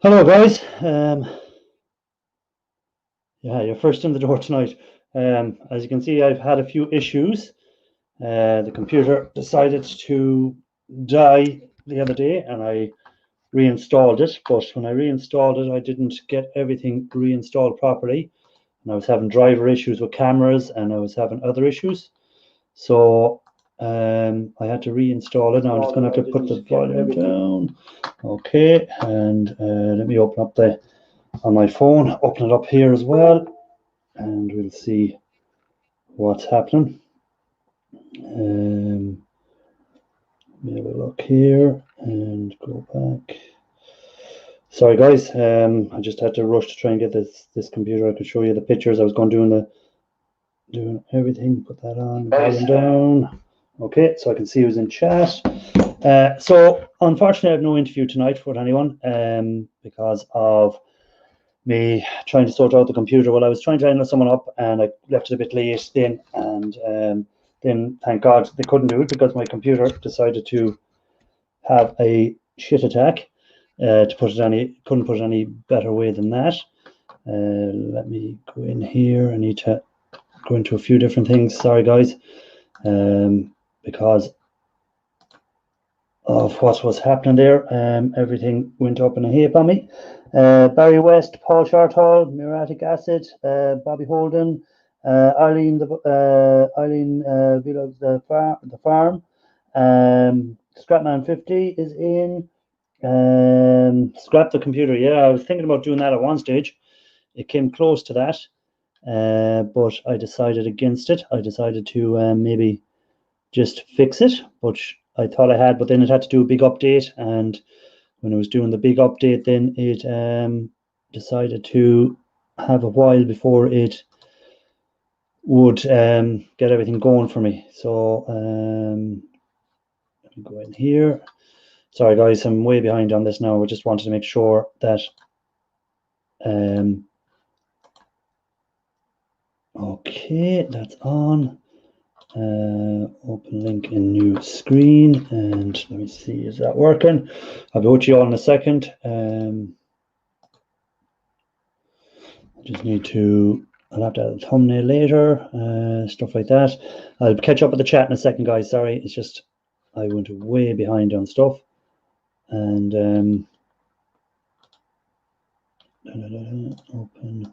Hello guys, yeah, you're first in the door tonight. As you can see, I've had a few issues. The computer decided to die the other day and I reinstalled it, but when I reinstalled it, I didn't get everything reinstalled properly. And I was having driver issues with cameras and I was having other issues. So I had to reinstall it. Now I'm just going to have to put the volume down. Okay, and let me open up on my phone, open it up here as well, and we'll see what's happening. Let me have a look here and go back. Sorry guys, I just had to rush to try and get this computer. I could show you the pictures. I was going doing everything. Put that on, volume down. Okay, so I can see who's in chat. So unfortunately, I have no interview tonight with anyone because of me trying to sort out the computer. Well, I was trying to line someone up and I left it a bit late then, and then thank God they couldn't do it because my computer decided to have a shit attack. Couldn't put it any better way than that. Let me go in here. I need to go into a few different things. Sorry guys, because of what was happening there. Everything went up in a heap on me. Barry West, Paul Shorthall, Hydrochloric Acid, Bobby Holden, Eileen Villa the farm. Scrapman 50 is in. Scrap the computer. Yeah, I was thinking about doing that at one stage. It came close to that, but I decided against it. I decided to maybe just fix it, but I thought I had, but then it had to do a big update, and when I was doing the big update, then it decided to have a while before it would get everything going for me. So let me go in here. Sorry guys, I'm way behind on this now. I just wanted to make sure that okay, that's on. Open link in new screen, and let me see, is that working? I'll be with you all in a second. I just need to, I'll have to add a thumbnail later, stuff like that. I'll catch up with the chat in a second, guys. Sorry, it's just I went way behind on stuff, and open,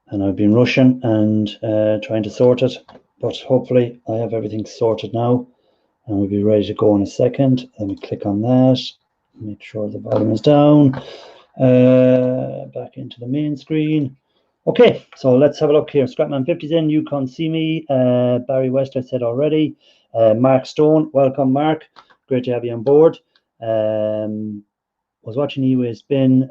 and I've been rushing and trying to sort it, but hopefully I have everything sorted now and we'll be ready to go in a second. Let me click on that, make sure the volume is down, back into the main screen. Okay, so let's have a look here. Scrapman 50's in, you can see me. Barry West, I said already. Mark Stone, welcome Mark, great to have you on board. Was watching you as been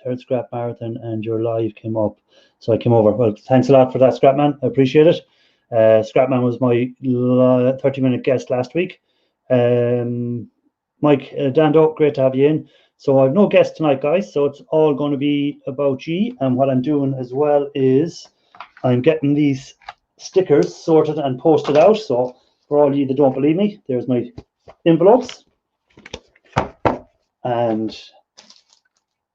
third scrap marathon and your live came up, so I came over. Well, thanks a lot for that, Scrapman, I appreciate it. Scrapman was my 30-minute guest last week. Mike Dando, great to have you in. So I've no guest tonight, guys, so it's all going to be about G. And what I'm doing as well is I'm getting these stickers sorted and posted out. So for all you that don't believe me, there's my envelopes. And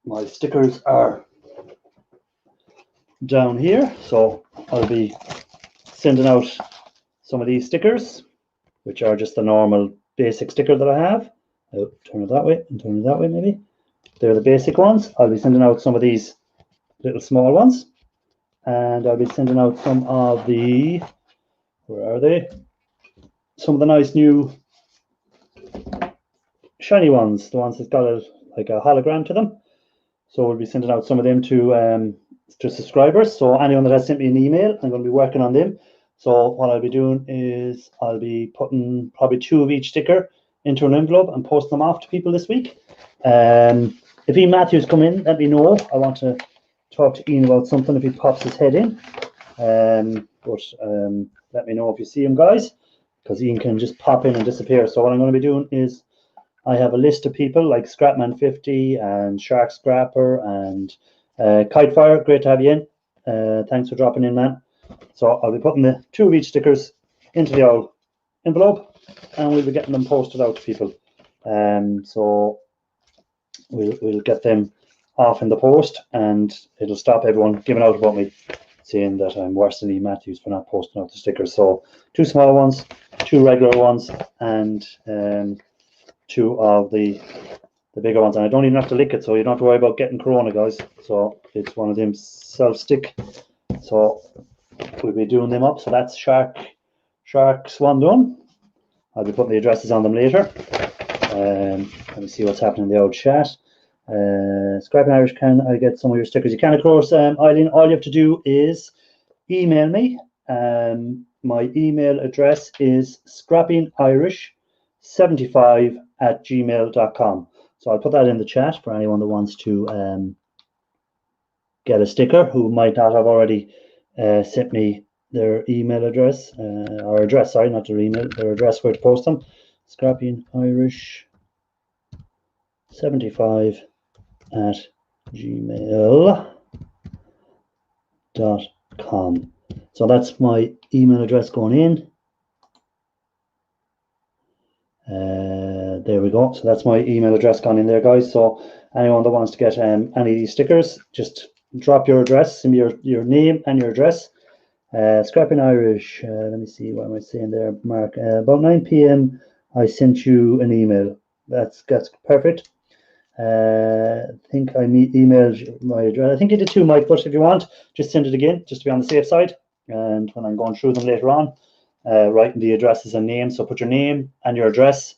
my stickers are down here. So I'll be sending out some of these stickers, which are just the normal basic sticker that I have. I'll turn it that way and turn it that way maybe. They're the basic ones. I'll be sending out some of these little small ones. And I'll be sending out some of the, where are they? Some of the nice new shiny ones, the ones that's got like a hologram to them. So we'll be sending out some of them to subscribers. So anyone that has sent me an email, I'm going to be working on them. So what I'll be doing is I'll be putting probably 2 of each sticker into an envelope and post them off to people this week. If Ian Matthews come in, let me know. I want to talk to Ian about something if he pops his head in. But let me know if you see him, guys, because Ian can just pop in and disappear. So what I'm going to be doing is I have a list of people like Scrapman 50 and Shark Scrapper and Kitefire. Great to have you in. Thanks for dropping in, man. So I'll be putting the 2 of each stickers into the old envelope and we'll be getting them posted out to people. So we'll get them off in the post, and it'll stop everyone giving out about me, saying that I'm worse than E. Matthews for not posting out the stickers. So 2 small ones, 2 regular ones, and 2 of the bigger ones. And I don't even have to lick it, so you don't have to worry about getting corona, guys. So it's one of them self-stick. So we'll be doing them up. So that's Sharks one done. I'll be putting the addresses on them later. Let me see what's happening in the old chat. Scrapping Irish, can I get some of your stickers? You can, of course, Eileen. All you have to do is email me. My email address is scrappingirish75@gmail.com. So I'll put that in the chat for anyone that wants to get a sticker, who might not have already sent me their email address, or address, sorry, not their email, their address where to post them. scrappingirish75@gmail.com. So that's my email address going in. There we go. So that's my email address gone in there, guys. So anyone that wants to get any of these stickers, just drop your address, send me your name and your address. Scrapping Irish, let me see, what am I saying there, Mark? About 9 p.m. I sent you an email. That's perfect. I think I emailed my address. I think you did too, Mike, but if you want, just send it again, just to be on the safe side. And when I'm going through them later on, writing the addresses and names, so put your name and your address,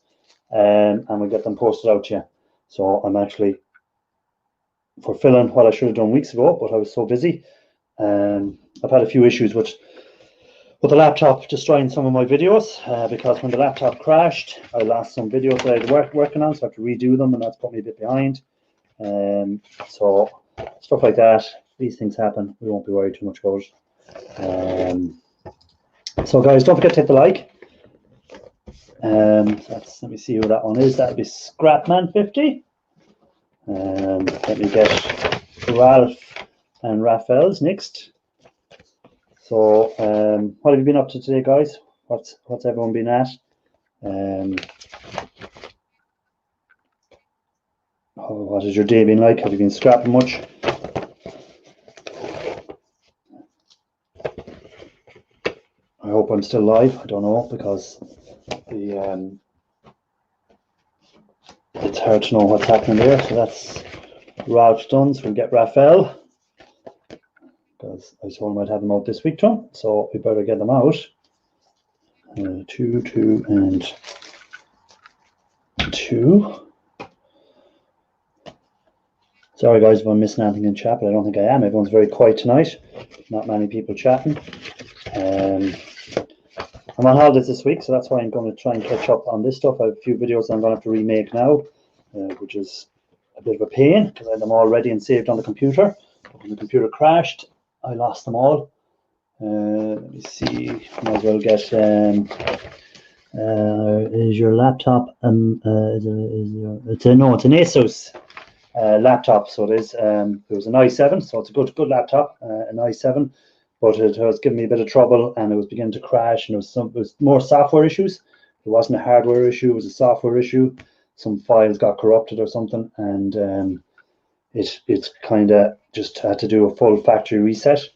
and we'll get them posted out to you. So I'm actually fulfilling what I should have done weeks ago, but I was so busy. I've had a few issues with the laptop destroying some of my videos, because when the laptop crashed, I lost some videos that I was working on, so I have to redo them, and that's put me a bit behind. So stuff like that, these things happen. We won't be worried too much about it. So guys, don't forget to hit the like. Let me see who that one is. That'll be Scrapman50. Let me get Ralph and Raphael's next. So what have you been up to today, guys? What's everyone been at? What has your day been like? Have you been scrapping much? I hope I'm still live. I don't know, because it's hard to know what's happening there. So that's Ralph done. So we'll get Raphael, because I told him I'd have them out this week, Tom. So we better get them out. 2, 2, and 2. Sorry guys if I'm missing anything in chat, but I don't think I am. Everyone's very quiet tonight. Not many people chatting. I'm on holidays this week, so that's why I'm going to try and catch up on this stuff. I have a few videos I'm going to have to remake now, which is a bit of a pain, because I had them all ready and saved on the computer. But when the computer crashed, I lost them all. Let me see. Might as well get. Is your laptop? It's an Asus laptop. So it is. It was an i7, so it's a good laptop, an i7. But it was giving me a bit of trouble, and it was beginning to crash, and it was more software issues. It wasn't a hardware issue; it was a software issue. Some files got corrupted or something, and it kind of just had to do a full factory reset.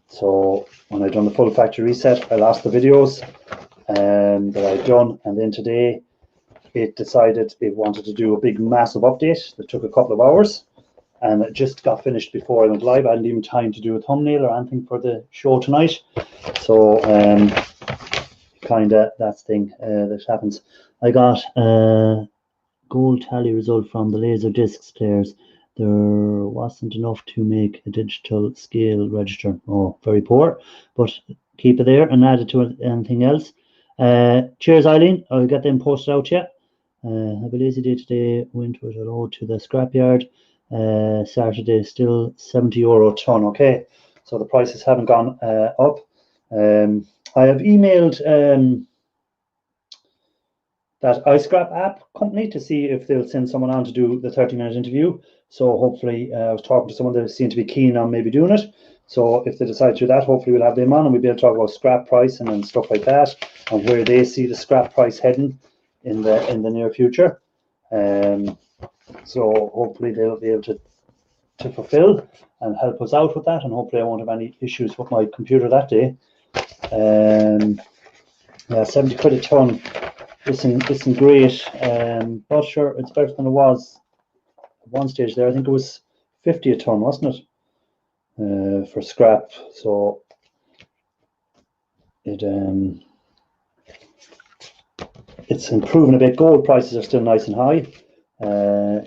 So when I done the full factory reset, I lost the videos that I'd done, and then today it decided it wanted to do a big massive update that took a couple of hours, and it just got finished before I went live. I hadn't even time to do a thumbnail or anything for the show tonight. So kind of that's the thing that happens. I got gold tally result from the laser discs players. There wasn't enough to make a digital scale register. Oh, very poor, but keep it there and add it to anything else. Cheers, Eileen. I'll get them posted out yet. Have a lazy day today. Went with a load to the scrapyard. Saturday still €70 a ton. Okay, so the prices haven't gone up. I have emailed that iScrap app company to see if they'll send someone on to do the 30-minute interview. So hopefully, I was talking to someone that seemed to be keen on maybe doing it. So if they decide to do that, hopefully we'll have them on and we'll be able to talk about scrap pricing and stuff like that, and where they see the scrap price heading in the near future. So hopefully they'll be able to to fulfill and help us out with that, and hopefully I won't have any issues with my computer that day. Yeah, 70 quid a ton isn't great, but sure, it's better than it was at one stage there. I think it was 50 a ton, wasn't it, for scrap? So it's improving a bit. Gold prices are still nice and high.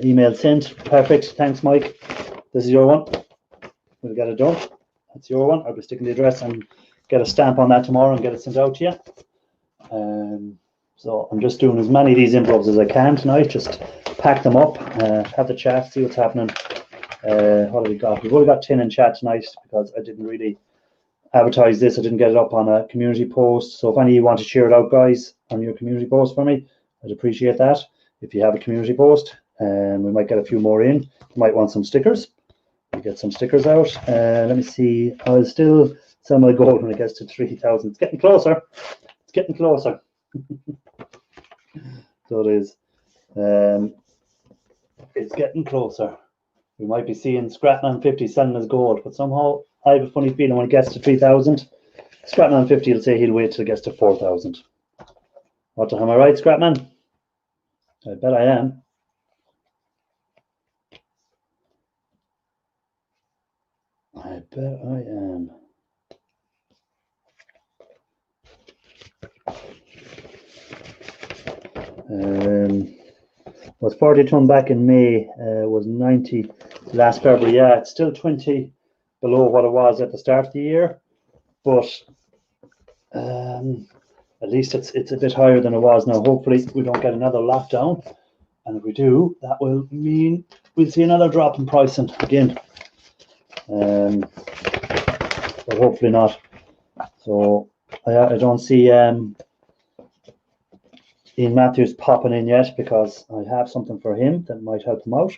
Email sent. Perfect. Thanks, Mike. This is your one. We'll get it done. That's your one. I'll be sticking the address and get a stamp on that tomorrow and get it sent out to you. So I'm just doing as many of these improvs as I can tonight. Just pack them up, have the chat, see what's happening. What have we got? We've only got 10 in chat tonight because I didn't really advertise this. I didn't get it up on a community post. So if any of you want to share it out, guys, on your community post for me, I'd appreciate that. If you have a community post, we might get a few more in. You might want some stickers. We'll get some stickers out. Let me see. I'll still sell my gold when it gets to 3,000. It's getting closer. It's getting closer. So it is. It's getting closer. We might be seeing Scrapman 50 selling as gold, but somehow I have a funny feeling when it gets to 3,000, Scrapman 50 will say he'll wait till it gets to 4,000. What, am I right, Scrapman? I bet I am. I bet I am. Was 40 ton back in May, was 90 last February. Yeah, it's still 20 below what it was at the start of the year, but at least it's a bit higher than it was now. Hopefully we don't get another lockdown, and if we do, that will mean we'll see another drop in pricing again, but hopefully not. So I don't see Ian Matthews popping in yet, because I have something for him that might help him out,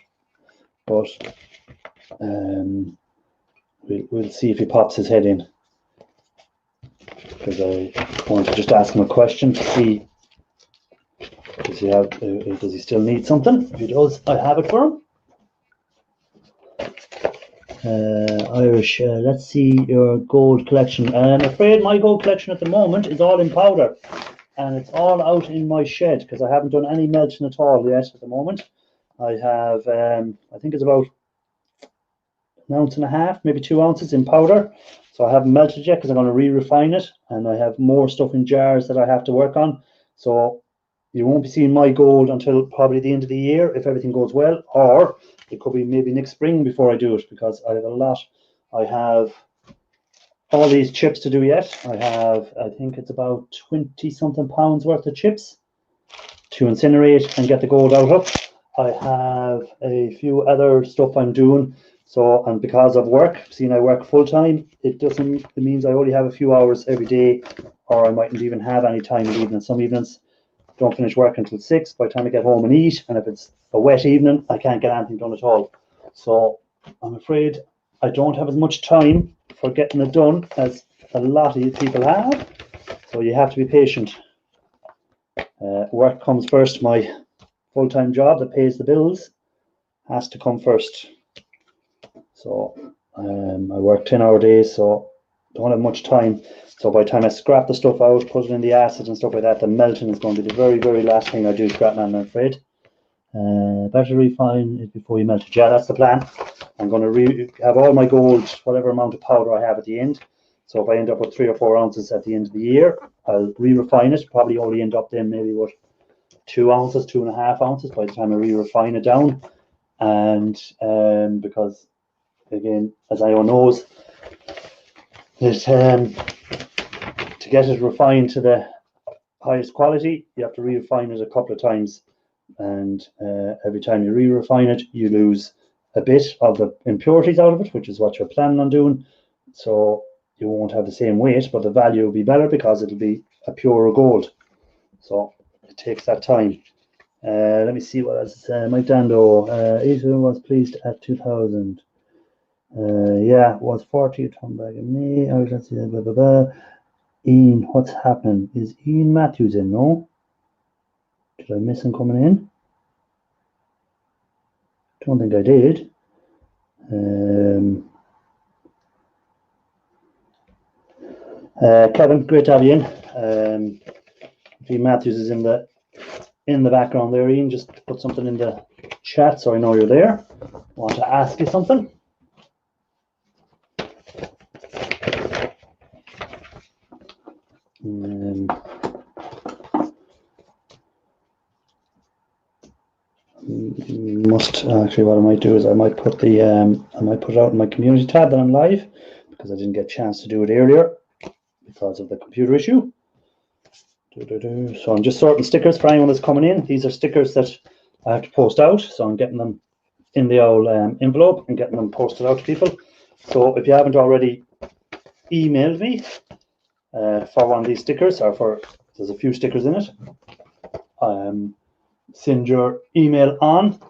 but we'll see if he pops his head in, because I want to just ask him a question to see does he still need something. If he does, I have it for him. Irish, let's see your gold collection. I'm afraid my gold collection at the moment is all in powder, and it's all out in my shed because I haven't done any melting at all yet at the moment. I have, I think it's about 1.5 ounces, maybe 2 ounces in powder. So I haven't melted yet because I'm going to re-refine it, and I have more stuff in jars that I have to work on. So you won't be seeing my gold until probably the end of the year if everything goes well, or it could be maybe next spring before I do it, because I have a lot. I have all these chips to do yet. I think it's about 20 something pounds worth of chips to incinerate and get the gold out of. I have a few other stuff I'm doing. So, and because of work, seeing I work full time, it means I only have a few hours every day, or I mightn't even have any time in the evening. Some evenings don't finish work until 6 by the time I get home and eat, and if it's a wet evening, I can't get anything done at all. So I'm afraid I don't have as much time for getting it done as a lot of people have, so you have to be patient. Work comes first. My full-time job that pays the bills has to come first. So I work 10-hour days, so don't have much time. So by the time I scrap the stuff out, put it in the acid and stuff like that, the melting is going to be the very, very last thing I do, Scrapman, I'm afraid. Better refine it before you melt it. Yeah, that's the plan. I'm going to have all my gold, whatever amount of powder I have at the end. So if I end up with 3 or 4 ounces at the end of the year, I'll re-refine it. Probably only end up then maybe with 2 ounces, 2.5 ounces by the time I re-refine it down. And because, again, as Ion knows, to get it refined to the highest quality, you have to re-refine it a couple of times. And every time you re-refine it, you lose a bit of the impurities out of it, which is what you're planning on doing. So you won't have the same weight, but the value will be better because it'll be a purer gold. So it takes that time. Let me see what else. Mike Dando, Israel was pleased at 2,000. Yeah, was 40 a ton back in May. Let's see, blah, blah, blah. Ian, what's happening? Is Ian Matthews in? No? Did I miss him coming in? Don't think I did. Kevin, great to have you in. If Matthews is in the background there, Ian, just put something in the chat so I know you're there. I want to ask you something. What I might do is I might put it out in my community tab that I'm live, because I didn't get a chance to do it earlier because of the computer issue. So I'm just sorting stickers for anyone that's coming in. These are stickers that I have to post out, so I'm getting them in the old envelope and getting them posted out to people. So if you haven't already emailed me for one of these stickers, or there's a few stickers in it, send your email on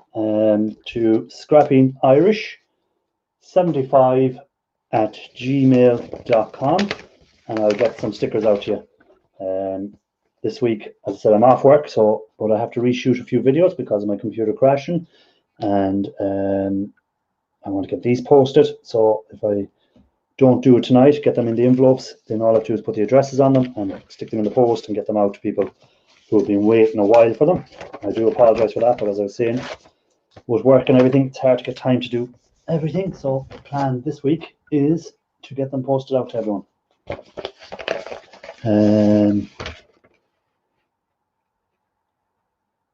to scrappingirish75@gmail.com, and I'll get some stickers out to you. This week, as I said, I'm off work, but I have to reshoot a few videos because of my computer crashing, and I want to get these posted. So if I don't do it tonight, get them in the envelopes, then all I have to do is put the addresses on them and stick them in the post and get them out to people who have been waiting a while for them. I do apologize for that, but as I was saying, with work and everything, it's hard to get time to do everything. So the plan this week is to get them posted out to everyone.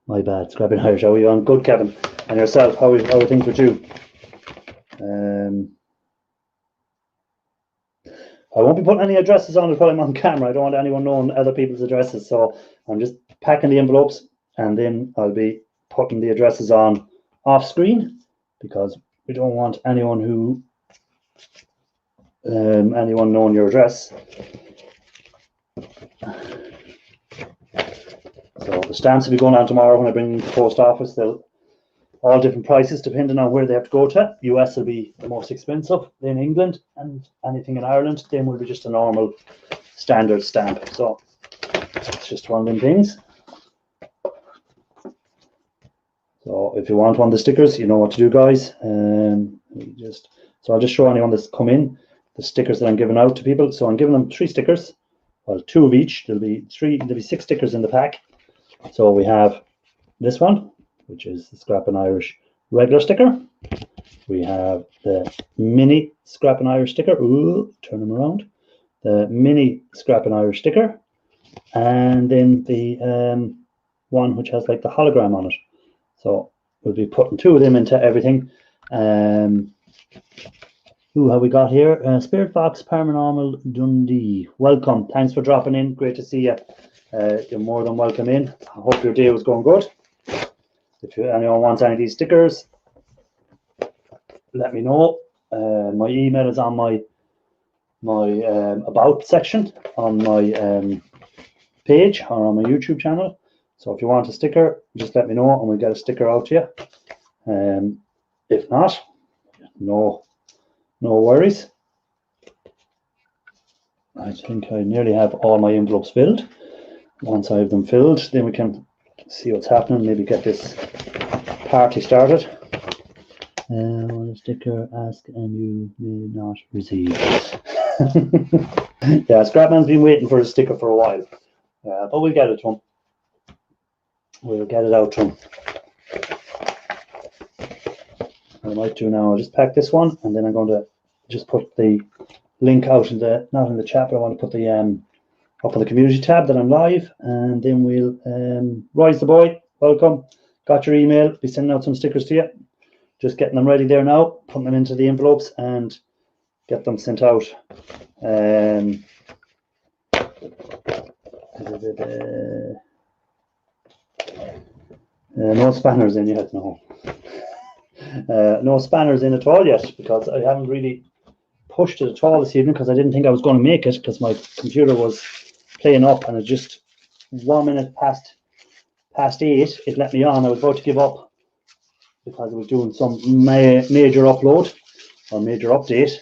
My bad, Scrapping Irish. How are you on? Good, Kevin. And yourself, how are things with you? I won't be putting any addresses on it while I'm on camera. I don't want anyone knowing other people's addresses. So I'm just packing the envelopes, and then I'll be putting the addresses on off screen, because we don't want anyone knowing your address. So the stamps will be going on tomorrow when I bring them to the post office. They'll all different prices depending on where they have to go to. US will be the most expensive, then England, and anything in Ireland then will be just a normal standard stamp. So it's just one of them things. So if you want one of the stickers, you know what to do, guys. So I'll just show anyone that's come in the stickers that I'm giving out to people. So I'm giving them 3 stickers, well, 2 of each. There'll be 6 stickers in the pack. So we have this one, which is the Scrapping Irish regular sticker. We have the mini Scrapping Irish sticker. Ooh, turn them around. The mini Scrapping Irish sticker, and then the one which has like the hologram on it. So we'll be putting 2 of them into everything. Who have we got here? Spirit Box Paranormal Dundee. Welcome. Thanks for dropping in. Great to see you. You're more than welcome in. I hope your day was going good. If anyone wants any of these stickers, let me know. My email is on my about section on my page or on my YouTube channel. So if you want a sticker, just let me know and we'll get a sticker out to you. If not, no worries. I think I nearly have all my envelopes filled. Once I have them filled, then we can see what's happening, maybe get this party started. On a sticker, ask and you may not receive. Yeah, Scrapman's been waiting for a sticker for a while, but we'll get it to him. We'll get it out to him. What I might do now, I'll just pack this one, and then I'm going to just put the link out not in the chat, but I want to put the up on the community tab that I'm live, and then we'll Rise the Boy, welcome. Got your email, be sending out some stickers to you. Just getting them ready there now, putting them into the envelopes and get them sent out. No spanners in yet, no. No spanners in at all yet, because I haven't really pushed it at all this evening, because I didn't think I was going to make it, because my computer was playing up, and it just 1 minute past 8 it let me on. I was about to give up because I was doing some major upload or major update,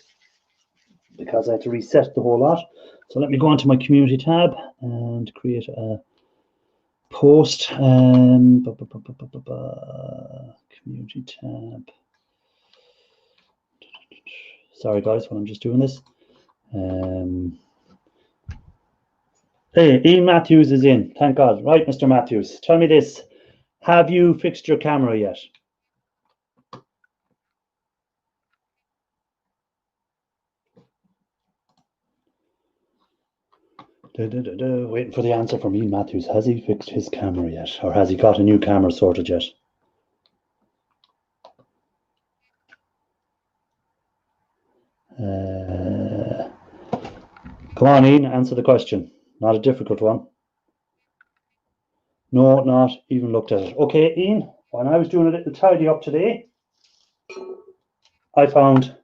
because I had to reset the whole lot. So let me go onto my community tab and create a post. Community tab. Sorry guys, when I'm just doing this. Hey, Ian Matthews is in, thank God. Right, Mr. Matthews, tell me this. Have you fixed your camera yet? Waiting for the answer from Ian Matthews. Has he fixed his camera yet? Or has he got a new camera sorted yet? Come on, Ian, answer the question. Not a difficult one. No, not even looked at it. Okay, Ian, when I was doing a little tidy up today, I found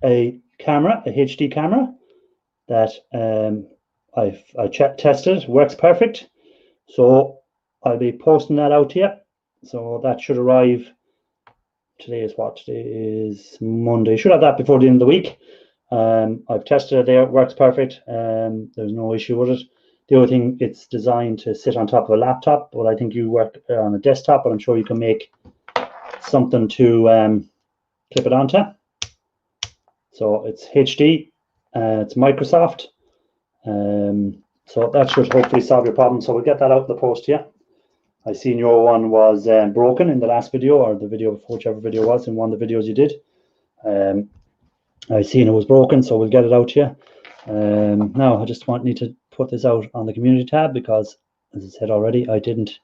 a camera, a HD camera, that I tested, works perfect. So I'll be posting that out to you. So that should arrive. Today is what? Today is Monday. Should have that before the end of the week. I've tested it there. It works perfect. There's no issue with it. The only thing, it's designed to sit on top of a laptop, but I think you work on a desktop, but I'm sure you can make something to clip it onto. So it's HD. It's Microsoft. So that should hopefully solve your problem. So we'll get that out in the post to you. I seen your one was broken in the last video, or the video before, whichever video was, in one of the videos you did. I seen it was broken, so we'll get it out to you. Now I just need to put this out on the community tab because, as I said already, I didn't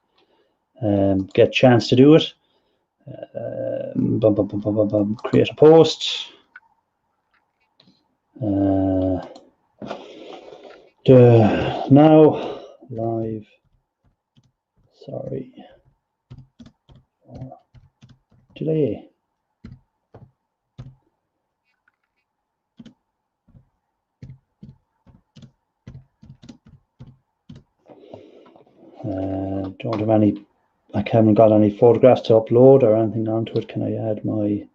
get a chance to do it. Create a post. Now live. Sorry. Delay. Don't have any. I haven't got any photographs to upload or anything onto it. Can I add my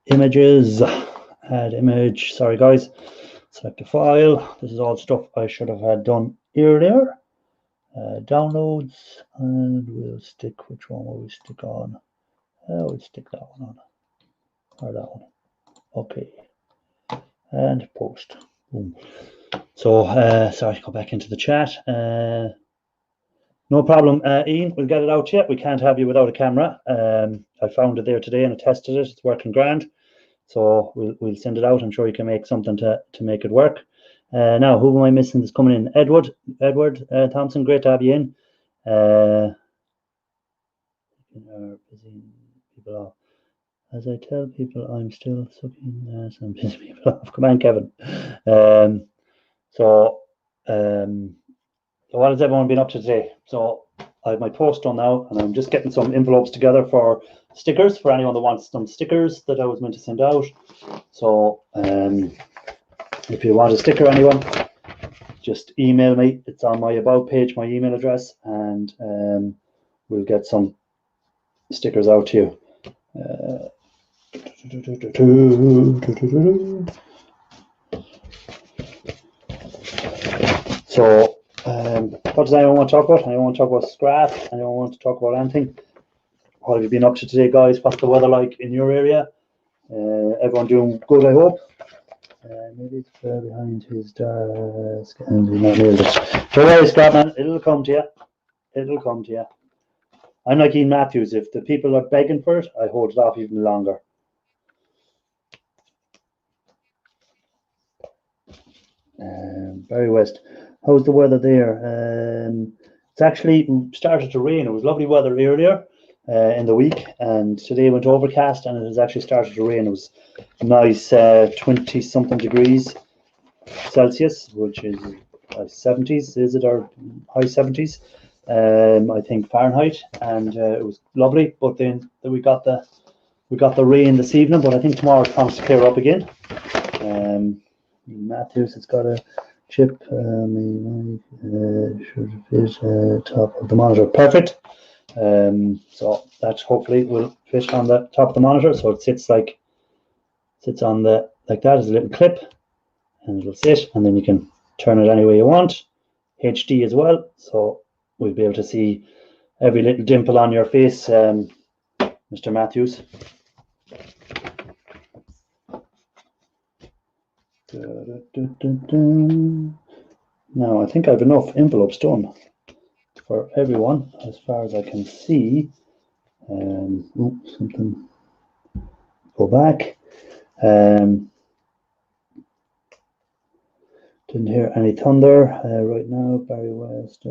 images? Add image. Sorry guys. Select a file. This is all stuff I should have had done earlier. Downloads, and we'll stick. Which one will we stick on? We'll stick that one on, or that one. Okay, and post. Boom. So sorry, go back into the chat. No problem, Ian. We'll get it out to you. We can't have you without a camera. I found it there today and I tested it. It's working grand. So we'll send it out. I'm sure you can make something to make it work. Now, who am I missing that's coming in? Edward Thompson, great to have you in. Busy people off. As I tell people, I'm still sucking some busy people off. Come on, Kevin. So what has everyone been up to today? So I have my post on now, and I'm just getting some envelopes together for stickers for anyone that wants some stickers that I was meant to send out. So if you want a sticker, anyone, just email me. It's on my about page, my email address, and we'll get some stickers out to you. So what does anyone want to talk about? Anyone want to talk about scrap? Anyone want to talk about anything? What have you been up to today, guys? What's the weather like in your area? Everyone doing good, I hope. Maybe it's behind his desk and he's not near it. Don't worry, Scrapman, it'll come to you. It'll come to you. I'm like Ian Matthews. If the people are begging for it, I hold it off even longer. Barry West, how's the weather there? It's actually started to rain. It was lovely weather earlier in the week, and today went overcast, and it has actually started to rain. It was nice 20 something degrees Celsius, which is 70s, is it, or high 70s? I think Fahrenheit, and it was lovely. But then we got the rain this evening, but I think tomorrow it comes to clear up again. Matthews, it's got a chip. Should fit top of the monitor. Perfect. So that hopefully will fit on the top of the monitor. So it sits on the like that as a little clip, and it'll sit, and then you can turn it any way you want. HD as well, so we'll be able to see every little dimple on your face, Mr. Matthews. Now I think I have enough envelopes done for everyone as far as I can see. Something. Go back. Didn't hear any thunder right now. Barry West.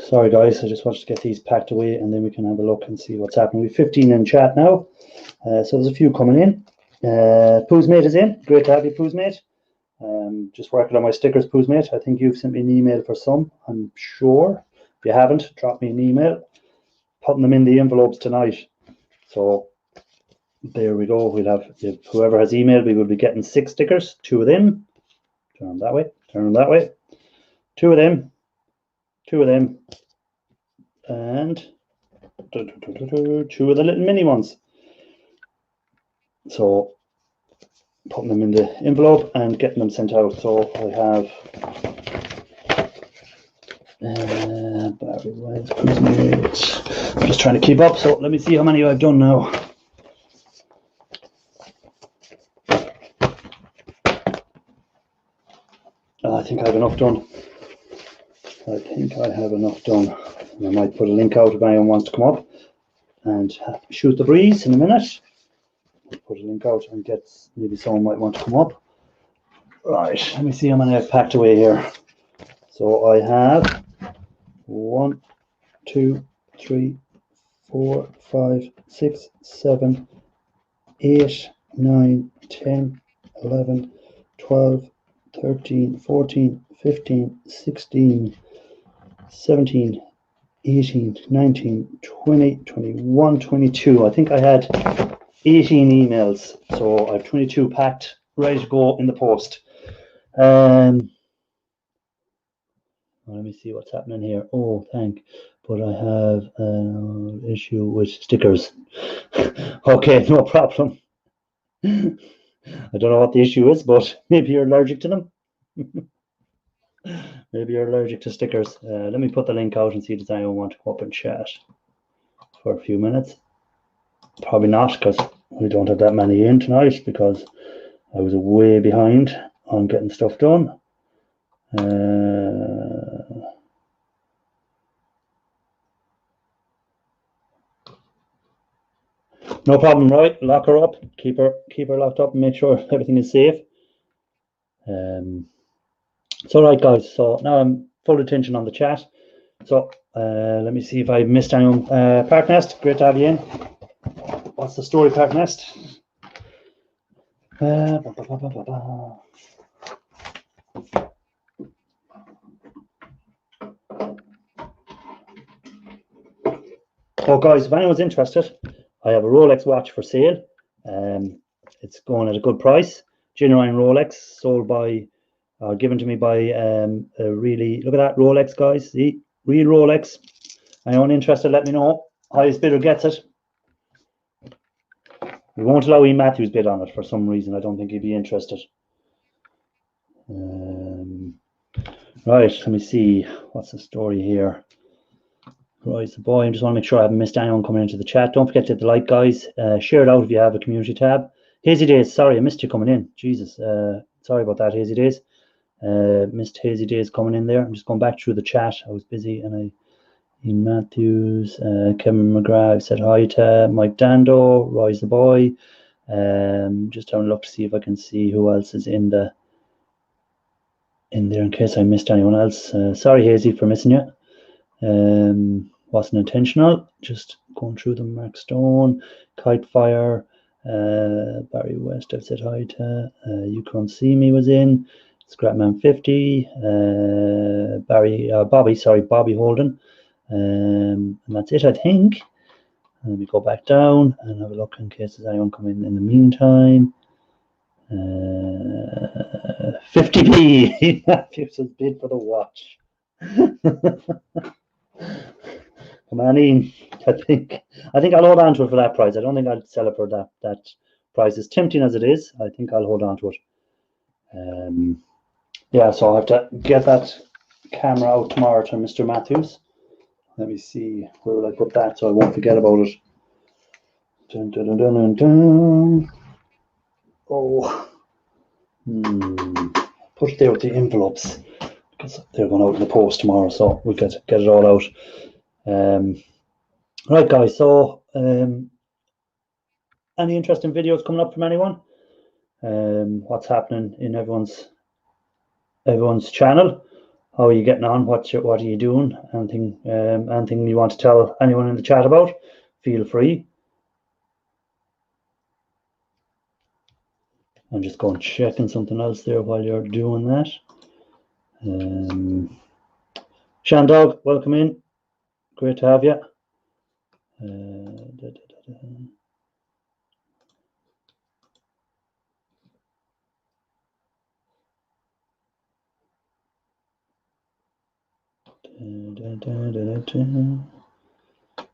Sorry guys, I just wanted to get these packed away and then we can have a look and see what's happening. We've 15 in chat now, so there's a few coming in. Pooh's Mate is in. Great to have you, Pooh's Mate. Just working on my stickers, Pooh's Mate. I think you've sent me an email for some, I'm sure. If you haven't, drop me an email. Putting them in the envelopes tonight. So there we go. We'll have, if whoever has emailed, we will be getting 6 stickers, 2 of them. Turn them that way, turn them that way. 2 of them, 2 of them, and 2 of the little mini ones. So putting them in the envelope and getting them sent out. So I have I'm just trying to keep up, so let me see how many I've done now. I think I have enough done. I think I have enough done. I might put a link out if anyone wants to come up and shoot the breeze in a minute. I'll put a link out and get, maybe someone might want to come up. Right, let me see how many I've packed away here. So I have 1, 2, 3, 4, 5, 6, 7, 8, 9, 10, 11, 12, 13, 14, 15, 16, 17, 18, 19, 20, 21, 22. I think I had 18 emails, so I have 22 packed, ready to go in the post. Let me see what's happening here. Oh, but I have an issue with stickers. Okay, no problem. I don't know what the issue is, but maybe you're allergic to them. Maybe you're allergic to stickers. Let me put the link out and see if anyone want to come up and chat for a few minutes. Probably not, because we don't have that many in tonight, because I was way behind on getting stuff done. No problem, right? Lock her up, keep her locked up, and make sure everything is safe. So right, guys. So now I'm full attention on the chat. So let me see if I missed anyone. Park Nest, great to have you in. What's the story, Park Nest? Oh, guys, if anyone's interested, I have a Rolex watch for sale. It's going at a good price. Genuine Rolex, sold by, given to me by a really, look at that Rolex, guys. See, real Rolex. Anyone interested, let me know. Highest bidder gets it. We won't allow E. Matthews bid on it for some reason. I don't think he'd be interested. Right, let me see. What's the story here? Right, so boy, I just want to make sure I haven't missed anyone coming into the chat. Don't forget to hit the like, guys. Share it out if you have a community tab. Hazy Days, sorry, I missed you coming in. Jesus, sorry about that, Hazy Days. Missed Hazy Days coming in there. I'm just going back through the chat. I was busy, and Ian Matthews, Kevin McGrath said hi to Mike Dando, Roy's the boy. Just having a look to see if I can see who else is in there in case I missed anyone else. Sorry, Hazy, for missing you. Wasn't intentional, just going through them. Mark Stone, Kite Fire, Barry West, I've said hi to. You Can't See Me was in. Scrapman 50, Bobby Holden. And that's it, I think. Let me go back down and have a look in case there's anyone coming in the meantime. 50p. Matthews has bid for the watch. Come on in. I think I'll hold on to it for that price. I don't think I'll sell it for that price. As tempting as it is, I think I'll hold on to it. Yeah, so I'll have to get that camera out tomorrow to Mr. Matthews Let me see, where will I put that so I won't forget about it? Dun, dun, dun, dun, dun. Oh, put it there with the envelopes because they're going out in the post tomorrow, so we'll get it all out. Right, guys, so any interesting videos coming up from anyone? What's happening in everyone's channel? How are you getting on? What are you doing? Anything you want to tell anyone in the chat about? Feel free. I'm just going checking something else there while you're doing that. Shandog, welcome in. Great to have you.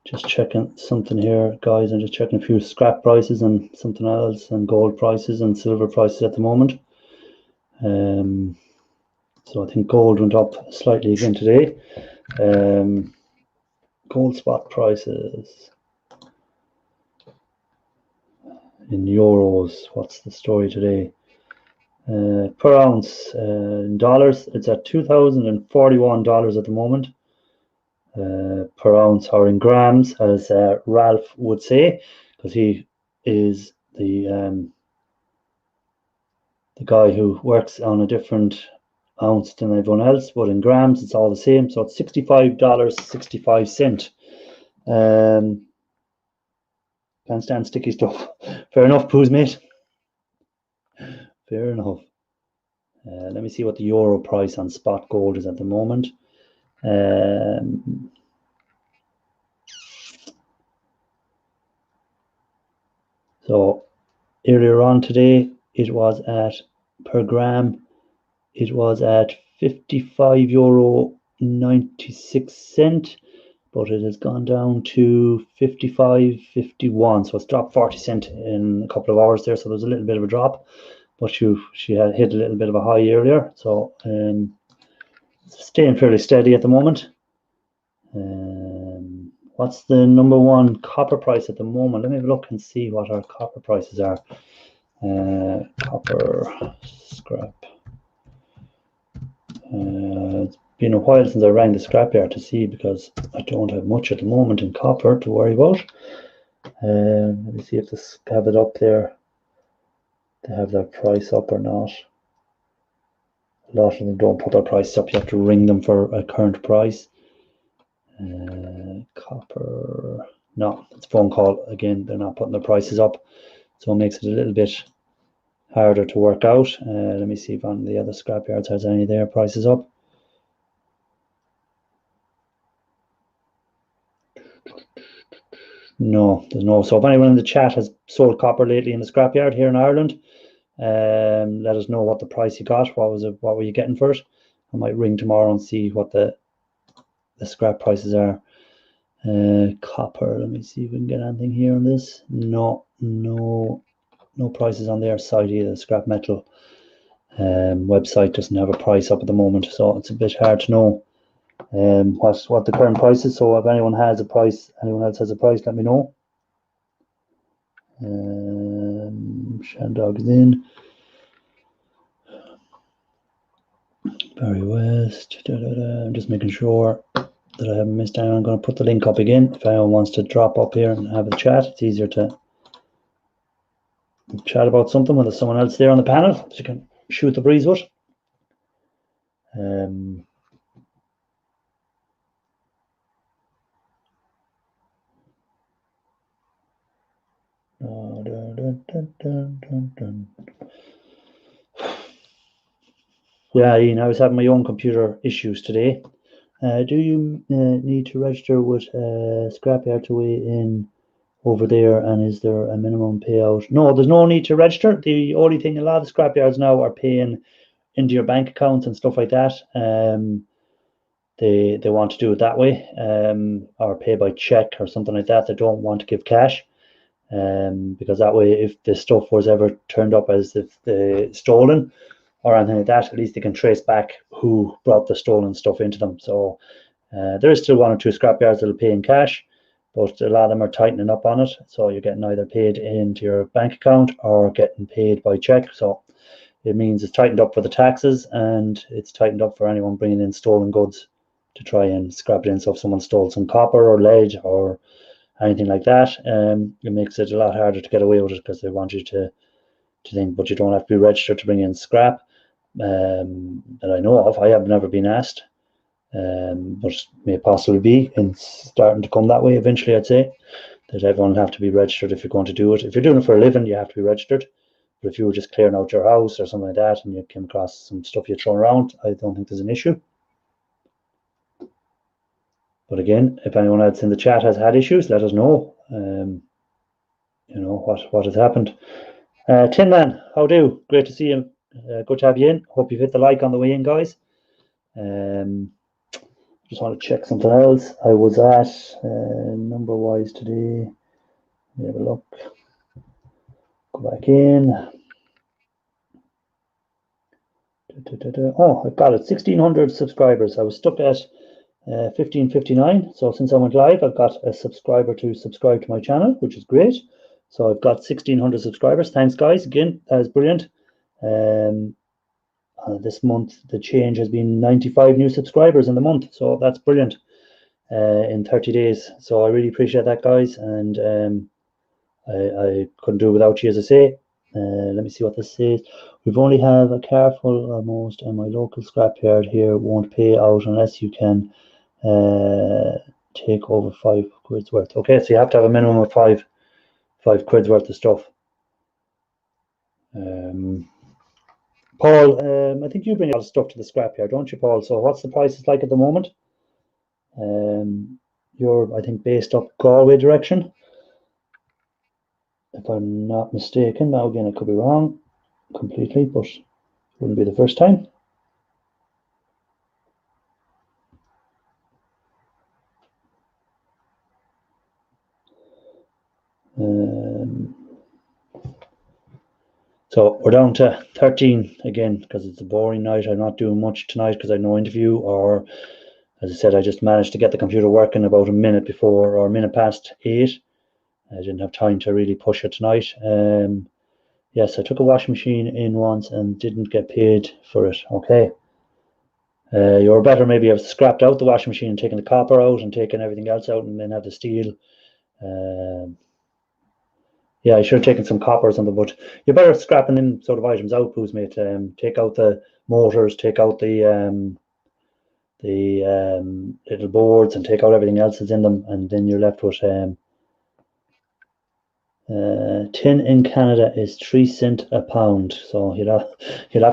Just checking something here, guys. I'm just checking a few scrap prices and something else, and gold prices and silver prices at the moment. So I think gold went up slightly again today. Gold spot prices in euros. What's the story today? Per ounce in dollars, it's at $2,041 at the moment. Per ounce, or in grams, as Ralph would say, because he is the guy who works on a different ounce than everyone else, but in grams it's all the same, so it's $65.65. Can't stand sticky stuff. Fair enough, Poos, mate. Fair enough. Let me see what the euro price on spot gold is at the moment. So earlier on today, it was at, per gram, it was at €55.96, but it has gone down to 55.51. So it's dropped 40 cents in a couple of hours there. So there's a little bit of a drop, but she had hit a little bit of a high earlier. So staying fairly steady at the moment. What's the number one copper price at the moment? Let me have a look and see what our copper prices are. Copper scrap. It's been a while since I rang the scrapyard to see, because I don't have much at the moment in copper to worry about. Let me see if this have it up there. They have their price up or not. A lot of them don't put their price up. You have to ring them for a current price. Copper, no, it's a phone call again. They're not putting their prices up, so it makes it a little bit harder to work out. Let me see if on the other scrapyards has any of their prices up. No, there's no. So if anyone in the chat has sold copper lately in the scrapyard here in Ireland, let us know what the price you got. What was it? What were you getting for it? I might ring tomorrow and see what the scrap prices are. Copper, let me see if we can get anything here on this. No prices on their site either. The scrap metal website doesn't have a price up at the moment, so it's a bit hard to know what the current price is. So if anyone has a price, anyone else has a price, let me know. Shandog is in. Barry West. I'm just making sure that I haven't missed anyone. I'm going to put the link up again. If anyone wants to drop up here and have a chat, it's easier to chat about something when there's someone else there on the panel, so you can shoot the breeze with. Yeah, Ian, I was having my own computer issues today. Do you need to register with Scrapyard to weigh in over there, and is there a minimum payout? No, there's no need to register. The only thing, a lot of scrapyards now are paying into your bank accounts and stuff like that. They want to do it that way, or pay by check or something like that. They don't want to give cash, because that way, if the stuff was ever turned up as if stolen or anything like that, at least they can trace back who brought the stolen stuff into them. So There is still 1 or 2 scrapyards that'll pay in cash, but a lot of them are tightening up on it. So you're getting either paid into your bank account or getting paid by check. So it means it's tightened up for the taxes, and it's tightened up for anyone bringing in stolen goods to try and scrap it in. So if someone stole some copper or lead or anything like that, it makes it a lot harder to get away with it, because they want you to think, but you don't have to be registered to bring in scrap, that I know of. I have never been asked, but may possibly be, and starting to come that way eventually. I'd say that everyone will have to be registered if you're going to do it. If you're doing it for a living, you have to be registered. But if you were just clearing out your house or something like that, and you came across some stuff you're throwing around, I don't think there's an issue. But again, if anyone else in the chat has had issues, let us know. You know what has happened. Tin Man, how do? Great to see you. Good to have you in. Hope you've hit the like on the way in, guys. Just want to check something else. I was at number wise today. Let me have a look. Go back in. Oh, I've got it. 1,600 subscribers. I was stuck at 1,559. So since I went live, I've got a subscriber to subscribe to my channel, which is great. So I've got 1,600 subscribers. Thanks, guys. Again, that is brilliant. This month, the change has been 95 new subscribers in the month. So that's brilliant in 30 days. So I really appreciate that, guys. And I couldn't do it without you, as I say. Let me see what this says. We've only have a car full almost, and my local scrapyard here won't pay out unless you can take over 5 quid's worth. Okay, so you have to have a minimum of 5 quid's worth of stuff. Paul, I think you bring a lot of stuff to the scrapyard, don't you, Paul? So what's the prices like at the moment? You're, I think, based up Galway direction, if I'm not mistaken. Now again, I could be wrong completely, but it wouldn't be the first time. So we're down to 13 again, because it's a boring night. I'm not doing much tonight because I had no interview, or as I said, I just managed to get the computer working about a minute before, or a minute past 8. I didn't have time to really push it tonight. Yes, I took a washing machine in once and didn't get paid for it. Okay. You're better maybe have scrapped out the washing machine and taken the copper out and taken everything else out, and then have the steel. Yeah, I should have taken some copper or something, but you're better scrapping them sort of items out, booze mate. Take out the motors, take out the little boards, and take out everything else that's in them, and then you're left with tin in Canada is 3 cents a pound. So you'll have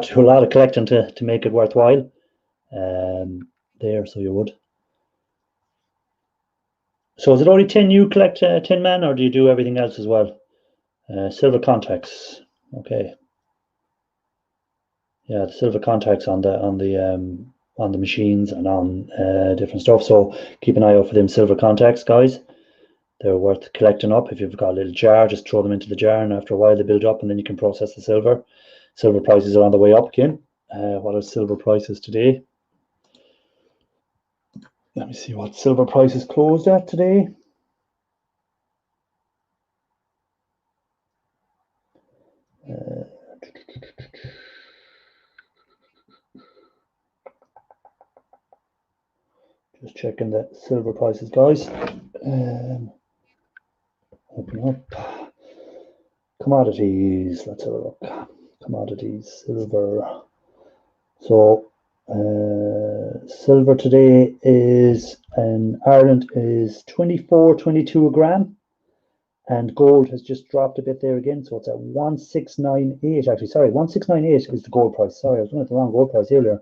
to do a lot of collecting to make it worthwhile. There, so you would. So is it only tin you collect, Tin Man, or do you do everything else as well? Silver contacts. Okay. Yeah, the silver contacts on the machines and on different stuff. So keep an eye out for them silver contacts, guys. They're worth collecting up. If you've got a little jar, just throw them into the jar, and after a while they build up, and then you can process the silver. Silver prices are on the way up again. What are silver prices today? Let me see what silver prices closed at today. Just checking the silver prices, guys. Open up. Commodities. Let's have a look. Commodities, silver. So silver today is in Ireland is 24.22 a gram, and gold has just dropped a bit there again, so it's at 1698. Actually, sorry, 1698 is the gold price. Sorry, I was looking at the wrong gold price earlier.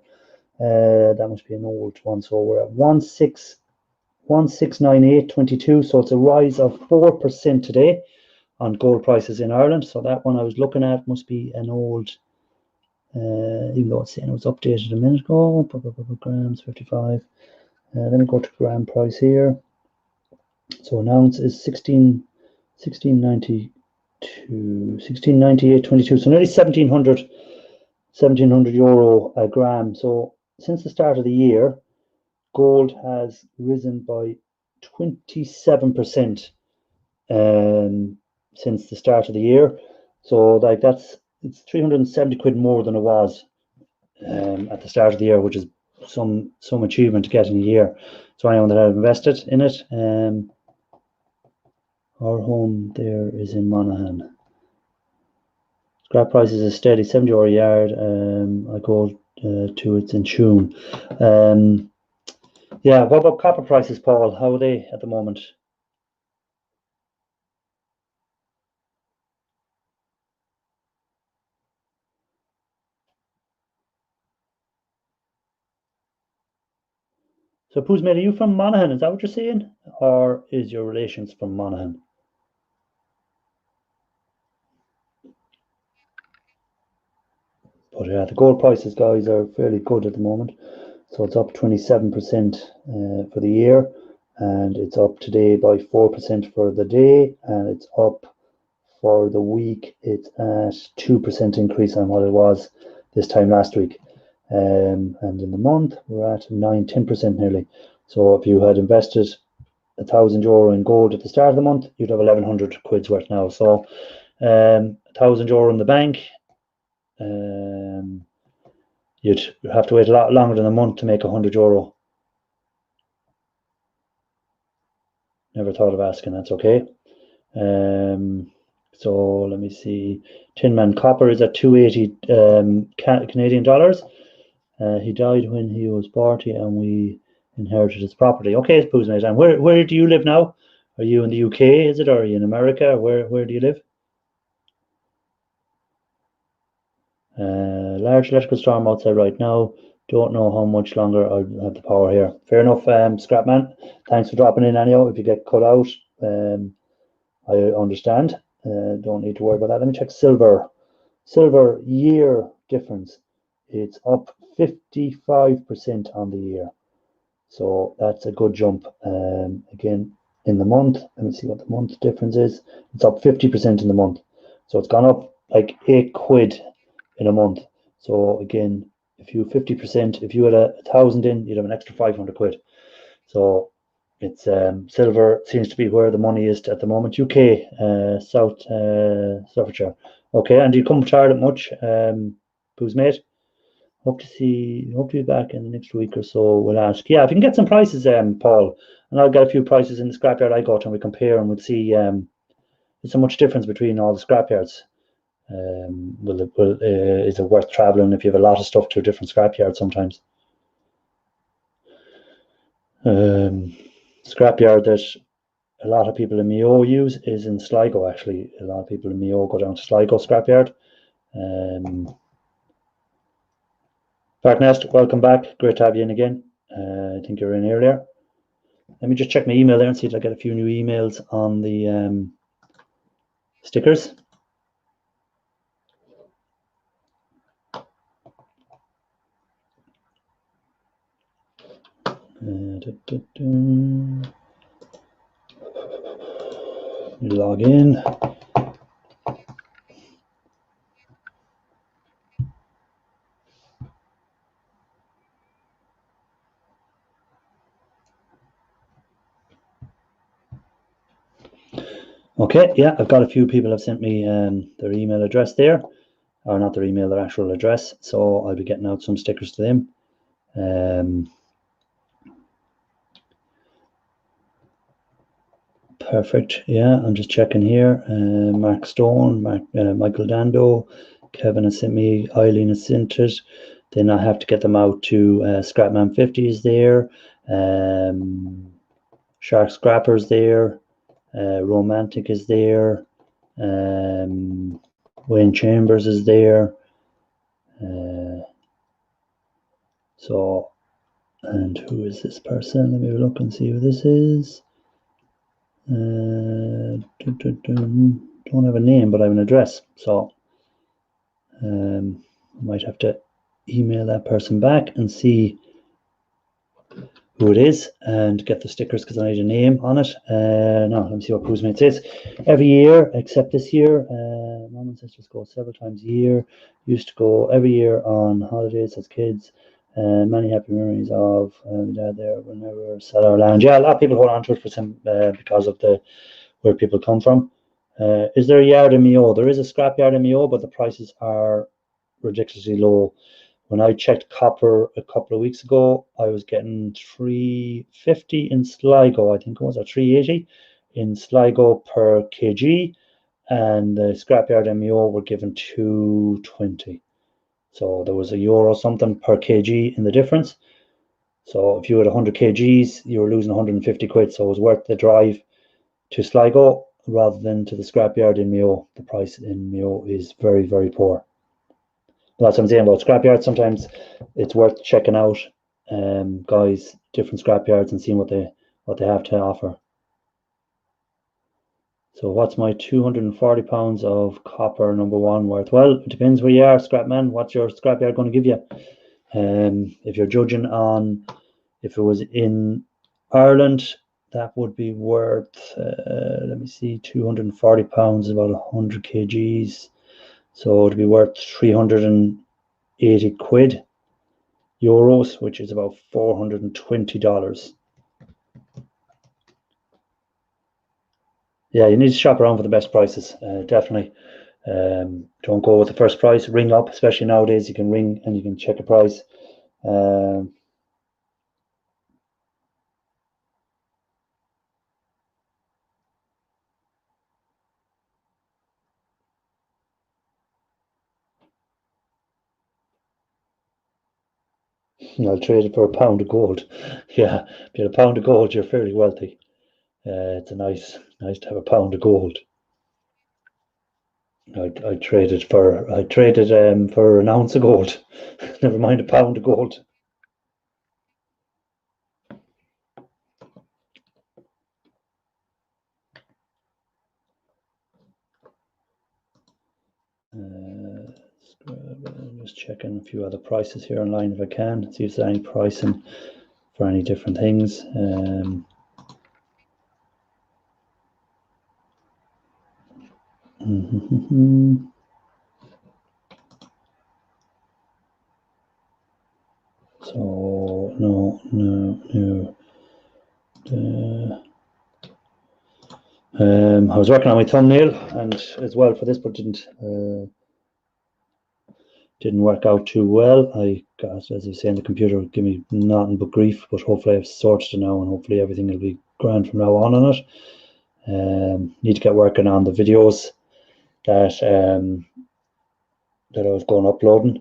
That must be an old one. So we're at 1698.22. So it's a rise of 4% today on gold prices in Ireland. So that one I was looking at must be an old. Even though it's saying it was updated a minute ago. Grams 55. Let me go to gram price here. So an ounce is 1692, 1698.22. So nearly 1700 euro a gram. So since the start of the year, gold has risen by 27% since the start of the year. So like it's 370 quid more than it was at the start of the year, which is some achievement to get in a year. So anyone that had invested in it, our home there is in Monaghan. Scrap prices is steady, €70 a yard. I go to it's in Tuam. Yeah, what about copper prices, Paul? How are they at the moment? So, Puzmate, are you from Monaghan? Is that what you're saying? Or is your relations from Monaghan? But yeah, the gold prices, guys, are fairly good at the moment. So it's up 27% for the year, and it's up today by 4% for the day, and it's up for the week. It's at 2% increase on what it was this time last week. And in the month, we're at 9-10% nearly. So if you had invested €1,000 in gold at the start of the month, you'd have 1,100 quid's worth now. So €1,000 in the bank, you'd have to wait a lot longer than a month to make €100. Never thought of asking, that's okay. So let me see. Tin Man Copper is at 280 Canadian dollars. He died when he was 40 and we inherited his property. Okay, Puzmate. And where do you live now? Are you in the UK, is it, or are you in America? Where do you live? Large electrical storm outside right now. Don't know how much longer I'll have the power here. Fair enough, Scrapman. Thanks for dropping in anyhow. If you get cut out, I understand. Don't need to worry about that. Let me check silver. Silver year difference. It's up 55% on the year. So that's a good jump. Again, in the month, let me see what the month difference is. It's up 50% in the month. So it's gone up like 8 quid in a month. So again, if you 50%, if you had 1,000 in, you'd have an extra 500 quid. So it's silver seems to be where the money is at the moment. UK, South Staffordshire. Okay, and do you come to Ireland much, Puzmate? Hope to be back in the next week or so. We'll ask. Yeah, if you can get some prices, Paul, and I'll get a few prices in the scrapyard I go to, and we compare and we'll see. There's so much difference between all the scrapyards. Is it worth traveling if you have a lot of stuff to a different scrapyard sometimes? Scrapyard that a lot of people in Mayo use is in Sligo. Actually, a lot of people in Mayo go down to Sligo scrapyard. Farknest, welcome back. Great to have you in again. I think you were in earlier. Let me just check my email there and see if I get a few new emails on the stickers. Log in. Okay, yeah, I've got a few people have sent me their email address there, or not their email, their actual address. So I'll be getting out some stickers to them. Perfect. Yeah, I'm just checking here. Mark Stone, Michael Dando, Kevin has sent me, Eileen has sent it. Then I have to get them out to Scrapman 50 is there. Shark Scrappers there. Romantic is there. Wayne Chambers is there. So, and who is this person? Let me look and see who this is. Don't have a name, but I have an address. So I might have to email that person back and see who it is and get the stickers because I need a name on it. No, let me see what Puzmate says. Every year, except this year, Mom and sisters go several times a year. Used to go every year on holidays as kids. Many happy memories of Dad there whenever sell our land. Yeah, a lot of people hold on to it for some because of where people come from. Is there a yard in Mayo? There is a scrap yard in Mayo, but the prices are ridiculously low. When I checked copper a couple of weeks ago, I was getting 350 in Sligo, I think it was, or 380 in Sligo per kg, and the scrapyard in Mayo were given 220. So there was €1 something per kg in the difference. So if you had 100 kgs, you were losing 150 quid. So it was worth the drive to Sligo rather than to the scrapyard in Mayo. The price in Mayo is very, very poor. That's what I'm saying about scrapyards. Sometimes it's worth checking out, guys, different scrapyards and seeing what they have to offer. So what's my £240 of copper #1 worth? Well, it depends where you are, scrapman. What's your scrapyard going to give you? If you're judging on if it was in Ireland, that would be worth, let me see, £240 is about 100 kgs. So it'd be worth 380 quid, euros, which is about $420. Yeah, you need to shop around for the best prices, definitely. Don't go with the first price. Ring up, especially nowadays. You can ring and you can check a price. I'll trade it for a pound of gold. Yeah, if you had a pound of gold, you're fairly wealthy. It's nice to have a pound of gold. I traded for an ounce of gold. Never mind a pound of gold. I'm just checking a few other prices here online if I can. See if there's any pricing for any different things. So no. I was working on my thumbnail and as well for this, but didn't work out too well. I got, as I say, the computer would give me nothing but grief, but hopefully I've sorted it now and hopefully everything will be grand from now on it. Need to get working on the videos that I was going uploading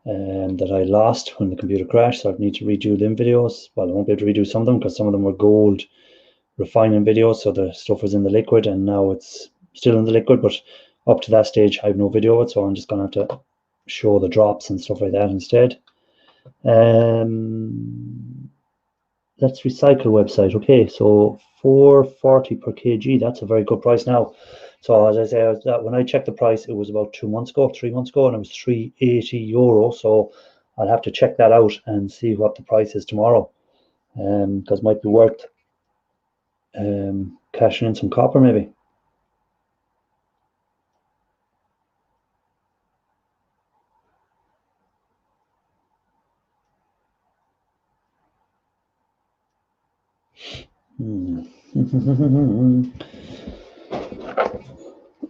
that I lost when the computer crashed, so I need to redo them videos. Well, I won't be able to redo some of them because some of them were gold refining videos, so the stuff was in the liquid and now it's still in the liquid, but up to that stage I have no video of it, so I'm just going to have to show the drops and stuff like that instead. Let's recycle website. Okay, so 440 per kg, that's a very good price now. So as I say, when I checked the price, it was about 3 months ago, and it was €380. So I'll have to check that out and see what the price is tomorrow, because it might be worth cashing in some copper maybe.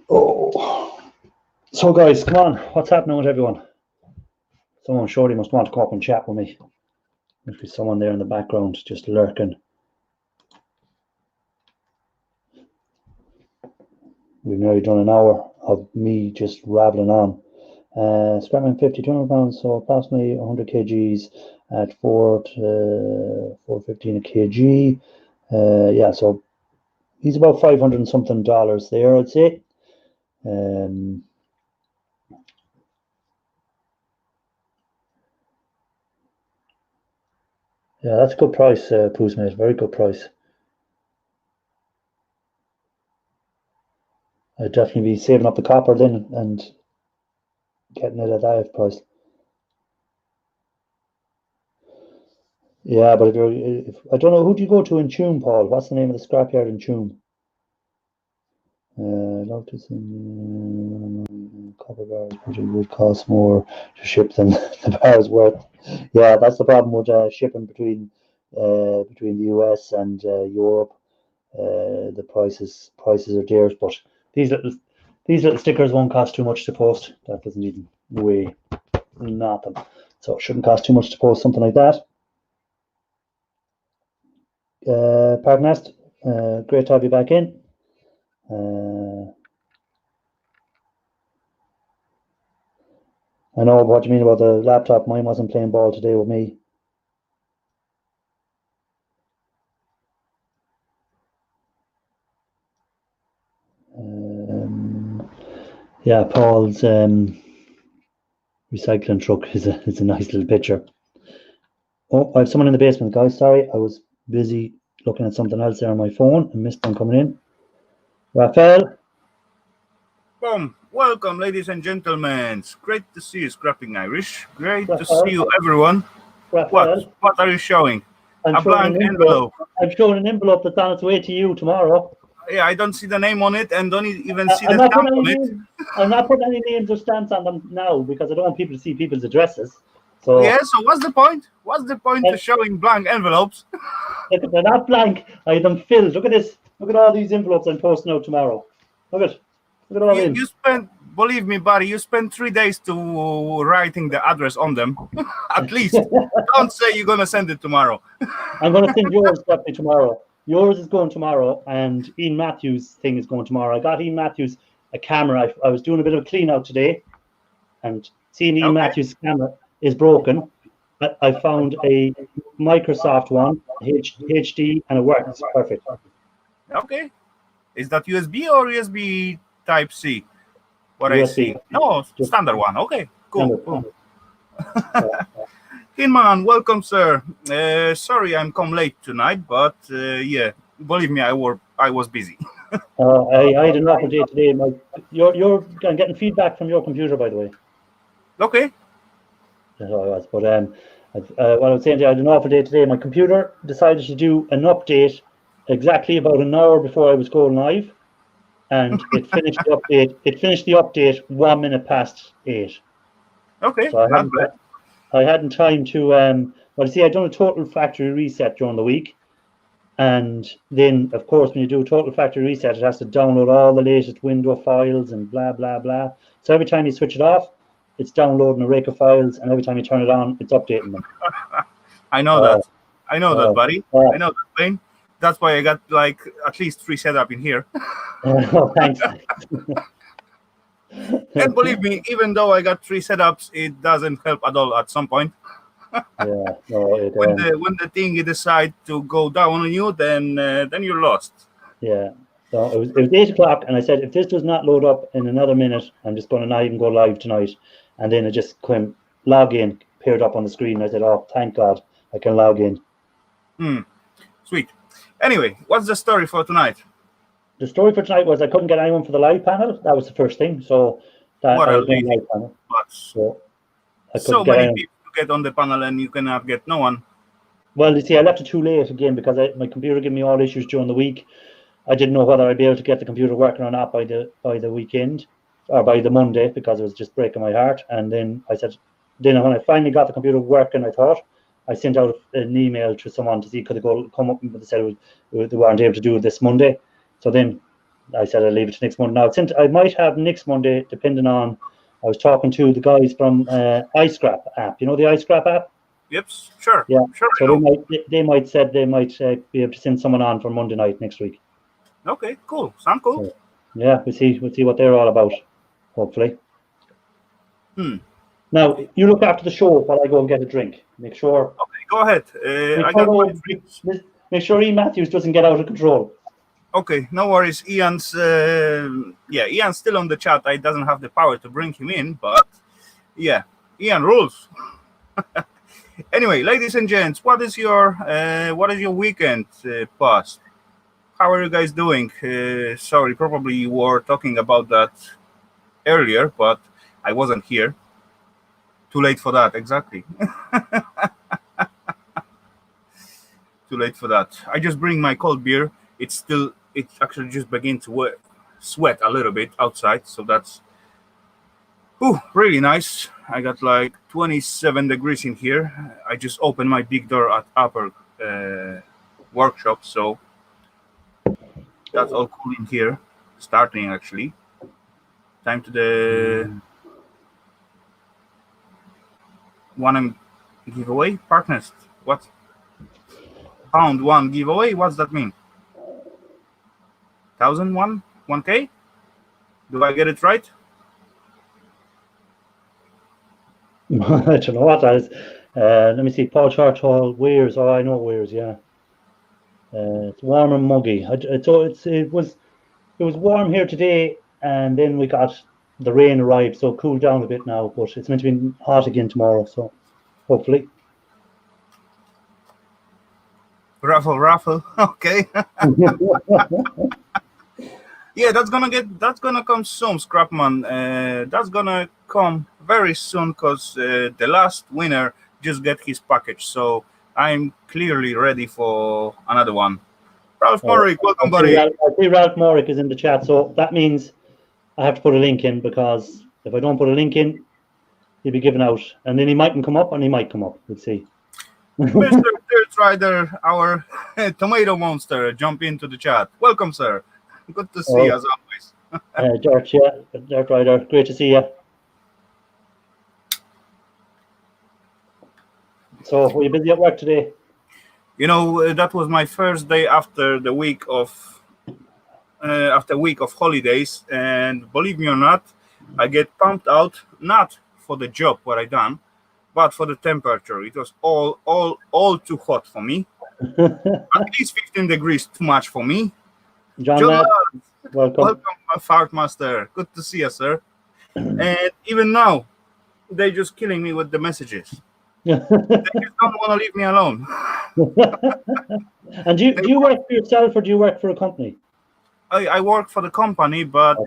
Oh, so guys, come on, what's happening with everyone? Someone surely must want to come up and chat with me. Must be someone there in the background just lurking. We've nearly done an hour of me just rattling on. Scrapman 50, £200, so approximately 100 kgs at 415 a kg. Yeah, so he's about 500 and something dollars there, I'd say. Yeah, that's a good price, Poos mate. Very good price. I'd definitely be saving up the copper then and getting it at that price. Yeah, but if I don't know, who do you go to in Tuam, Paul? What's the name of the scrapyard in Tuam? Lotus in copper bars probably would cost more to ship than the bar's worth. Yeah, that's the problem with shipping between the US and Europe. The prices are dear, but these little stickers won't cost too much to post. That doesn't even weigh nothing, so it shouldn't cost too much to post something like that. Pardon us. Great to have you back in. I know what you mean about the laptop. Mine wasn't playing ball today with me. Yeah, Paul's recycling truck is a nice little picture. Oh, I have someone in the basement, guys. Sorry, I was busy looking at something else there on my phone and missed them coming in. Raphael. Boom. Welcome, ladies and gentlemen. It's great to see you, Scrapping Irish. Great to see you, everyone. Raphael. What are you showing? A blank envelope. I'm showing an envelope that's on its way to you tomorrow. Yeah, I don't see the name on it and don't even see the stamp on it. I'm not putting any names or stamps on them now because I don't want people to see people's addresses. So yeah, so what's the point? What's the point of showing blank envelopes? They're not blank. I have them filled. Look at this. Look at all these envelopes I'm posting out tomorrow. Look at all these. You spent, believe me, buddy, you spent 3 days to writing the address on them. At least. Don't say you're going to send it tomorrow. I'm going to send yours definitely tomorrow. Yours is going tomorrow, and Ian Matthews' thing is going tomorrow. I got Ian Matthews a camera. I was doing a bit of a clean out today, and seeing Ian Matthews' camera is broken. I found a Microsoft one, HD, and it works perfect. Okay. Is that USB or USB Type-C? What USB. I see? No, standard one. Okay, cool. Hinman, welcome, sir. Sorry I'm come late tonight, but yeah, believe me, I was busy. I had an awful day today. You're getting feedback from your computer, by the way. Okay. That's all I was. But what I was saying, I had an awful day today. My computer decided to do an update exactly about an hour before I was going live, and it finished the update. It finished the update 1 minute past 8. Okay, so not bad. I hadn't time to well, see, I'd done a total factory reset during the week, and then of course when you do a total factory reset, it has to download all the latest window files and blah blah blah. So every time you switch it off, it's downloading a rake of files, and every time you turn it on, it's updating them. I know that. I know that, buddy. I know that pain. That's why I got like at least 3 setup in here. Oh, thanks. And believe me, even though I got 3 setups, it doesn't help at all at some point. Yeah, no, when the thing you decide to go down on you, then you're lost. Yeah. So it was 8 o'clock, and I said, if this does not load up in another minute, I'm just going to not even go live tonight. And then it just came, log in, appeared up on the screen. I said, oh, thank God, I can log in. Sweet. Anyway, what's the story for tonight? The story for tonight was I couldn't get anyone for the live panel. That was the first thing. So that What I a was doing lady. live panel. So many people to get on the panel, and you cannot get no one. Well, you see, I left it too late again because my computer gave me all issues during the week. I didn't know whether I'd be able to get the computer working or not by the weekend or by the Monday, because it was just breaking my heart. And then I said, when I finally got the computer working, I sent out an email to someone to see could they come up, but they said they weren't able to do it this Monday. So then I said I'll leave it to next Monday. Now, I might have next Monday, depending on. I was talking to the guys from iScrap app. You know the iScrap app? Yep, sure. Yeah. Sure. So they might be able to send someone on for Monday night next week. Okay, cool. Sound cool. So, yeah, we'll see what they're all about. Hopefully. Now you look after the show while I go and get a drink. Make sure. Okay, go ahead. I got my drinks. Make sure Ian Matthews doesn't get out of control. Okay, no worries. Ian's still on the chat. I doesn't have the power to bring him in, but yeah, Ian rules. Anyway, ladies and gents, what is your weekend past? How are you guys doing? Sorry, probably you were talking about that earlier, but I wasn't here. Too late for that, exactly. Too late for that. I just bring my cold beer. It actually just began to work. sweat a little bit outside, so that's really nice. I got like 27 degrees in here. I just opened my big door at upper workshop, so that's all cool in here. Starting actually. Time to the 1M giveaway. Partners. What? Pound 1 giveaway? What's that mean? 1,001? 1K? Do I get it right? I don't know what that is. Let me see. Paul Chartall, Weirs. Oh, I know Weirs. Yeah. It's warm and muggy. It was warm here today, and then the rain arrived, so it cooled down a bit now. But it's meant to be hot again tomorrow, so hopefully. Raffle. Okay. Yeah, that's gonna come soon, Scrapman. That's gonna come very soon because the last winner just get his package. So I'm clearly ready for another one. Ralph Morrick, welcome, buddy. I see Ralph Morrick is in the chat, so that means I have to put a link in, because if I don't put a link in, he'll be given out, and then he mightn't come up, and he might come up. We'll see. Mr. Dirt Rider, our tomato monster, jump into the chat. Welcome, sir. Good to see you as always. Dirt Rider, great to see you. So, were you busy at work today? You know, that was my first day after the week of holidays, and believe me or not, I get pumped out not for the job what I done, but for the temperature. It was all too hot for me. At least 15 degrees too much for me. John, welcome, my fart master. Good to see you, sir. And even now, they're just killing me with the messages. They just don't want to leave me alone. And do you work for yourself, or do you work for a company? I work for the company, but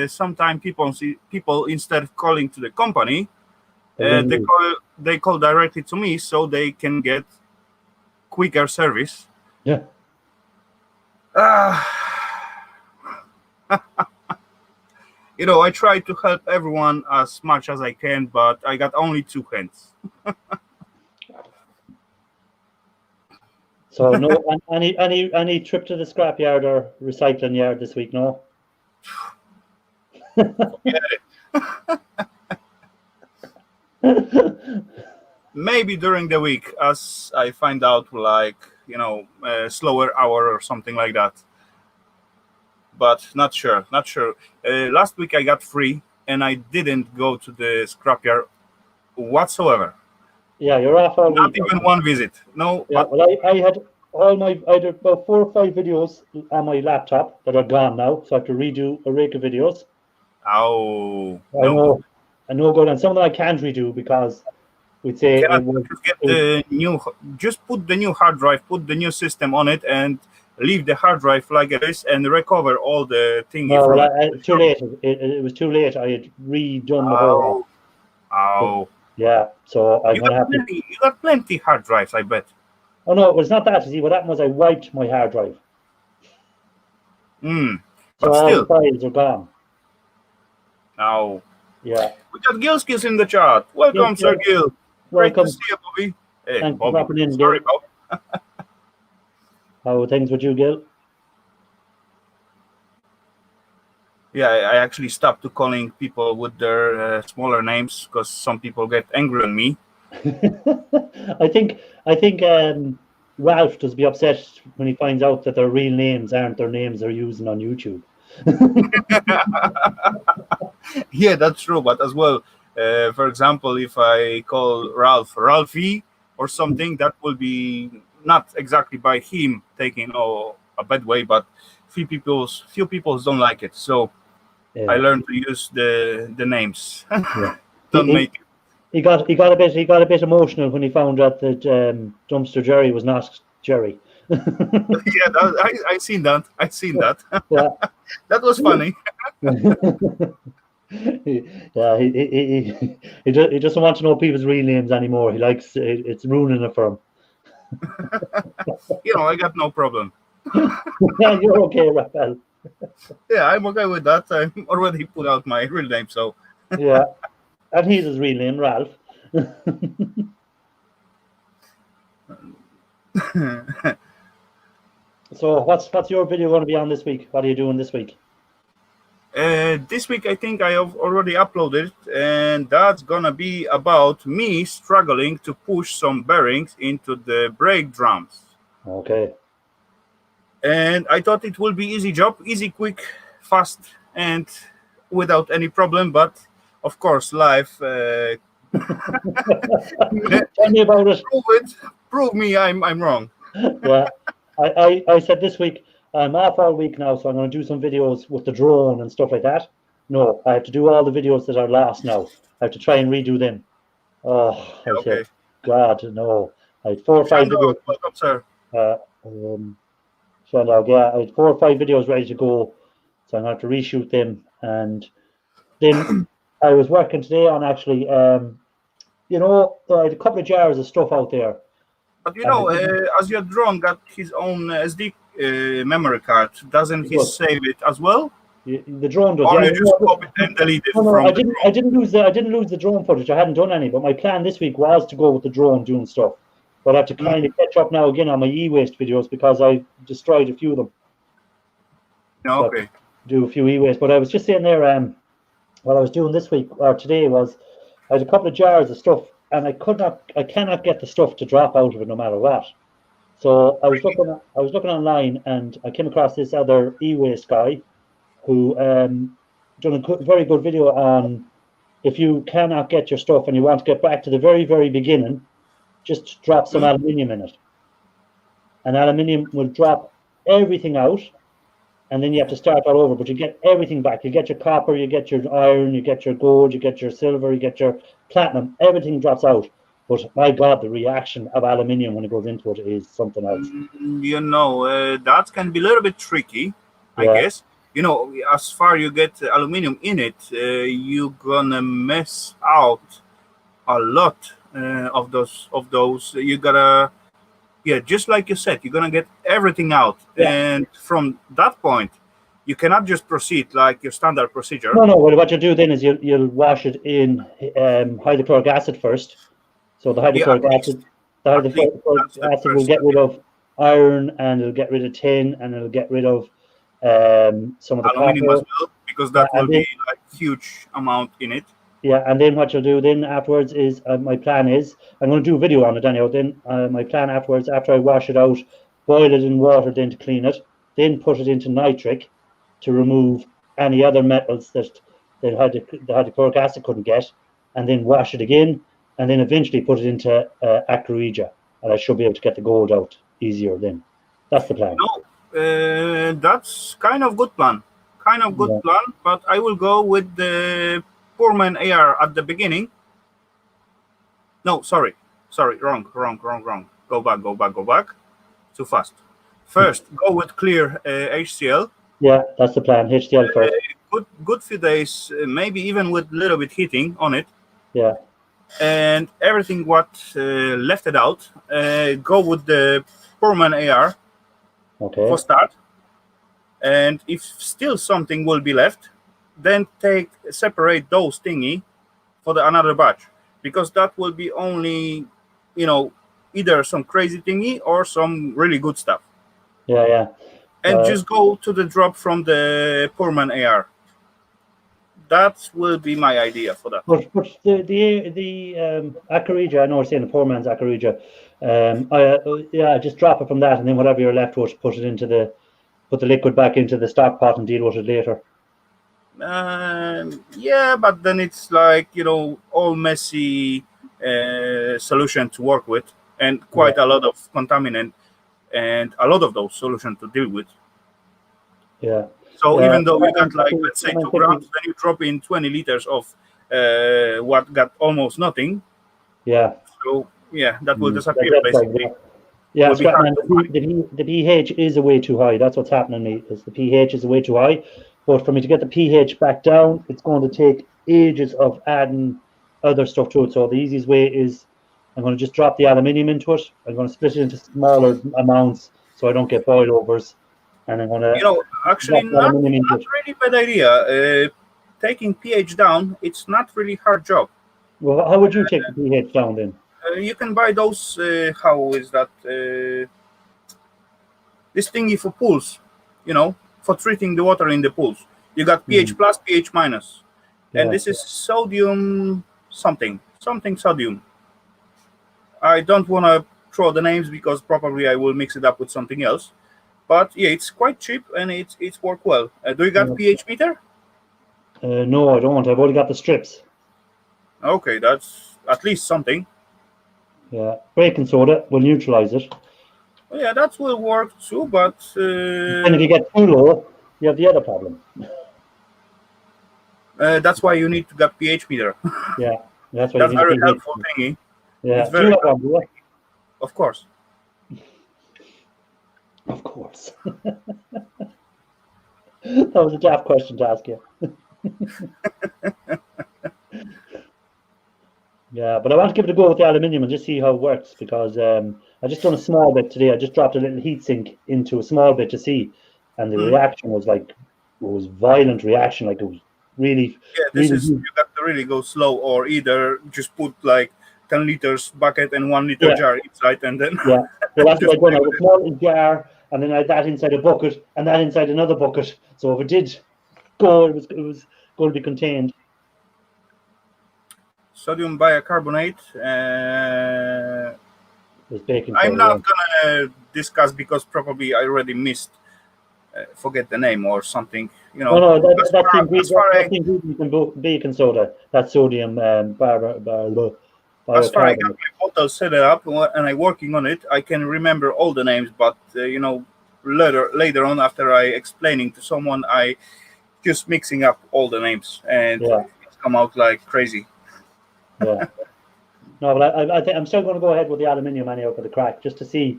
sometimes people instead of calling to the company, they call directly to me, so they can get quicker service. Yeah. You know, I try to help everyone as much as I can, but I got only 2 hands. So no, any trip to the scrapyard or recycling yard this week? No. Maybe during the week, as I find out, like, you know, a slower hour or something like that. But not sure. Last week I got free, and I didn't go to the scrapyard whatsoever. Yeah, you're off all Not week. even one visit. No. Yeah, well, I had I had about 4 or 5 videos on my laptop that are gone now, so I have to redo a rake of videos. Oh, I know good, and some of them I can't redo because we'd say just put the new hard drive, put the new system on it, and leave the hard drive like it is, and recover all the things. No, too late. It was too late. I had redone the whole. Oh. Yeah, so I'm gonna have to. You got plenty hard drives, I bet. Oh no, it was not that. You see, what happened was I wiped my hard drive. But so still, all the files are gone. Oh. Yeah. We got Gilskis in the chat. Welcome, Sir Gil. Great to see you, Bobby. Hey, Thanks Bobby. for dropping in, Sorry, Gil. Bob. How are things with you, Gil? Yeah, I actually stopped to calling people with their smaller names because some people get angry on me. I think Ralph does be upset when he finds out that their real names aren't their names they're using on YouTube. Yeah, that's true. But as well, for example, if I call Ralph Ralphie or something, that will be not exactly by him taking a bad way, but few people don't like it. So I learned to use the names. Don't make it. He got a bit emotional when he found out that Dumpster Jerry was not Jerry. Yeah, I seen that. Yeah. That was funny. Yeah, he doesn't want to know people's real names anymore. He likes it's ruining it for him. You know, I got no problem. Yeah, you're okay, Raphael. Yeah, I'm okay with that. I'm already put out my real name, so Yeah, and he's his real name, Ralph. So what's your video going to be on this week? What are you doing this week? this week I think I have already uploaded, and that's gonna be about me struggling to push some bearings into the brake drums. Okay. And I thought it will be easy job, easy, quick, fast, and without any problem. But of course, life Tell me about it. prove me I'm wrong. Yeah, I said this week I'm off all week now, so I'm going to do some videos with the drone and stuff like that. No, I have to do all the videos that are lost now. I have to try and redo them. Oh, I said, Okay. God, no. I had 4 or 5 videos. Welcome, sir. Yeah, I had 4 or 5 videos ready to go, so I'm going to have to reshoot them. And then I was working today on actually, you know, I had a couple of jars of stuff out there. But you know, as your drone got his own SD memory card, doesn't he save it as well? The drone does. Or Yeah, you just copy it and delete it from I didn't lose the drone footage. I hadn't done any, but my plan this week was to go with the drone doing stuff. But I have to kind of catch up now again on my e-waste videos because I destroyed a few of them. Okay. So do a few e-waste. But I was just saying there, what I was doing this week or today was I had a couple of jars of stuff, and I cannot get the stuff to drop out of it no matter what. So I was looking online, and I came across this other e-waste guy who done a very good video on if you cannot get your stuff and you want to get back to the very, very beginning, just drop some aluminium in it. And aluminium will drop everything out, and then you have to start all over, but you get everything back. You get your copper, you get your iron, you get your gold, you get your silver, you get your platinum, everything drops out. But my God, the reaction of aluminium when it goes into it is something else. You know, that can be a little bit tricky, I guess. You know, as far you get aluminium in it, you're gonna mess out a lot of those. You gotta, just like you said, you're gonna get everything out, and from that point, you cannot just proceed like your standard procedure. No. What you do then is you'll wash it in hydrochloric acid first. So the hydrochloric acid will get rid of iron, and it'll get rid of tin, and it'll get rid of some of the aluminium copper as well, because that will be like huge amount in it. Yeah, and then what you'll do then afterwards is my plan is I'm going to do a video on it anyhow. Then my plan afterwards, after I wash it out, boil it in water, then to clean it, then put it into nitric to remove any other metals that the hydrochloric acid couldn't get, and then wash it again, and then eventually put it into aqua, and I should be able to get the gold out easier then. That's the plan. No, that's kind of good plan. Plan, but I will go with the poor man AR at the beginning. No, sorry, wrong. Go back. Too fast. First, go with clear HCl. Yeah, that's the plan. HCl first. Good few days, maybe even with a little bit heating on it. Yeah. And everything what left it out, go with the poor man AR. Okay. For start. And if still something will be left, then separate those thingy for another batch, because that will be only, either some crazy thingy or some really good stuff. Yeah. And just go to the drop from the poor man AR. That will be my idea for that. But the aqua, I know we're saying the poor man's aqua. Just drop it from that, and then whatever you're left with, put the liquid back into the stock pot and deal with it later. But then it's like, all messy solution to work with, and quite a lot of contaminant, and a lot of those solutions to deal with. Yeah. So even though you got like, let's say 2 grams, then you drop in 20 liters of what got almost nothing. Yeah. So that will disappear basically. Yeah, Scotland, the pH is a way too high. That's what's happening to me. Is the pH is way too high. But for me to get the pH back down, it's going to take ages of adding other stuff to it. So the easiest way is I'm going to just drop the aluminium into it. I'm going to split it into smaller amounts so I don't get boil overs. and I'm gonna actually drop the not aluminium into it. really bad idea. Taking pH down, it's not really hard job. Well, how would you take the pH down then? You can buy those. How is that? This thingy for pools, for treating the water in the pools. You got pH plus, pH minus, and this is sodium something sodium. I don't want to throw the names because probably I will mix it up with something else. But yeah, it's quite cheap and it's work well. Do you got pH meter? No, I don't. I've only got the strips. Okay, that's at least something. Yeah, baking soda will neutralize it. Well, yeah, that will work too, but And if you get too low, you have the other problem. that's why you need to get pH meter. Yeah, that's why That's you need very to helpful thingy. Yeah, It's very helpful. Of course. Of course. That was a daft question to ask you. Yeah, but I want to give it a go with the aluminium and just see how it works because I just done a small bit today. I just dropped a little heat sink into a small bit to see, and the reaction was violent reaction. Like it was really. Yeah, you got to really go slow, or either just put like 10 liters bucket and 1 liter jar inside, and then. Yeah, well, that's what I done. I was small jar, and then I had that inside a bucket, and that inside another bucket. So if it did go, it was going to be contained. Sodium bicarbonate. I'm not gonna discuss because probably I already missed. Forget the name or something. No, that's the ingredient in baking soda. That's sodium as far as I got my bottle set up and I'm working on it, I can remember all the names. But later on, after I explaining to someone, I just mixing up all the names and it's come out like crazy. Yeah. No, but I think I'm still going to go ahead with the aluminium anyhow for the crack, just to see,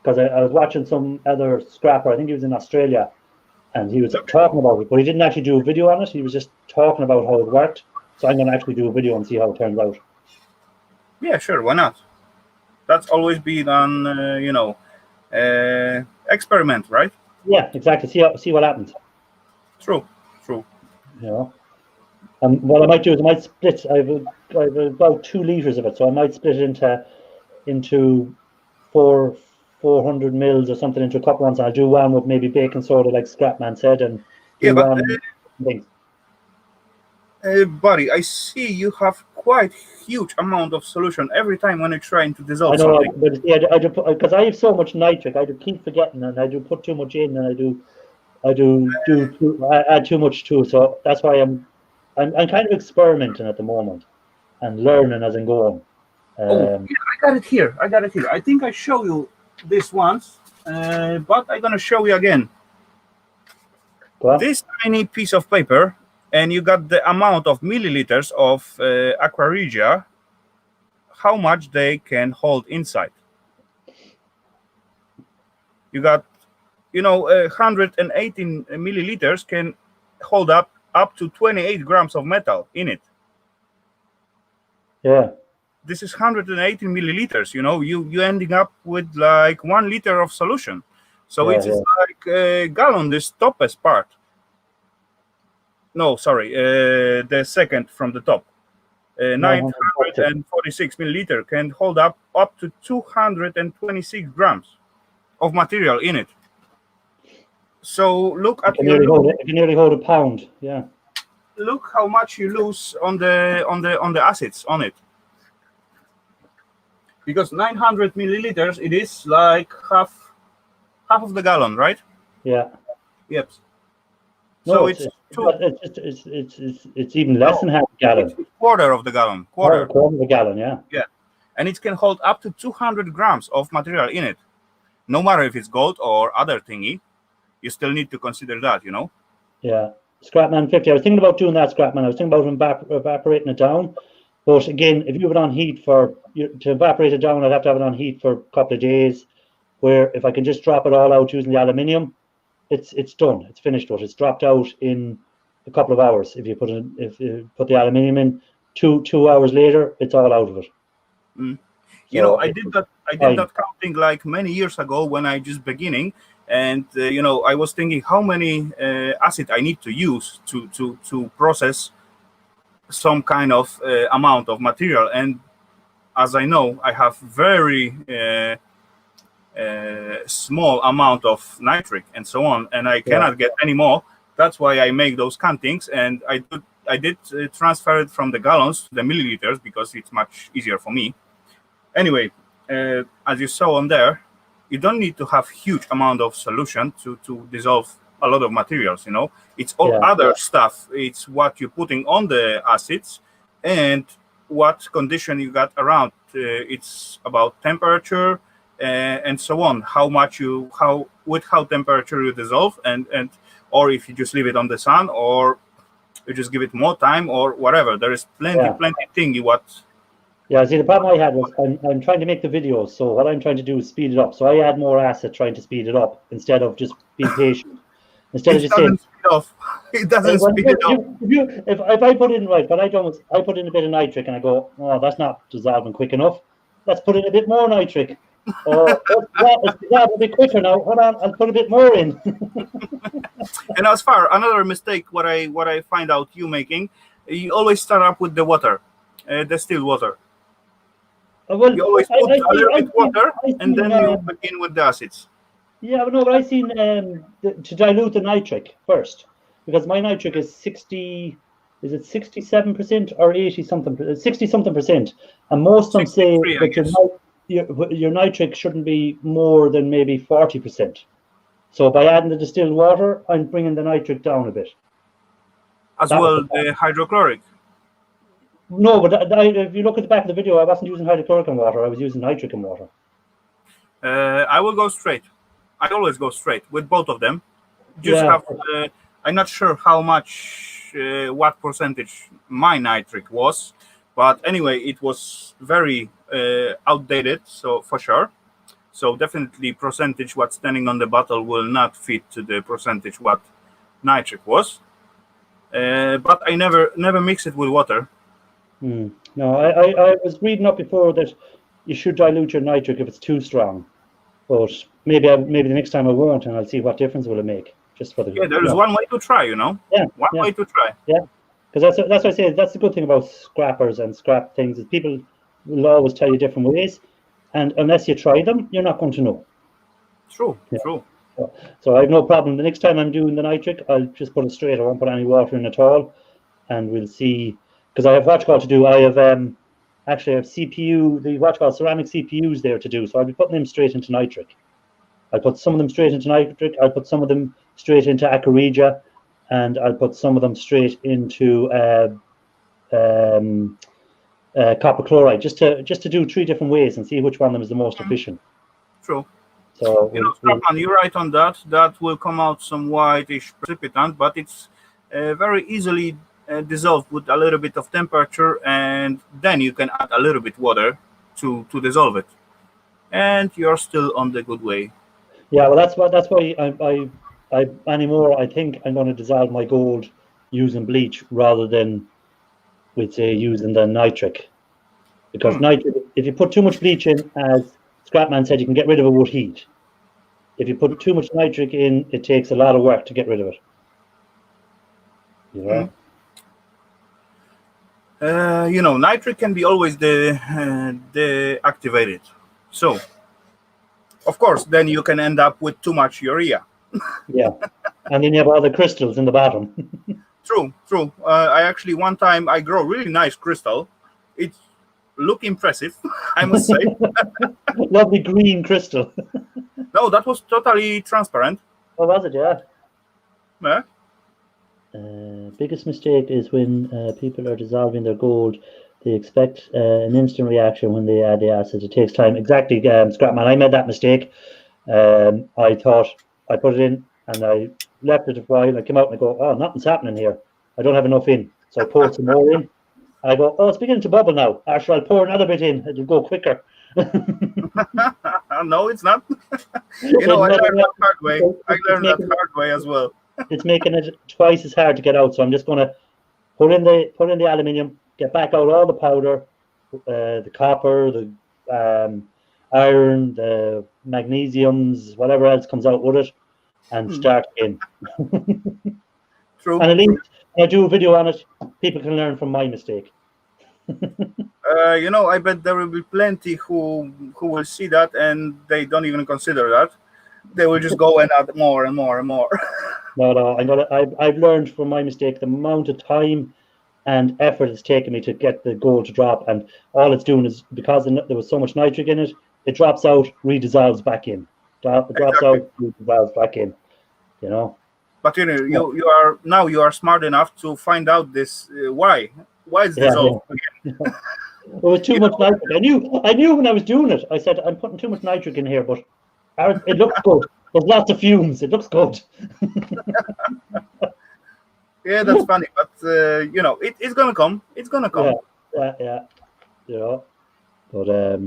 because I was watching some other scrapper. I think he was in Australia, and he was talking about it, but he didn't actually do a video on it. He was just talking about how it worked. So I'm going to actually do a video and see how it turns out. Yeah, sure. Why not? That's always been on, experiment, right? Yeah, exactly. See what happens. True. And what I might do is I might split. I have about 2 liters of it, so I might split it into 400 mils or something into a couple ones. And I'll do one with maybe baking soda, like Scrapman said, and buddy, I see you have quite huge amount of solution every time when you're trying to dissolve something. But yeah, because I have so much nitric, I do keep forgetting, and I do put too much in, and I add too much too. So that's why I'm kind of experimenting at the moment and learning as I'm going. I got it here. I think I showed you this once, but I'm gonna show you again. This tiny piece of paper, and you got the amount of milliliters of aqua regia, how much they can hold inside. You got, 118 milliliters can hold up to 28 grams of metal in it. Yeah. This is 118 milliliters. You ending up with like 1 liter of solution. So it's like a gallon, this toppest part. No, sorry, the second from the top. 946 milliliter can hold up to 226 grams of material in it. So look at it can nearly hold a pound. Yeah. Look how much you lose on the acids on it. Because 900 milliliters, it is like half of the gallon, right? Yeah. Yep. No, it's even less than half a gallon. It's quarter of the gallon. Quarter of a gallon, yeah. Yeah, and it can hold up to 200 grams of material in it. No matter if it's gold or other thingy, you still need to consider that, Yeah. Scrapman 50. I was thinking about doing that, Scrapman. I was thinking about evaporating it down. But again, if you have it on heat to evaporate it down, I'd have to have it on heat for a couple of days. Where if I can just drop it all out using the aluminium, it's done. It's finished. It's dropped out in a couple of hours. If you put the aluminium in, two hours later, it's all out of it. I did that counting like many years ago when I just beginning, And I was thinking how many acid I need to use to process some kind of amount of material. And as I know, I have very small amount of nitric and so on, and I cannot get any more. That's why I make those cantings, and I did transfer it from the gallons to the milliliters because it's much easier for me. Anyway, as you saw on there, you don't need to have huge amount of solution to dissolve a lot of materials. It's all other stuff. It's what you're putting on the acids and what condition you got around. It's about temperature and so on. How temperature you dissolve, and or if you just leave it on the sun, or you just give it more time, or whatever. There is plenty thing what. Yeah, see, the problem I had was I'm trying to make the videos, so what I'm trying to do is speed it up. So I add more acid trying to speed it up instead of just being patient. Instead of just saying, it doesn't speed it up. If I put in what I done was I put in a bit of nitric and I go, oh, that's not dissolving quick enough. Let's put in a bit more nitric. Let's dissolve a bit quicker now. Hold on, I'll put a bit more in. And as far another mistake, what I find out you making, you always start up with the water, distilled water. Well, you always put a little bit water, and then you begin with the acids. Yeah, but no, but I seen to dilute the nitric first, because my nitric is 60. Is it 67% or 80 something? 60 something percent, and most of them say that your nitric shouldn't be more than maybe 40%. So by adding the distilled water, I'm bringing the nitric down a bit. As well, the hydrochloric. No, but if you look at the back of the video, I wasn't using hydrochloric in water. I was using nitric in water. I will go straight. I always go straight with both of them. Just have. I'm not sure how much, what percentage my nitric was, but anyway, it was very outdated. So for sure. So definitely, percentage what's standing on the bottle will not fit to the percentage what nitric was. But I never mix it with water. No, I was reading up before that you should dilute your nitric if it's too strong, but maybe the next time I won't, and I'll see what difference will it make. Just for the there is one way to try, one way to try. Yeah, because that's what I say. That's the good thing about scrappers and scrap things is people will always tell you different ways, and unless you try them, you're not going to know. True. So I have no problem. The next time I'm doing the nitric, I'll just put it straight. I won't put any water in at all, and we'll see. Because I have what's called to do. I have actually I have CPU, the what's called ceramic CPUs there to do. So I'll be putting them straight into nitric. I'll put some of them straight into nitric. I'll put some of them straight into acarija, and I'll put some of them straight into copper chloride. Just to do 3 different ways and see which one of them is the most efficient. True. So Scrapman, you're right on that. That will come out some whitish precipitant, but it's very easily dissolved with a little bit of temperature, and then you can add a little bit water to dissolve it, and you're still on the good way. Yeah, well, that's why I anymore I think I'm going to dissolve my gold using bleach rather than with say using the nitric, because nitric, if you put too much bleach in, as Scrapman said, you can get rid of it with heat. If you put too much nitric in, it takes a lot of work to get rid of it. Yeah. Nitric can be always deactivated. So, of course, then you can end up with too much urea. Yeah, and then you have all the crystals in the bottom. True. I actually one time I grow really nice crystal. It look impressive, I must say. Lovely green crystal. No, that was totally transparent. Oh, was it? Yeah. Yeah. Biggest mistake is when people are dissolving their gold. They expect an instant reaction when they add the acid. It takes time. Exactly, Scrapman. I made that mistake. I thought I put it in and I left it a while. I came out and I go, oh, nothing's happening here. I don't have enough in. So I poured some more in. I go, oh, it's beginning to bubble now. Actually, I'll pour another bit in. It'll go quicker. No, it's not. I learned that hard way. I learned that hard way as well. It's making it twice as hard to get out. So I'm just going to put in the aluminium, get back out all the powder, the copper, iron, the magnesiums, whatever else comes out with it, and start in. True. And at least when I do a video on it, people can learn from my mistake. I bet there will be plenty who will see that and they don't even consider that. They will just go and add more and more and more. No, I've learned from my mistake the amount of time and effort it's taken me to get the gold to drop, and all it's doing is, because there was so much nitric in it, it drops out, redissolves back in. It drops out, redissolves back in. But you are smart enough to find out this why is this all? It was too much nitric. I knew when I was doing it. I said, I'm putting too much nitric in here, but it looks good. There's lots of fumes. It looks good. Yeah, that's funny, but it's gonna come. It's gonna come. Yeah. But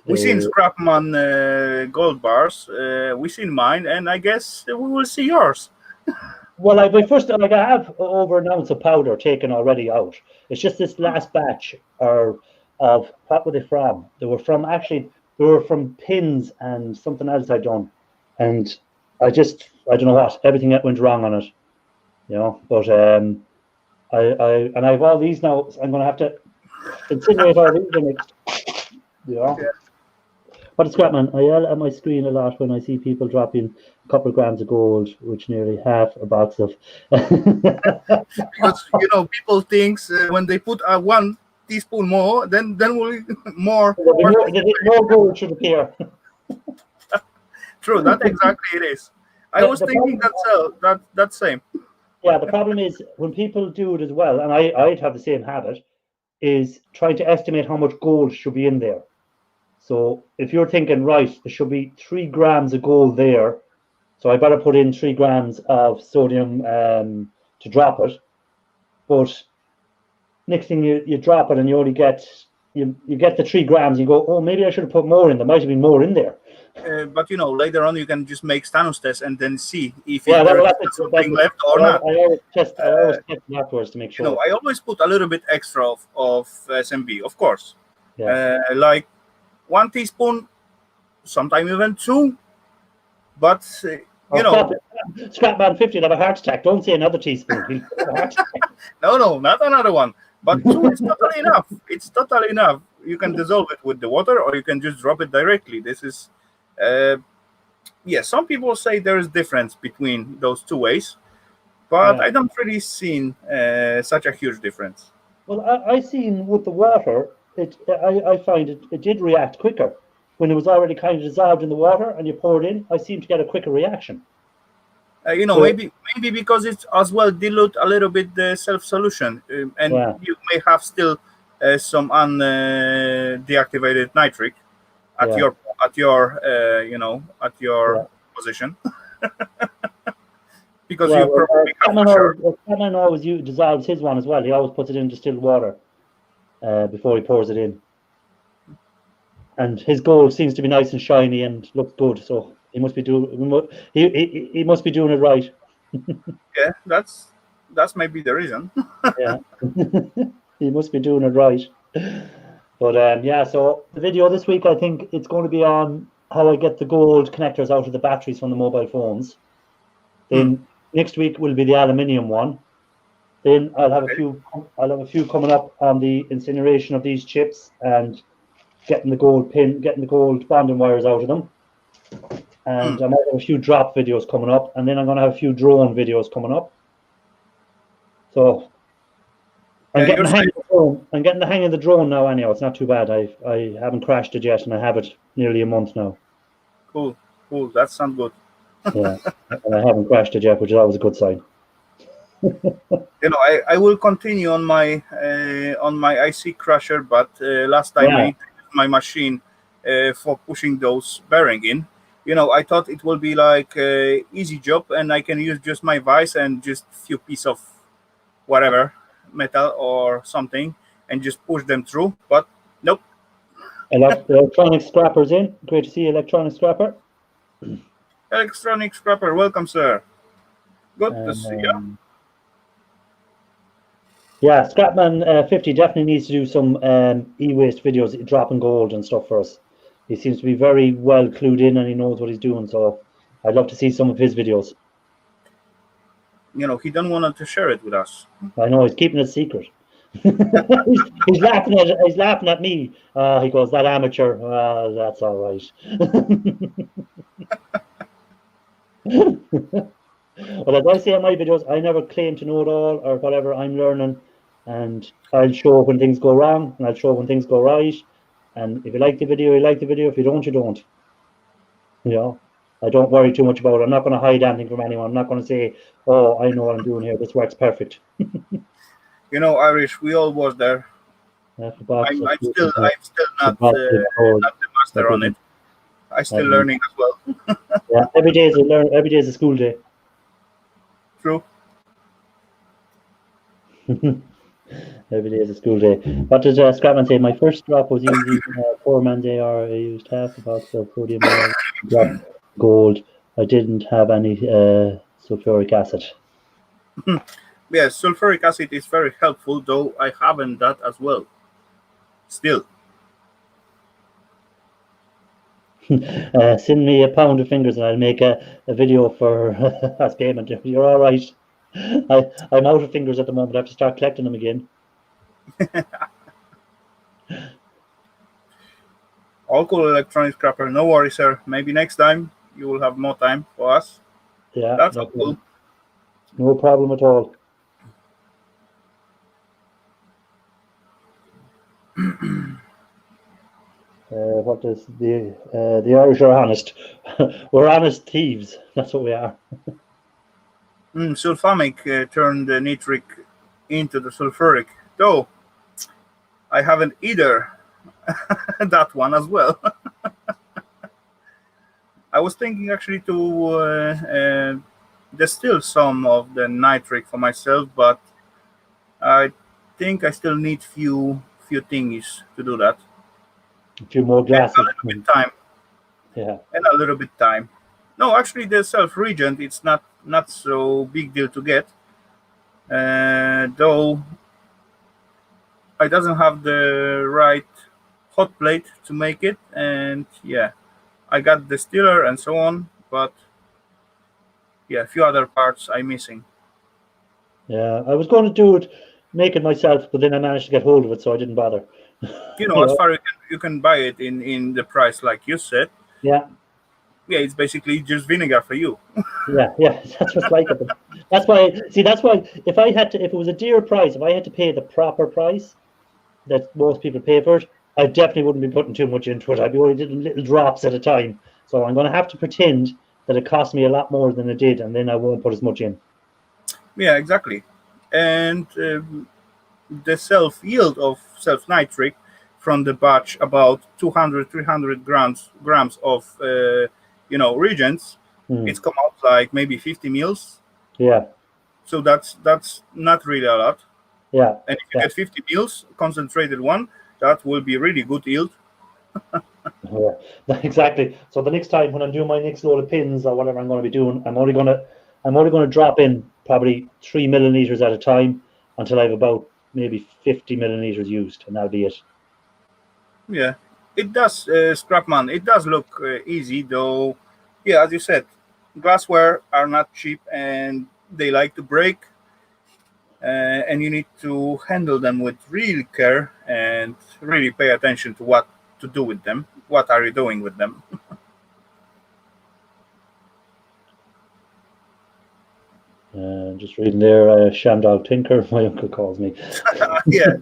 we seen Scrapman gold bars. We seen mine, and I guess we will see yours. Well, I have over an ounce of powder taken already out. It's just this last batch of what were they from? They were from pins and something else I'd done, and I don't know what, everything that went wrong on it, But I have all these now. So I'm going to have to incinerate all these next. But Scrapman, I yell at my screen a lot when I see people dropping a couple of grams of gold, which nearly half a box of. Because people think when they put 1 teaspoon more, then we'll more gold should appear. True, that exactly it is. I was thinking that's same. Yeah, the problem is when people do it as well, and I'd have the same habit, is trying to estimate how much gold should be in there. So if you're thinking, right, there should be 3 grams of gold there, so I better put in 3 grams of sodium to drop it. But next thing you drop it and you only get you get the 3 grams. You go, oh, maybe I should have put more in. There might have been more in there. But later on you can just make Stanos test and then see if there's something left or not. I always test afterwards to make sure. I always put a little bit extra of SMB, of course. Yeah. Like 1 teaspoon, sometimes even 2. But Scrapman 50 will have a heart attack. Don't say another teaspoon. No, not another one. But 2 is totally enough. It's totally enough. You can dissolve it with the water, or you can just drop it directly. This is, some people say there is difference between those 2 ways, but I don't really see such a huge difference. Well, I seen with the water, I find it did react quicker. When it was already kind of dissolved in the water and you pour it in, I seem to get a quicker reaction. Maybe because it's as well dilute a little bit the self-solution, and you may have still some deactivated nitric at your position. Because you probably Cameron always dissolves his one as well. He always puts it in distilled water before he pours it in. And his gold seems to be nice and shiny and looks good, so he must be doing he must be doing it right. Yeah, that's maybe the reason. Yeah, he must be doing it right. But so the video this week, I think it's going to be on how I get the gold connectors out of the batteries from the mobile phones. Then next week will be the aluminium one. Then I'll have a few coming up on the incineration of these chips and getting the gold bonding wires out of them. And I might have a few drop videos coming up, and then I'm going to have a few drone videos coming up. So I'm getting the hang of the drone now. Anyhow, it's not too bad. I haven't crashed it yet, and I have it nearly a month now. Cool. That sounds good. Yeah, and I haven't crashed it yet, which is always a good sign. I will continue on my IC crusher, but last time I needed my machine for pushing those bearing in. I thought it will be like a easy job, and I can use just my vise and just few pieces of whatever metal or something, and just push them through. But nope. Electronic scrappers in. Great to see you, electronic scrapper. Electronic scrapper, welcome, sir. Good to see you. Yeah, Scrapman 50 definitely needs to do some e-waste videos, dropping gold and stuff for us. he seems to be very well clued in and he knows what he's doing. So I'd love to see some of his videos. He don't want to share it with us. I know he's keeping it secret. he's laughing at me. He goes, that amateur. That's all right. Well, as I say in my videos, I never claim to know it all or whatever. I'm learning, and I'll show when things go wrong, and I'll show when things go right. And if you like the video, you like the video. If you don't, you don't. I don't worry too much about it. I'm not going to hide anything from anyone. I'm not going to say, oh, I know what I'm doing here. This works perfect. Irish, we all was there. I'm still not the master on it. I'm still learning as well. Yeah, every day is a school day. True. Every day is a school day. What did Scrapman say? My first drop was using poor man's AR. I used half the box of sodium gold. I didn't have any sulfuric acid. Yes, sulfuric acid is very helpful, though I haven't that as well. Still. Send me a pound of fingers and I'll make a video for as payment. You're all right. I'm out of fingers at the moment. I have to start collecting them again. All cool, electronic scrapper. No worries, sir. Maybe next time you will have more time for us. Yeah, that's all cool. No problem at all. What is the Irish are honest? We're honest thieves. That's what we are. Sulfamic turned the nitric into the sulfuric, though I haven't either that one as well. I was thinking actually to distill some of the nitric for myself, but I think I still need few thingies to do that. A few more glasses. And a little bit time. Yeah. And a little bit time. No, actually, the self-regent, it's not so big deal to get. Though I doesn't have the right hot plate to make it, and yeah, I got the distiller and so on, but yeah, a few other parts I'm missing. Yeah, I was going to make it myself, but then I managed to get hold of it, so I didn't bother. As far as you can buy it in the price like you said. Yeah. Yeah, it's basically just vinegar for you. Yeah, that's what's like it. That's why if it was a dear price, if I had to pay the proper price that most people pay for it, I definitely wouldn't be putting too much into it. I'd be only doing little drops at a time. So I'm going to have to pretend that it cost me a lot more than it did, and then I won't put as much in. Yeah, exactly. And the self-yield of self-nitric from the batch, about 200-300 grams of reagents, it's come out like maybe 50 mils. Yeah. So that's not really a lot. Yeah. And if you get 50 mils, concentrated one, that will be really good yield. Yeah, exactly. So the next time when I'm doing my next load of pins or whatever I'm going to be doing, I'm only going to drop in probably 3 milliliters at a time until I have about maybe 50 milliliters used, and that'll be it. Yeah, it does, Scrapman. It does look easy, though. Yeah, as you said, glassware are not cheap and they like to break. And you need to handle them with real care and really pay attention to what to do with them. What are you doing with them? Just reading there, Shamdog Tinker, my uncle calls me. Yeah.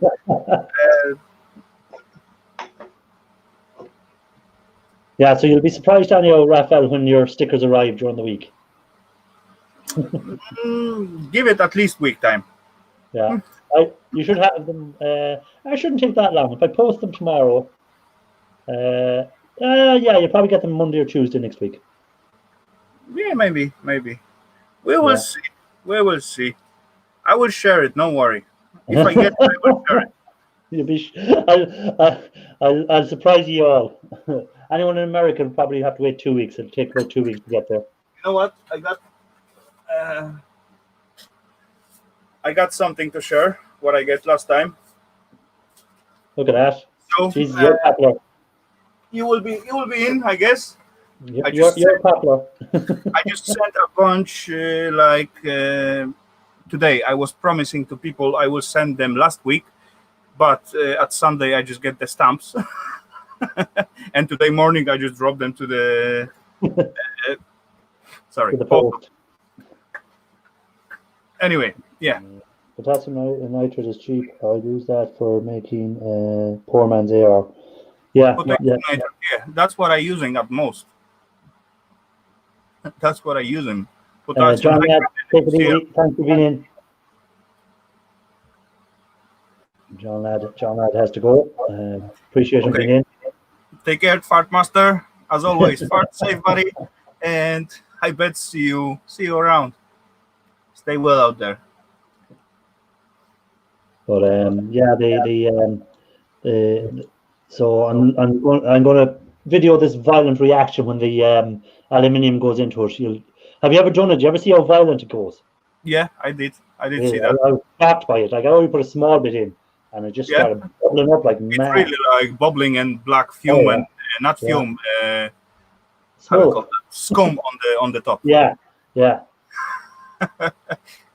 Yeah, so you'll be surprised anyhow, Raphael, when your stickers arrive during the week. Give it at least week time. Yeah, you should have them. I shouldn't take that long. If I post them tomorrow, yeah, you'll probably get them Monday or Tuesday next week. Yeah, maybe. We will see. We will see. I will share it. Don't worry. If I get it, I will share it. I'll surprise you all. Anyone in America will probably have to wait 2 weeks. It'll take about 2 weeks to get there. You know what? I got something to share. What I get last time. Look at that. So, Jesus, you're popular. you will be in, I guess. You're popular. I just sent a bunch today. I was promising to people I will send them last week, but at Sunday I just get the stamps, and today morning I just dropped them to the To the post. Anyway, yeah. Potassium nitrate is cheap. I'll use that for making poor man's AR. Yeah, Yeah, that's what I'm using at most. That's what I'm using. John Ladd, take it easy. Thanks for being in. John Ladd has to go. Appreciate him being in. Take care, Fart Master. As always, fart safe, buddy. And I bet see you around. Stay well out there. But so I'm going to video this violent reaction when the aluminium goes into it. Have you ever done it? Do you ever see how violent it goes? Yeah, I did see that. I was shocked by it. Like I only put a small bit in, and it just started bubbling up like mad. It's really like bubbling and black fume and not fume. Scum on the top. Yeah.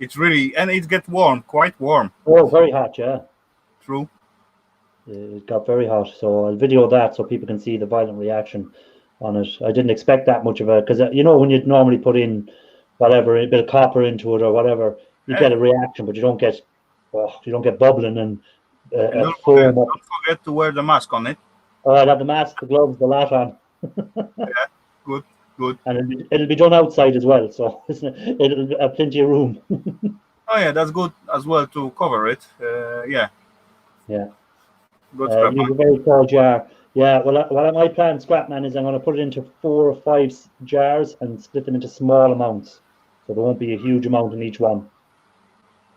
It's really, and it gets warm, quite warm. Oh, very hot, yeah. True. It got very hot, so I'll video that so people can see the violent reaction on it. I didn't expect that much of it because when you normally put in whatever, a bit of copper into it or whatever, you get a reaction, but you don't get bubbling and don't forget to wear the mask on it. Oh, I'll have the mask, the gloves, the lot on. Yeah, good. And it'll be done outside as well, so it'll have plenty of room. Oh yeah, that's good as well to cover it. Yeah. Good scrap. Use a very tall jar. Yeah, well, my plan, Scrapman, is I'm going to put it into 4 or 5 jars and split them into small amounts, so there won't be a huge amount in each one.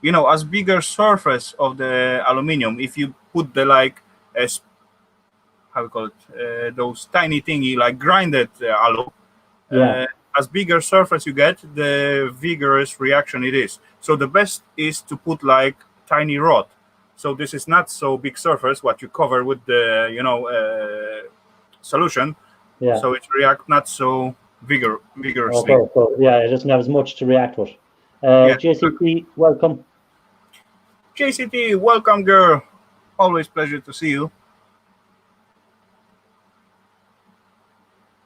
As bigger surface of the aluminium, if you put the how we call it, those tiny thingy like grinded alu, as bigger surface you get, the vigorous reaction it is. So the best is to put like tiny rod. So this is not so big surface what you cover with the solution. Yeah. So it reacts not so vigorously. Okay, so it doesn't have as much to react with. JCT, welcome. JCT, welcome, girl. Always pleasure to see you.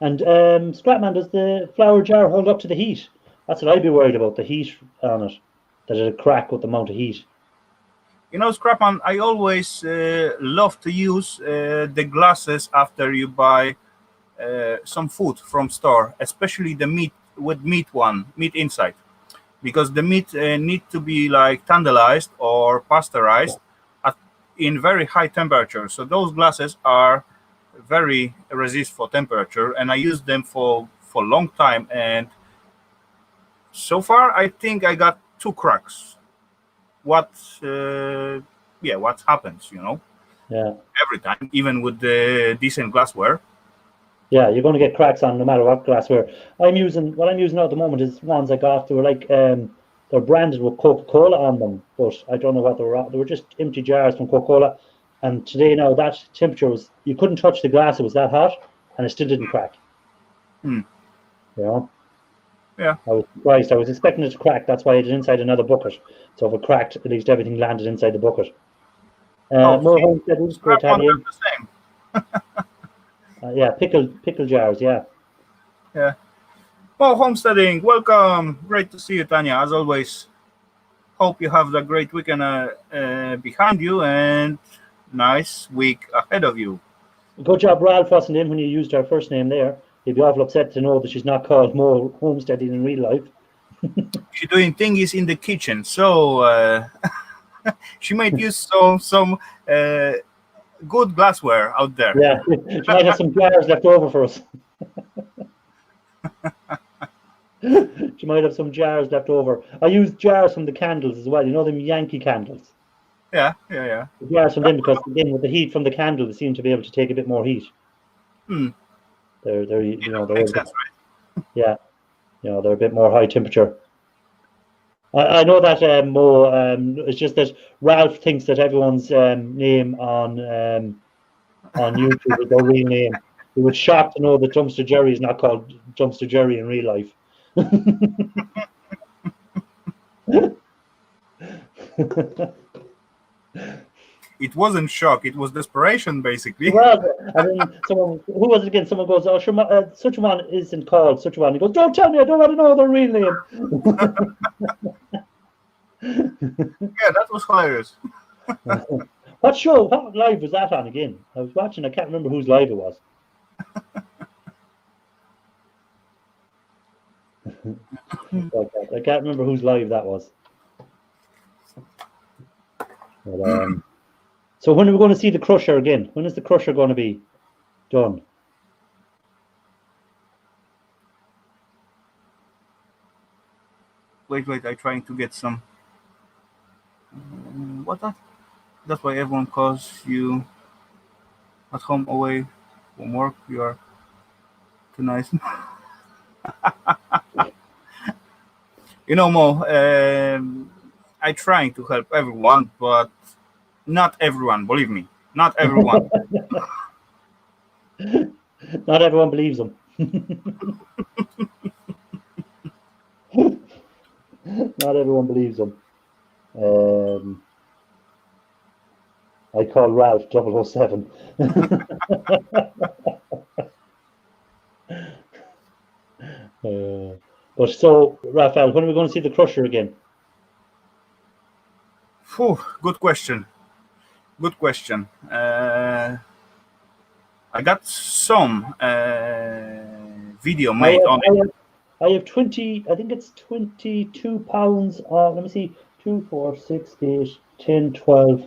And Scrapman, does the flour jar hold up to the heat? That's what I'd be worried about, the heat on it. That it'll crack with the amount of heat. Scrapman, I always love to use the glasses after you buy some food from store, especially the meat inside, because the meat need to be like tantalized or pasteurized in very high temperature. So those glasses are very resist for temperature, and I use them for a long time, and so far I think I got 2 cracks. What happens, every time, even with the decent glassware. Yeah, you're going to get cracks on no matter what glassware. What I'm using at the moment is ones I got. They were like they're branded with Coca-Cola on them, but I don't know what they were. They were just empty jars from Coca-Cola. And today now that temperature you couldn't touch the glass. It was that hot, and it still didn't crack. Yeah. I was surprised. I was expecting it to crack. That's why I did inside another bucket. So if it cracked, at least everything landed inside the bucket. More homesteaders. Great to have you. Pickle jars. Yeah. Well, homesteading. Welcome. Great to see you, Tanya. As always. Hope you have the great weekend behind you and nice week ahead of you. Good job, Ralph, wasn't in when you used her first name there. He'd be awful upset to know that she's not called Mo Homesteading in real life. She's doing thingies in the kitchen, so she might use some good glassware out there. Yeah, she might have some jars left over for us. She might have some jars left over. I use jars from the candles as well. You know them Yankee candles? Yeah. The jars from them, because again, with the heat from the candle, they seem to be able to take a bit more heat. They're makes sense, right? Yeah, they're a bit more high temperature. I know that Mo. It's just that Ralph thinks that everyone's name on YouTube is their real name. It was shocked to know that Dumpster Jerry is not called Dumpster Jerry in real life. It wasn't shock, it was desperation, basically. Well, and then someone, who was it again? Someone goes, "Oh, sure, such a one isn't called such a one." He goes, "Don't tell me, I don't want to know their real name." Yeah, that was hilarious. What show? What live was that on again? I was watching. I can't remember whose live it was. I can't remember whose live that was. But, so when are we going to see the Crusher again? When is the Crusher going to be done? Wait, I'm trying to get some. What that? That's why everyone calls you at home away from work. You are too nice. You know, Mo, I'm trying to help everyone, but not everyone, believe me. Not everyone. Not everyone believes them. Not everyone believes them. I call Ralph 007. But so, Raphael, when are we going to see the Crusher again? Phew, good question. Good question. I got some video made on it. I have 20, I think it's 22 pounds of, let me see, 2, 4, 6, 8, 10, 12,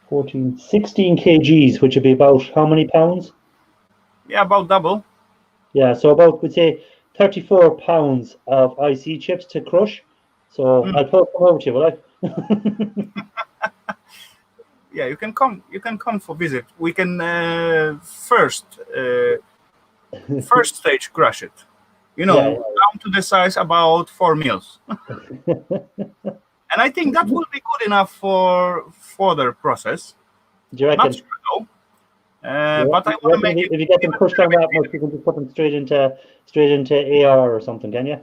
14, 16 kgs, which would be about how many pounds? Yeah, about double. Yeah, so about, we'd say, 34 pounds of IC chips to crush. So I'll post them over to you, will I? Yeah, you can come. You can come for visit. We can first stage crush it. You know, down to the size about 4 meals. And I think that will be good enough for further process. Do you reckon? Not sure though. But I want to make it. If you get them crushed down that much, you can just put them straight into AR or something, can you?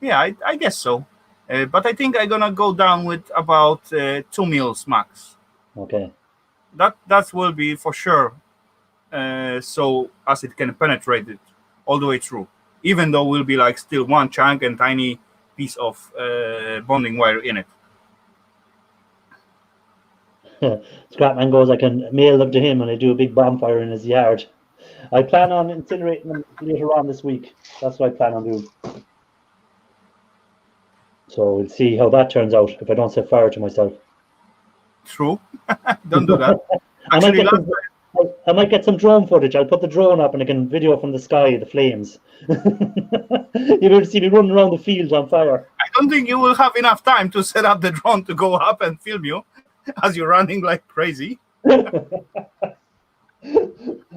Yeah, I guess so. But I think I'm gonna go down with about 2 meals max. Okay. That will be for sure. So as it can penetrate it all the way through, even though will be like still one chunk and tiny piece of bonding wire in it. Scrapman goes, I can mail them to him and I do a big bonfire in his yard. I plan on incinerating them later on this week. That's what I plan on doing. So we'll see how that turns out if I don't set fire to myself. True. Don't do that. Actually, I might get some drone footage. I'll put the drone up and I can video from the sky the flames. You're going to see me running around the field on fire. I don't think you will have enough time to set up the drone to go up and film you as you're running like crazy. I'll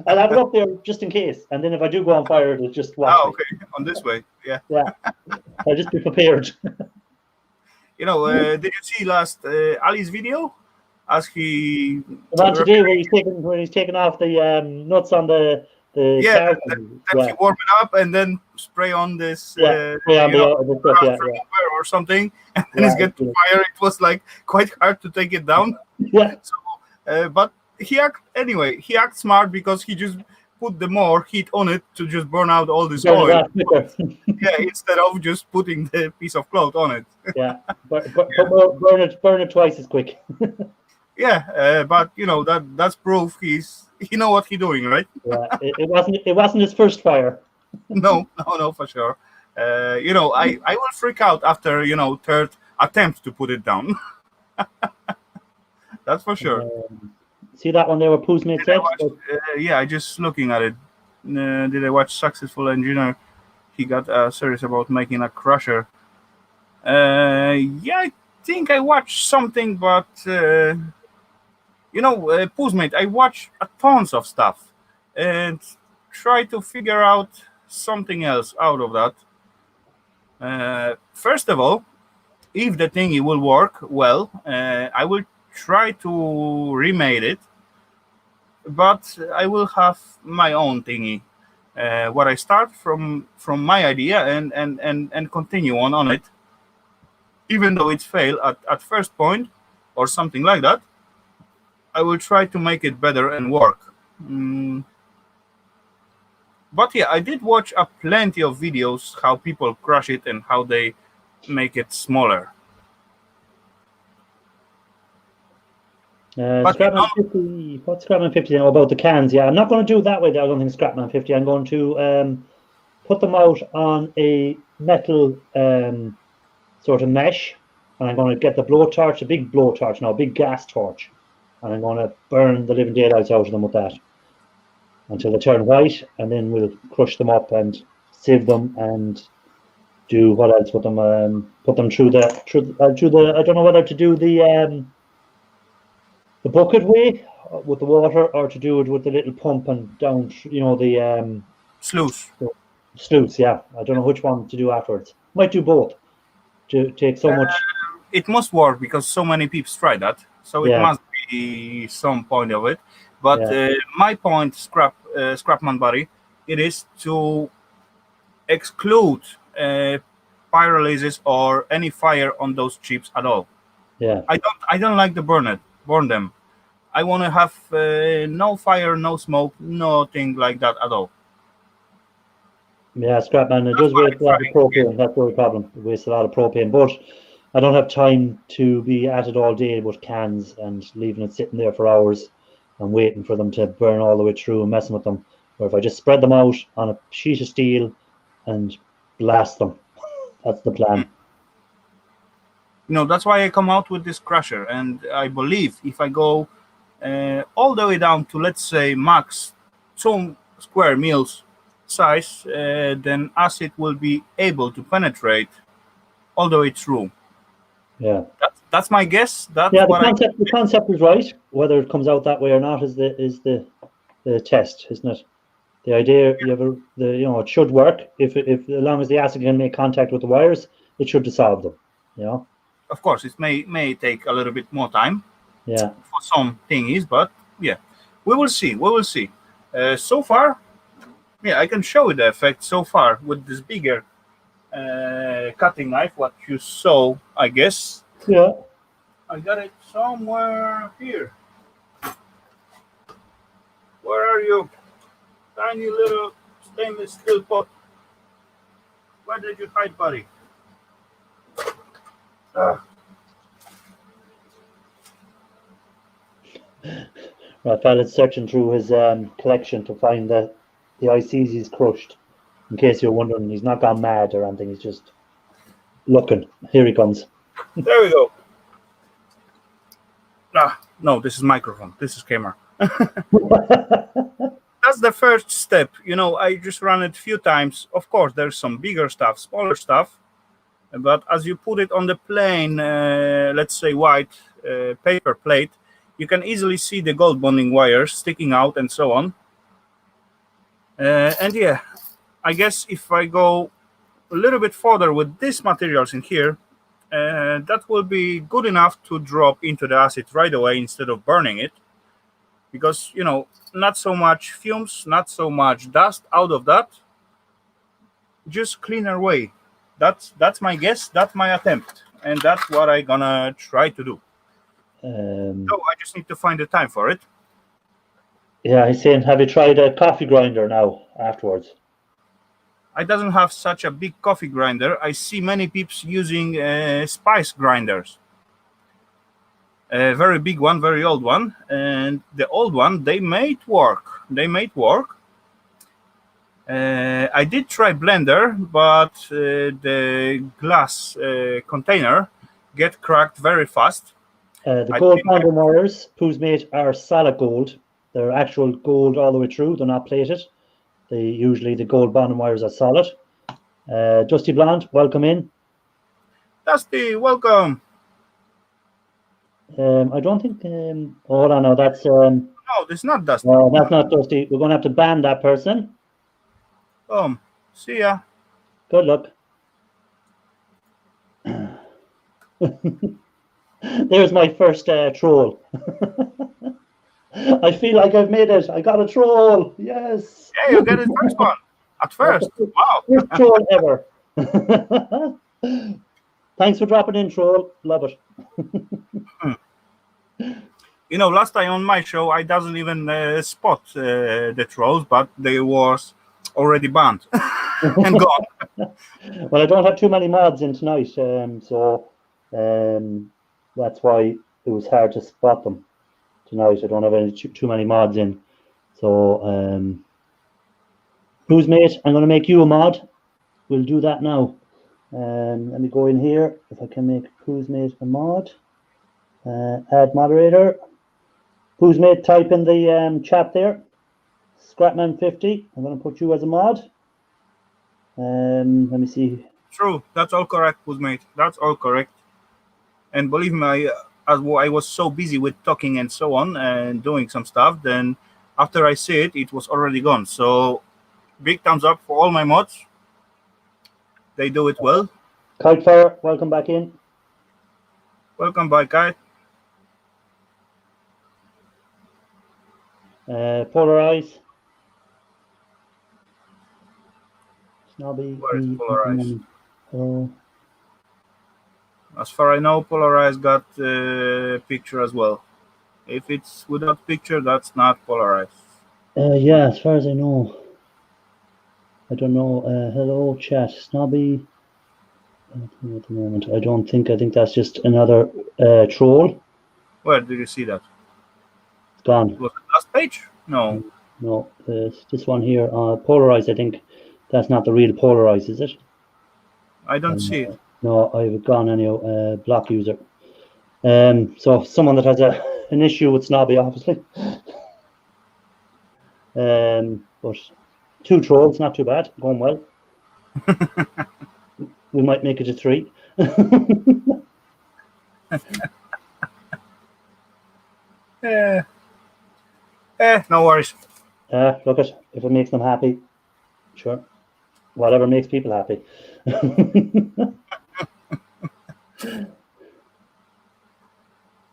have it up there just in case. And then if I do go on fire, it'll just watch me. Okay. On this way. Yeah. Yeah. I'll just be prepared. You know, did you see last Ali's video? As he today when he's taking off the nuts on the car. Then he warm it up and then spray on this spray on or something, and then it's get to fire. It was like quite hard to take it down. Yeah. So, but he acts smart because he just put the more heat on it to just burn out all this oil. Yeah, instead of just putting the piece of cloth on it. Yeah, burn it twice as quick. Yeah, but you know that's proof he know what he's doing, right? Yeah, it wasn't his first fire. No, for sure. You know, I will freak out after third attempt to put it down. That's for sure. See that one there where Pooh's made said? Yeah, I just looking at it. Did I watch Successful Engineer? He got a series about making a crusher. Yeah, I think I watched something, but Pooh's mate, I watch tons of stuff and try to figure out something else out of that. First of all, if the thingy will work well, I will try to remake it, but I will have my own thingy. what I start from my idea and continue on it, even though it's fail at first point or something like that. I will try to make it better and work. But yeah, I did watch plenty of videos how people crush it and how they make it smaller. Scrapman 50. What's Scrapman 50 about the cans? Yeah, I'm not going to do it that way. I don't think Scrapman 50. I'm going to put them out on a metal sort of mesh, and I'm going to get the blowtorch, a big blowtorch now, a big gas torch, and I'm going to burn the living daylights out of them with that until they turn white, and then we'll crush them up and sieve them and do what else with them? Put them through the I don't know whether to do the bucket way with the water, or to do it with the little pump and down, the sluice. Sluice, yeah. I don't know which one to do afterwards. Might do both. To take so much. It must work because so many people try that. So it must be some point of it. But my point, Scrapman buddy, it is to exclude pyrolysis or any fire on those chips at all. Yeah. I don't like to burn them. I want to have no fire, no smoke, nothing like that at all. Yeah, Scrapman, it does waste a lot of propane. That's the only problem. It wastes a lot of propane. But I don't have time to be at it all day with cans and leaving it sitting there for hours and waiting for them to burn all the way through and messing with them. Or if I just spread them out on a sheet of steel and blast them. That's the plan. That's why I come out with this crusher. And I believe if I go all the way down to, let's say, max 2 square mils size, then acid will be able to penetrate all the way through. Yeah, that's my guess. The concept is right. Whether it comes out that way or not is the test, isn't it? The idea it should work if as long as the acid can make contact with the wires, it should dissolve them. Of course, it may take a little bit more time. Yeah. For some thingies, but yeah, we will see. So far, I can show you the effect so far with this bigger cutting knife. What you saw, I guess. Yeah. I got it somewhere here. Where are you? Tiny little stainless steel pot. Where did you hide, buddy? Raphael is searching through his collection to find the ICs he's crushed. In case you're wondering, he's not gone mad or anything. He's just looking. Here he comes. There we go. No, this is microphone. This is camera. That's the first step. I just run it a few times. Of course, there's some bigger stuff, smaller stuff. But as you put it on the plain, let's say white paper plate, you can easily see the gold bonding wires sticking out and so on. And yeah, I guess if I go a little bit further with these materials in here, that will be good enough to drop into the acid right away instead of burning it. Because, not so much fumes, not so much dust out of that. Just cleaner way. That's my guess, that's my attempt. And that's what I'm gonna try to do. So I just need to find the time for it. Yeah, he's saying, have you tried a coffee grinder now afterwards? I doesn't have such a big coffee grinder. I see many people using spice grinders. A very big one, very old one. And the old one, they made work. I did try blender, but the glass container get cracked very fast. The gold bonding wires, Pooh's mate, are solid gold. They're actual gold all the way through. They're not plated. Usually the gold bonding wires are solid. Dusty Blonde, welcome in. Dusty, welcome. I don't think. Hold on, no, that's. No, this is not Dusty. No, that's not Dusty. We're going to have to ban that person. See ya. Good luck. There's my first troll. I feel like I've made it. I got a troll. Yes. Yeah, you got it first one. At first, wow. First troll ever. Thanks for dropping in, troll. Love it. You know, last time on my show, I doesn't even spot the trolls, but they was already banned and gone. Well, I don't have too many mods in tonight, so that's why it was hard to spot them tonight. I don't have any too many mods in. So, who's mate? I'm going to make you a mod. We'll do that now. Let me go in here. If I can make who's mate a mod. Add moderator. Who's mate? Type in the chat there. Scrapman50. I'm going to put you as a mod. Let me see. True, that's all correct, mate. That's all correct. And believe me, I was so busy with talking and so on and doing some stuff, then after I see it, it was already gone. So big thumbs up for all my mods. They do it well. Kitefire, welcome back in. Welcome back, Kite. Polarize. Snobby. Where is Polarize? As far as I know, Polarize got a picture as well. If it's without picture, that's not Polarize. Yeah, as far as I know. I don't know. Hello, chat. Snobby. At the moment, I don't think. I think that's just another troll. Where did you see that? It's gone. Was it last page? No. No, this one here. Polarize. I think that's not the real Polarize, is it? I don't see it. No, I've gone anyhow. Block user. So someone that has an issue with Snobby, obviously. But 2 trolls, not too bad. Going well. We might make it to 3. No worries. Look if it makes them happy, sure. Whatever makes people happy.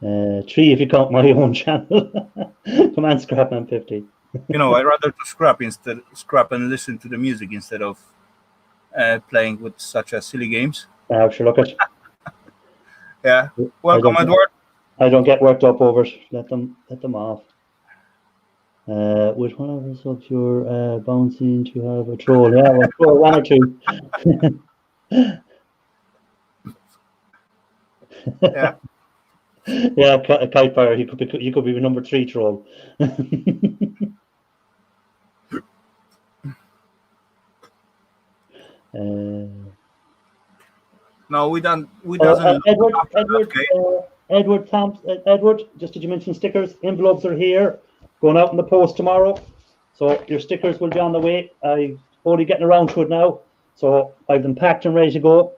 3 if you count my own channel. Come on, Scrapman50. You know, I'd rather to scrap and listen to the music instead of playing with such a silly games. Sure, look it. Yeah. Welcome, Edward. I don't get worked up over it. Let them off. With one of us of your bouncing to have a troll. Yeah, well, troll 1 or 2. Yeah. Yeah, Kitefire. You could be number 3 troll. No, we don't. We doesn't. Edward Thompson. Edward, just did you mention stickers? Envelopes are here, going out in the post tomorrow. So your stickers will be on the way. I'm only getting around to it now. So I've them packed and ready to go.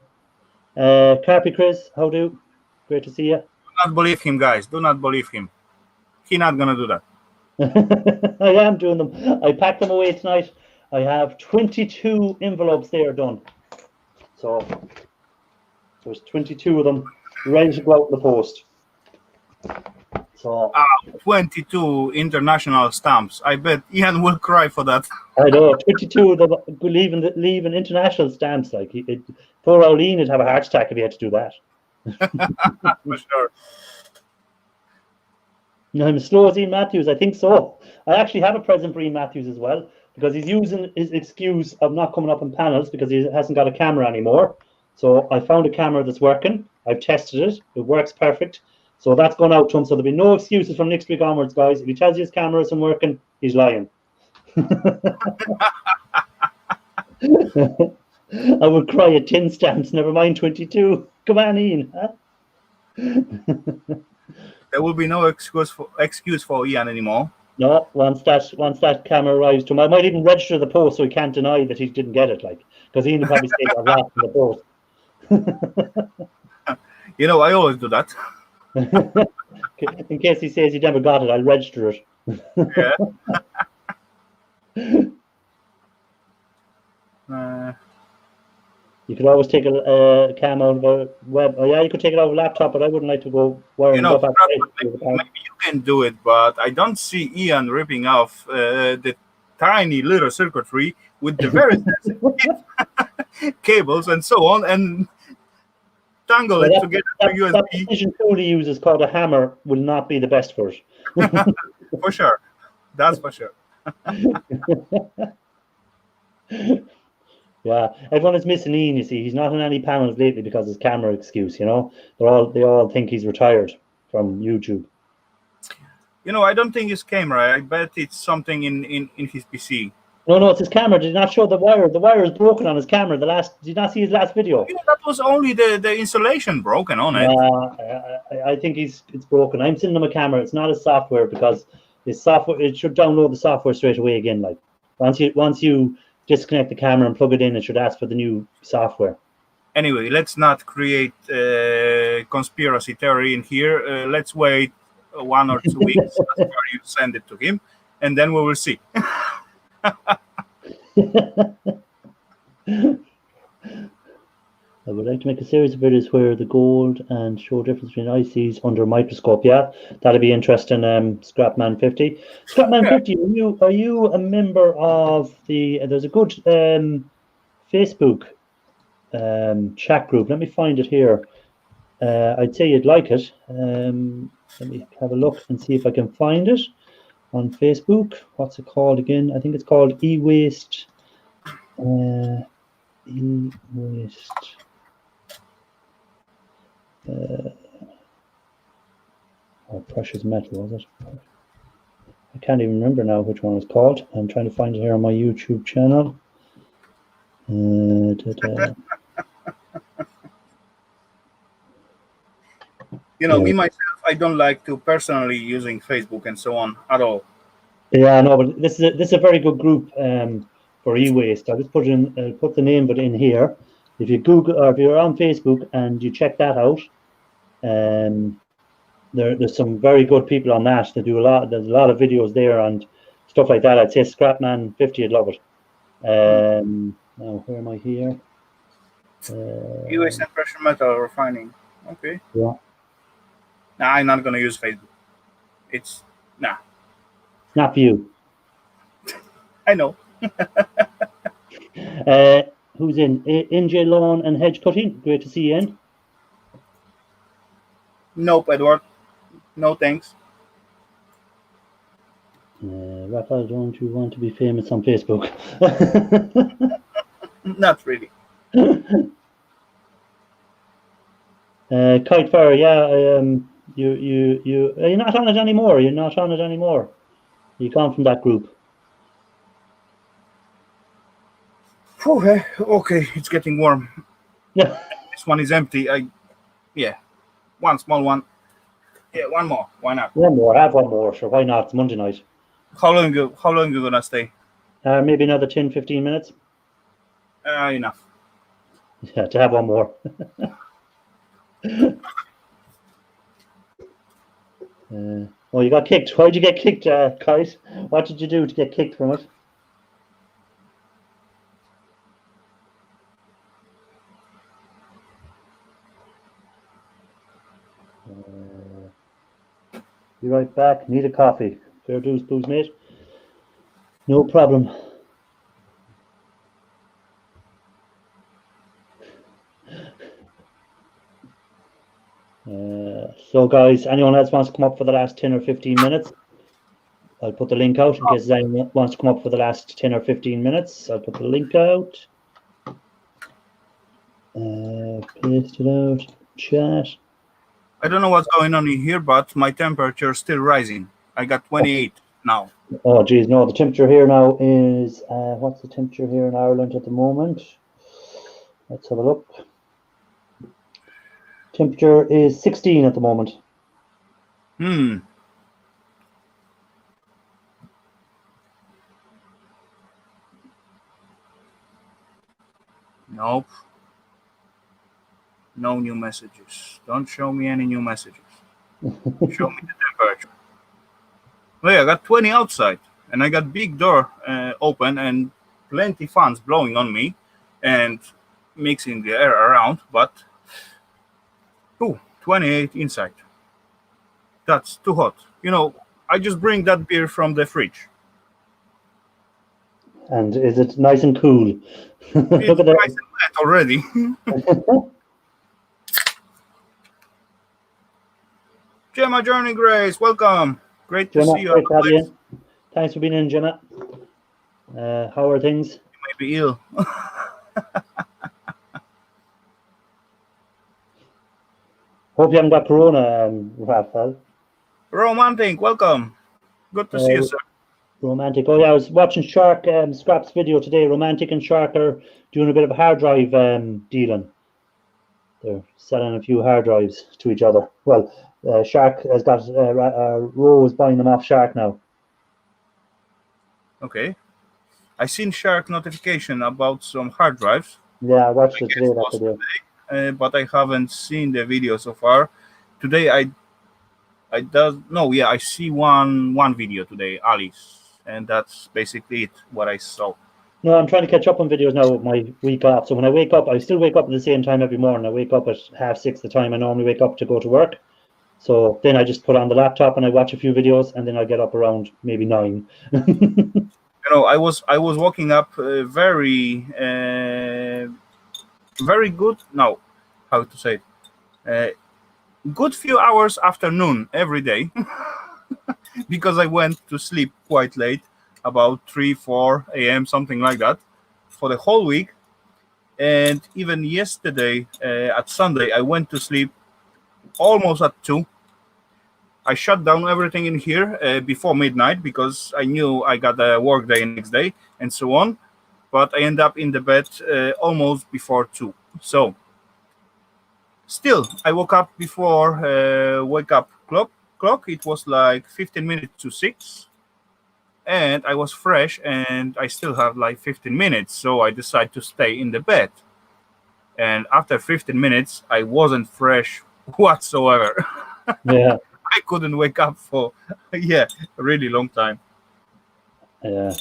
Carpy Chris, how do? Great to see you. Do not believe him, guys. Do not believe him. He's not gonna do that. I am doing them. I packed them away tonight. I have 22 envelopes there done. So there's 22 of them ready to go out in the post. So 22 international stamps. I bet Ian will cry for that. I know 22 of them leaving international stamps. Like poor Eileen would have a heart attack if he had to do that. For sure. No, I'm slow as Ian Matthews. I think so. I actually have a present for Ian Matthews as well, because he's using his excuse of not coming up in panels because he hasn't got a camera anymore. So I found a camera that's working. I've tested it. It works perfect. So that's gone out to him. So there'll be no excuses from next week onwards, guys. If he tells you his camera isn't working, he's lying. I would cry at 10 stamps, never mind 22. Come on, Ian. Huh? There will be no excuse for Ian anymore. No, once that camera arrives to him, I might even register the post so he can't deny that he didn't get it, like, because Ian will probably say I've lost in the post. You know, I always do that. In case he says he never got it, I'll register it. Yeah. You could always take a cam out of a web. Oh, yeah, you could take it out of a laptop, but I wouldn't like to go where maybe you can do it, but I don't see Ian ripping off the tiny little circuitry with the very sensitive cables and so on, and tangle So it together to that USB. precision tool he uses called a hammer will not be the best for it. For sure. That's for sure. Yeah, everyone is missing Ian, you see. He's not on any panels lately because of his camera excuse, you know. They all think he's retired from YouTube. I don't think it's camera. I bet it's something in his PC. No, it's his camera. Did not show the wire. The wire is broken on his camera. Did you not see his last video? That was only the insulation broken on it. I think it's broken. I'm sending him a camera. It's not his software because his software. It should download the software straight away again. Like once you disconnect the camera and plug it in, it should ask for the new software. Anyway, let's not create conspiracy theory in here. Let's wait 1 or 2 weeks before you send it to him, and then we will see. I would like to make a series of videos where the gold and show difference between ICs under a microscope. Yeah, that'd be interesting. Scrapman 50. Scrapman 50. Are you a member of the? There's a good Facebook chat group. Let me find it here. I'd say you'd like it. Let me have a look and see if I can find it on Facebook. What's it called again? I think it's called e-waste. E-waste. Precious metal, was it? I can't even remember now which one it's called. I'm trying to find it here on my YouTube channel. Me myself, I don't like to personally using Facebook and so on at all. Yeah, no, but this is a very good group for e-waste. I'll just put the name of it in here. If you Google or if you're on Facebook and you check that out, there's some very good people on that. They do there's a lot of videos there and stuff like that. I'd say Scrapman 50, I'd love it. Now where am I here? E-waste and precious metal refining. Okay. Yeah. Nah, I'm not gonna use Facebook. It's nah. Not for you. I know. Who's in? NJ Lawn and Hedge Cutting. Great to see you in. Nope, Edward. No thanks. Raphael, don't you want to be famous on Facebook? Not really. Kite Fire, yeah. You're not on it anymore. You're not on it anymore. You gone from that group. Okay, it's getting warm. Yeah. This one is empty. One small one. Yeah, one more. Why not? One more. Have one more. Sure. Why not? It's Monday night. How long you gonna stay? Maybe another 10-15 minutes. Enough. Yeah, to have one more. You got kicked. Why'd you get kicked, Kite? What did you do to get kicked from it? Be right back. Need a coffee. Fair dues, booze, mate. No problem. So guys, anyone else wants to come up for the last 10 or 15 minutes? I'll put the link out in case anyone wants to come up for the last 10 or 15 minutes. I'll put the link out. Paste it out. Chat. I don't know what's going on in here, but my temperature is still rising. I got 28 now. Oh, geez, no. The temperature here now is... what's the temperature here in Ireland at the moment? Let's have a look. Temperature is 16 at the moment. Nope. No new messages. Don't show me any new messages. Show me the temperature. Oh yeah, I got 20 outside, and I got big door open and plenty fans blowing on me and mixing the air around, but 28 inside. That's too hot. I just bring that beer from the fridge. And is it nice and cool? Look It's at that. nice and wet already. Gemma Journey Grace, welcome. Great to Gemma, see you. great to have you in. Thanks for being in, Gemma. How are things? You may be ill. Hope you haven't got corona, Raphael. Romantic, welcome. Good to see you, sir. Romantic. Oh yeah, I was watching Shark Scrap's video today. Romantic and Shark are doing a bit of a hard drive dealing. They're selling a few hard drives to each other. Well, Shark has got Rose buying them off Shark now. Okay. I seen Shark notification about some hard drives. Yeah, I watched it today. That video. But I haven't seen the video so far. Today I see one video today, Alice, and that's basically it. What I saw. No, I'm trying to catch up on videos now with my week off. So when I wake up, I still wake up at the same time every morning. I wake up at 6:30 the time I normally wake up to go to work. So then I just put on the laptop and I watch a few videos, and then I get up around maybe 9. I was waking up very good. No, how to say it? Good few hours after noon every day because I went to sleep quite late, about 3-4 a.m., something like that, for the whole week. And even yesterday at Sunday, I went to sleep almost at 2. I shut down everything in here before midnight because I knew I got a work day next day and so on. But I end up in the bed almost before 2. So still, I woke up before wake up clock. It was like 15 minutes to 6. And I was fresh and I still have like 15 minutes. So I decided to stay in the bed. And after 15 minutes, I wasn't fresh whatsoever. Yeah. I couldn't wake up for a really long time. Yeah,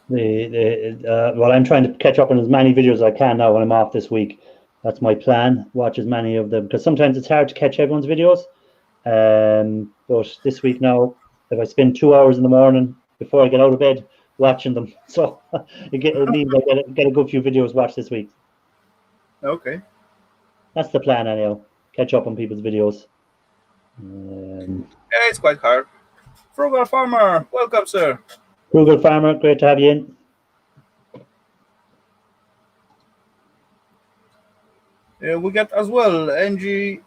well, I'm trying to catch up on as many videos as I can now when I'm off this week. That's my plan. Watch as many of them because sometimes it's hard to catch everyone's videos. But this week now, if I spend 2 hours in the morning before I get out of bed watching them, so it means I get a good few videos watched this week. Okay. That's the plan, anyhow. Catch up on people's videos. It's quite hard. Frugal Farmer, welcome, sir. Frugal Farmer, great to have you in. We got as well NJ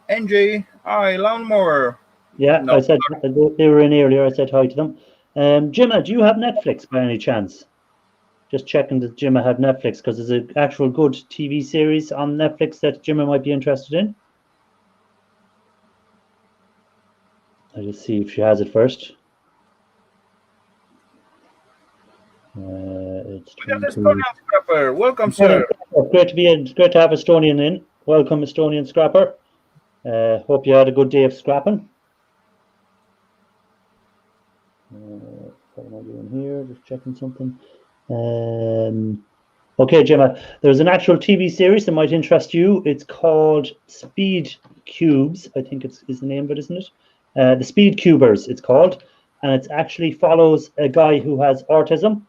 Lawnmower. Yeah, No. I said they were in earlier. I said hi to them. Gemma, do you have Netflix by any chance? Just checking that Gemma have Netflix because there's an actual good TV series on Netflix that Gemma might be interested in. I'll just see if she has it first. It's we got Estonian Scrapper. Welcome, sir. Great to be in. It's great to have Estonian in. Welcome, Estonian Scrapper. Hope you had a good day of scrapping. What am I doing here? Just checking something. Okay, Gemma, there's an actual TV series that might interest you. It's called Speed Cubes. I think is the name of it, isn't it? The Speed Cubers, it's called. And it actually follows a guy who has autism.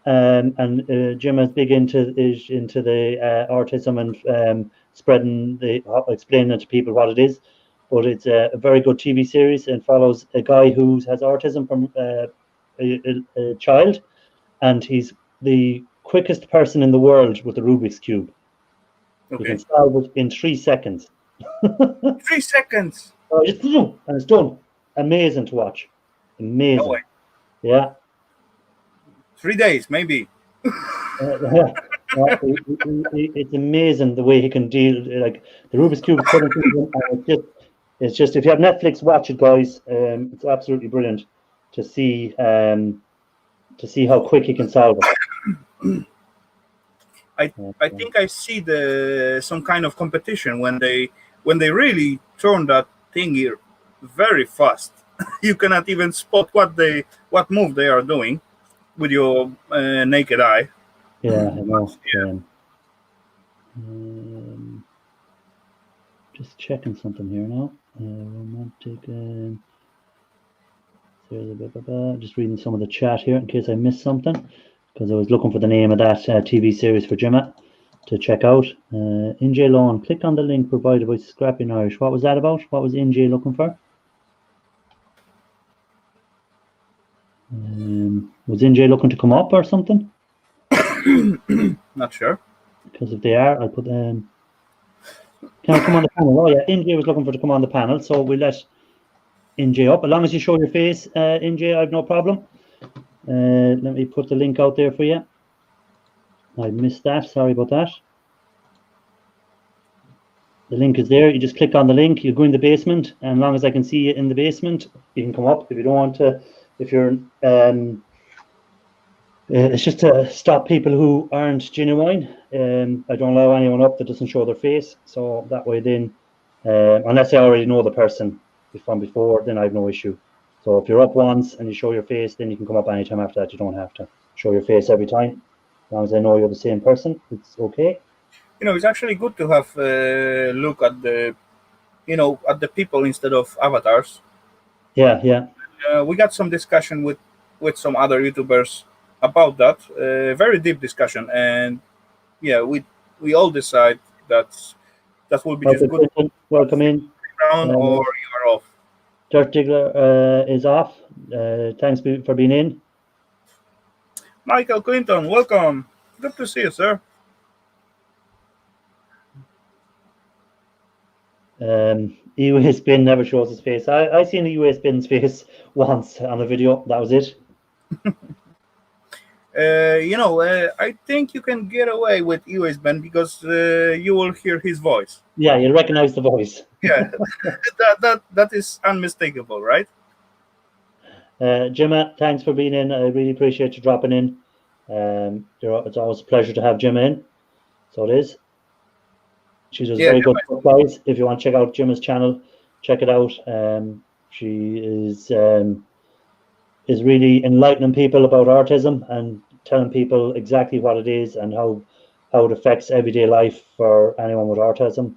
And Gemma is big into the autism and explaining it to people what it is. But it's a very good TV series and follows a guy who has autism from a child, and he's the quickest person in the world with the Rubik's Cube. Okay. You can solve it in 3 seconds. 3 seconds. And it's done. Amazing to watch. Amazing. No way. Yeah. 3 days, maybe. It's amazing the way he can deal. Like the Rubik's Cube, it's just if you have Netflix, watch it, guys. It's absolutely brilliant to see how quick he can solve it. I think I see some kind of competition when they really turn that thingy very fast. You cannot even spot what move they are doing with your naked eye. Yeah, I know. Yeah. Just checking something here now. Romantic. Just reading some of the chat here in case I missed something, because I was looking for the name of that TV series for Gemma to check out. NJ Lawn, click on the link provided by Scrapping Irish. What was that about? What was NJ looking for? Was NJ looking to come up or something? Not sure. Because if they are, I'll put can I come on the panel? Oh yeah, NJ was looking for to come on the panel, so we'll let NJ up. As long as you show your face, NJ, I have no problem. Let me put the link out there for you. I missed that. Sorry about that. The link is there. You just click on the link. You go in the basement, and as long as I can see you in the basement, you can come up. If you don't want to, if you're, it's just to stop people who aren't genuine. I don't allow anyone up that doesn't show their face. So that way, then, unless I already know the person from before, then I have no issue. So if you're up once and you show your face, then you can come up anytime after that. You don't have to show your face every time. As long as I know you're the same person, it's okay. It's actually good to have a look at the, at the people instead of avatars. Yeah. We got some discussion with some other YouTubers about that. Very deep discussion, and yeah, we all decide that will be just good. Welcome in. Or you are off. Dirt Diggler is off. Thanks for being in. Michael Clinton, welcome. Good to see you, sir. EUA Spin never shows his face. I seen EUA Spin's face once on a video. That was it. I think you can get away with EUA Spin because you will hear his voice. Yeah, you'll recognize the voice. Yeah, that is unmistakable, right? Gemma, thanks for being in. I really appreciate you dropping in. It's always a pleasure to have Gemma in. So it is. She does very good stuff, guys. If you want to check out Gemma's channel, check it out. She is really enlightening people about autism and telling people exactly what it is and how it affects everyday life for anyone with autism,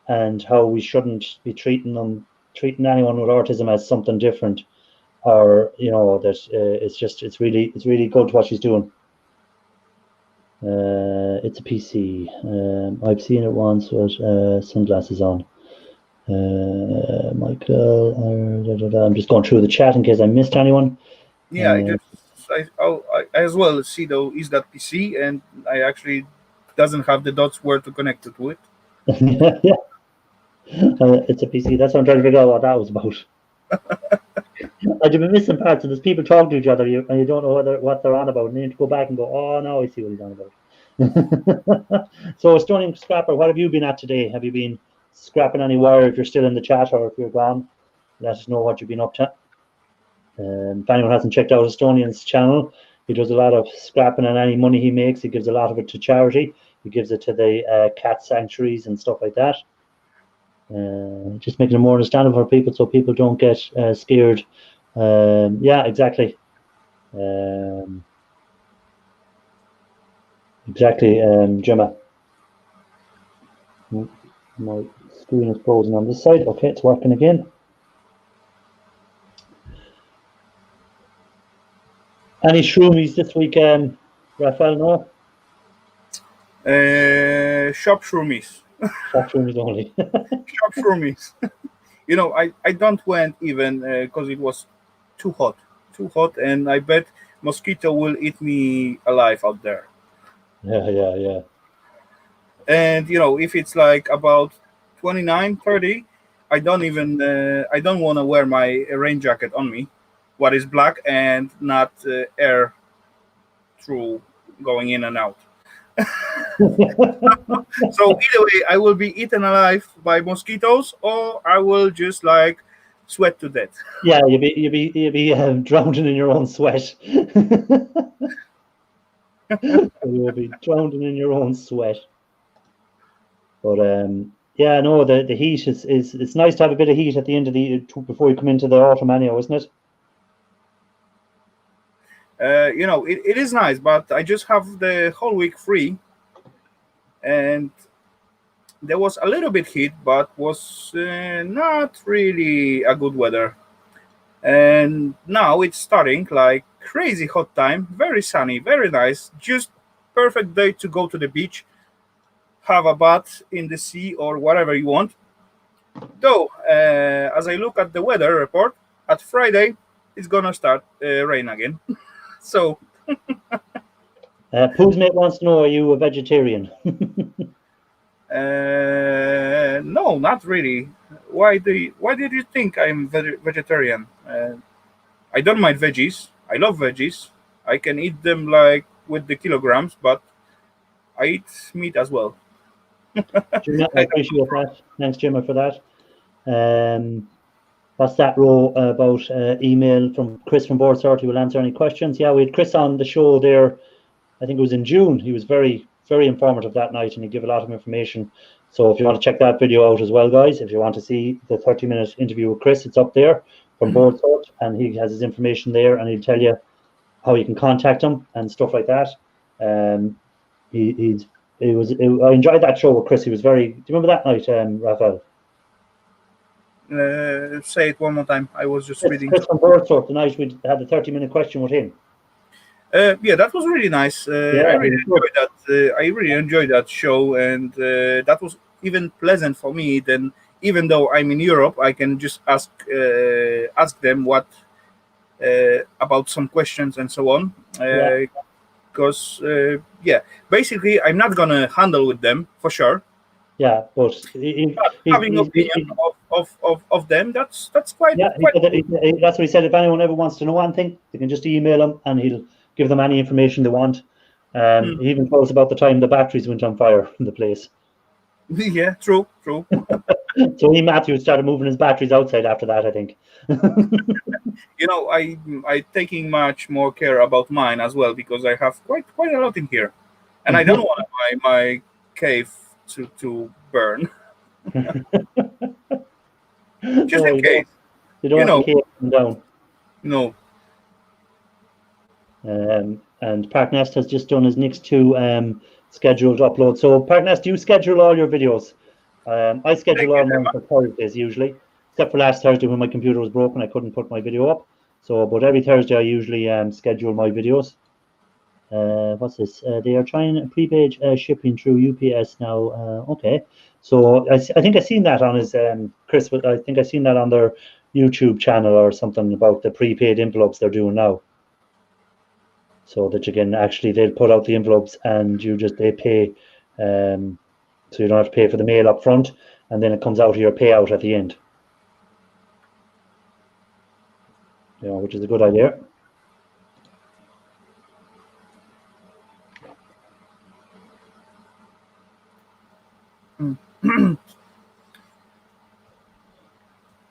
and how we shouldn't be treating anyone with autism as something different, or that it's really good what she's doing. It's a PC. I've seen it once with sunglasses on. Michael, I'm just going through the chat in case I missed anyone. Yeah, I as well see though is that PC, and I actually doesn't have the dots where to connect it with. Yeah, it's a PC. That's what I'm trying to figure out what that was about. I've been missing parts, and there's people talking to each other, and you don't know what they're on about, and you need to go back and go, oh, now I see what he's on about. So, Estonian Scrapper, what have you been at today? Have you been scrapping any wire? If you're still in the chat, or if you're gone, let us know what you've been up to. If anyone hasn't checked out Estonian's channel, he does a lot of scrapping, and any money he makes, he gives a lot of it to charity. He gives it to the cat sanctuaries and stuff like that. Just making it more understandable for people, so people don't get scared. Yeah, exactly. Gemma. My screen is frozen on this side. Okay, it's working again. Any shroomies this week, Raphael? No? Shop shroomies. Shop shroomies only. Shop shroomies. I don't went even because it was too hot, and I bet mosquito will eat me alive out there. Yeah. And if it's like about 29, 30, I don't want to wear my rain jacket on me, what is black and not air through going in and out. So either way, I will be eaten alive by mosquitoes, or I will just like sweat to death. Yeah, you'll be drowning in your own sweat. You'll be drowning in your own sweat. But yeah, no, the heat is it's nice to have a bit of heat at the end of before you come into the autumn anyway, isn't it? It is nice, but I just have the whole week free, and there was a little bit heat, but was not really a good weather. And now it's starting like crazy hot time, very sunny, very nice, just perfect day to go to the beach, have a bath in the sea or whatever you want. Though, as I look at the weather report, at Friday it's gonna start rain again. So Pooh's mate wants to know, are you a vegetarian? no, not really. Why did you think I'm vegetarian? I don't mind veggies. I love veggies. I can eat them like with the kilograms, but I eat meat as well. Jim, I appreciate that. Thanks, Jimmy, for that. What's that row about email from Chris from Board Sort? He will answer any questions. Yeah, we had Chris on the show there. I think it was in June. He was very, very informative that night, and he gave a lot of information. So if you want to check that video out as well, guys, if you want to see the 30-minute interview with Chris, it's up there from Board Sort, and he has his information there, and he'll tell you how you can contact him and stuff like that. I enjoyed that show with Chris. He was very. Do you remember that night, Raphael? Say it one more time. I was just reading. Chris from Board Sort, the night we had the 30-minute question with him. Yeah, that was really nice. I really enjoyed that. I really enjoyed that show, and that was even pleasant for me. Then, even though I'm in Europe, I can just ask them what about some questions and so on. Because basically, I'm not gonna handle with them for sure. Yeah, but having opinion of them, that's quite. Yeah, that's what he said. If anyone ever wants to know anything, they can just email him, and he'll give them any information they want. He even told us about the time the batteries went on fire in the place. Yeah, true. So Matthew started moving his batteries outside after that, I think. You know, I taking much more care about mine as well, because I have quite a lot in here, and I don't want my cave to burn. Just in case. You don't want the cave to come down. No. And Parknest has just done his next two scheduled uploads. So Parknest, do you schedule all your videos? I schedule all mine for Thursdays usually, except for last Thursday when my computer was broken. I couldn't put my video up. So, but every Thursday I usually schedule my videos. What's this? They are trying prepaid shipping through UPS now. Okay, so I think I seen that on his Chris. I think I seen that on their YouTube channel or something about the prepaid envelopes they're doing now. So that you can actually, they'll put out the envelopes and they pay, so you don't have to pay for the mail up front, and then it comes out of your payout at the end. You know, which is a good idea.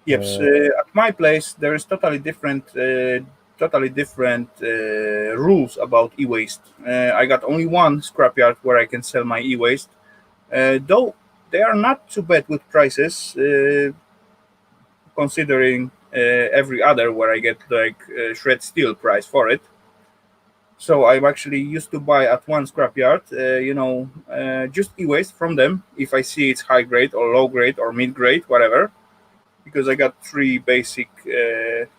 Yes, at my place there is totally different rules about e-waste. I got only one scrapyard where I can sell my e-waste, though they are not too bad with prices, considering every other where I get like shred steel price for it. So I'm actually used to buy at one scrapyard, just e-waste from them if I see it's high grade or low grade or mid grade, whatever. Because I got three basic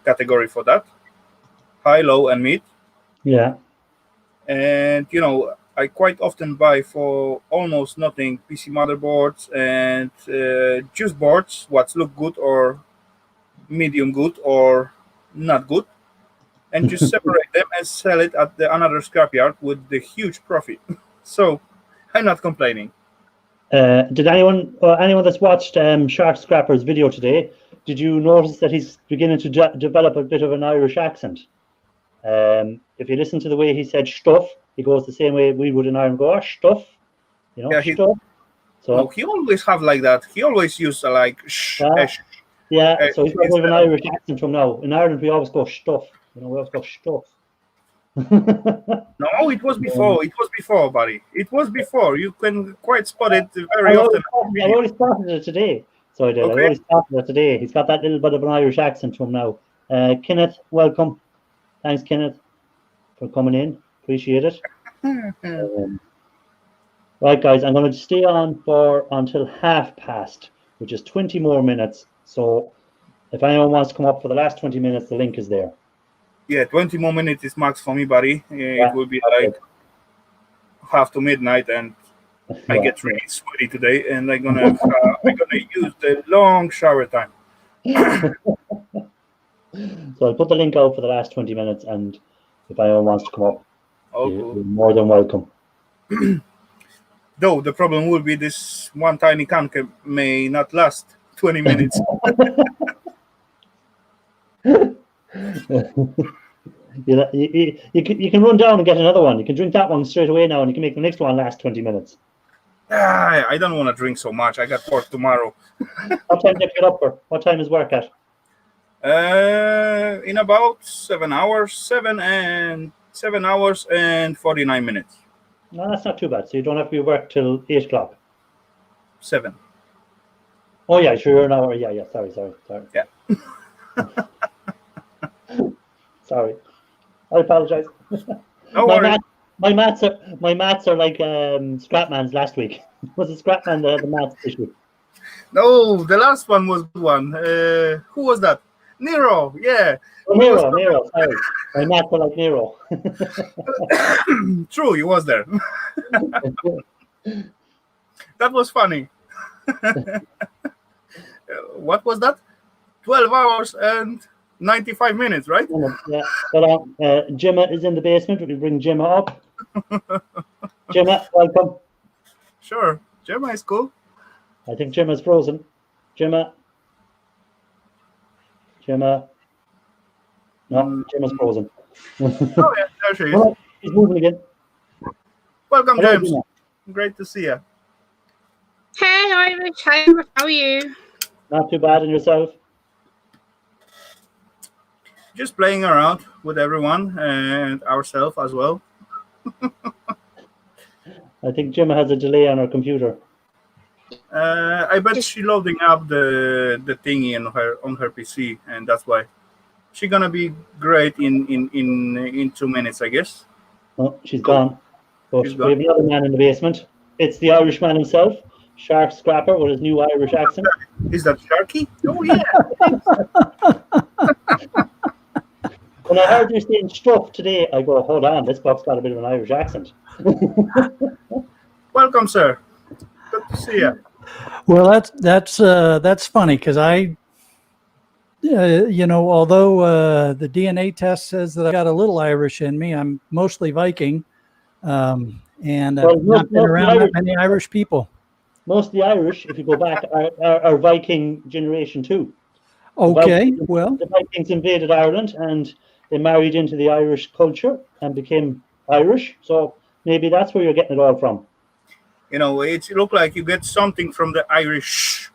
category for that: high, low, and mid. Yeah. And I quite often buy for almost nothing PC motherboards and just boards what look good or medium good or not good, and just separate them and sell it at another scrapyard with the huge profit. So I'm not complaining. Did anyone that's watched Shark Scrapper's video today, did you notice that he's beginning to develop a bit of an Irish accent? If you listen to the way he said stuff, he goes the same way we would in Ireland go, stuff, stuff. So he always have like that. He always use like sh. Yeah, so he's got a bit of an Irish accent from now. In Ireland, we always go stuff. We always go stuff. No, it was before. It was before, buddy. It was before. You can quite spot it very often. I already spotted it today. So I did. Okay. I already spotted it today. He's got that little bit of an Irish accent to him now. Kenneth, welcome. Thanks, Kenneth, for coming in. Appreciate it. Right, guys, I'm going to stay on for until past, which is 20 more minutes. So If anyone wants to come up for the last 20 minutes, the link is there. Yeah, 20 more minutes is max for me, buddy. It will be like half to midnight, and I get really sweaty today, and I'm gonna use the long shower time. So I'll put the link out for the last 20 minutes, and if anyone wants to come up, Cool. you're more than welcome. Though the problem will be this one tiny can may not last 20 minutes. You can run down and get another one. You can drink that one straight away now, and you can make the next one last 20 minutes. I don't want to drink so much. I got work tomorrow. What time do you get up for? What time is work at? In about 7 hours, 7 hours and 49 minutes. No, that's not too bad. So you don't have to be at work till 8 o'clock. 7. Oh yeah, sure. You're an hour. Yeah. Sorry. Yeah. Sorry. I apologize. No worries. My maths are like Scrapman's last week. Was it Scrapman the maths issue? No, the last one was good one. Who was that? Nero. Yeah. Oh, Nero. Sorry, my maths are like Nero. True, he was there. That was funny. What was that? 12 hours and 95 minutes, right? Yeah. Well, Gemma is in the basement. We bring Gemma up. Gemma, welcome. Sure. Gemma is cool. I think Gemma's frozen. Gemma. No, Gemma's frozen. Oh, yeah, there she is. Well, he's moving again. Welcome, Hello, James. Gemma. Great to see you. Hey, Irish. How are you? Not too bad. And yourself? Just playing around with everyone and ourselves as well. I think Gemma has a delay on her computer. I bet she's loading up the thingy on her PC, and that's why she's gonna be great in 2 minutes, I guess. Oh, she's gone. But She's we gone. have another man in the basement. It's the Irishman himself, Shark Scrapper, with his new Irish accent. Is that Sharky? Oh yeah. When I heard you saying stuff today, I go, hold on, this box got a bit of an Irish accent. Welcome, sir. Good to see you. Well, that's funny because although the DNA test says that I got a little Irish in me, I'm mostly Viking, and I've not been around that many Irish people. Most of the Irish, if you go back, are Viking generation too. Okay, the Vikings invaded Ireland and they married into the Irish culture and became Irish. So maybe that's where you're getting it all from. You know, it look like you get something from the Irish.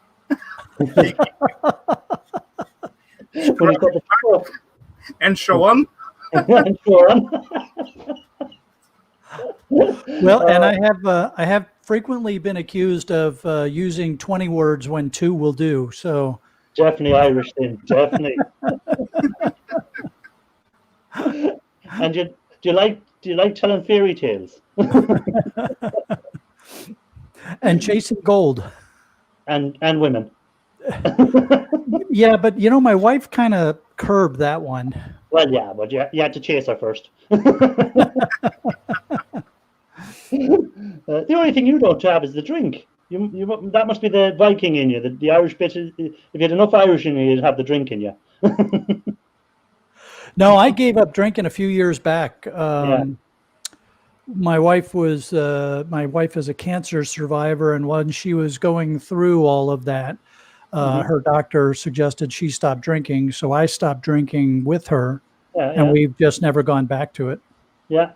And so on. And so on. Well, and I have frequently been accused of using 20 words when 2 will do. So definitely Irish then, definitely. And do you like telling fairy tales? And chasing gold. And women. Yeah, but my wife kind of curbed that one. Well, yeah, but you had to chase her first. The only thing you don't have is the drink. That must be the Viking in you. The Irish bit. If you had enough Irish in you, you'd have the drink in you. No, I gave up drinking a few years back. My wife is a cancer survivor, and when she was going through all of that, her doctor suggested she stop drinking. So I stopped drinking with her, and we've just never gone back to it. Yeah.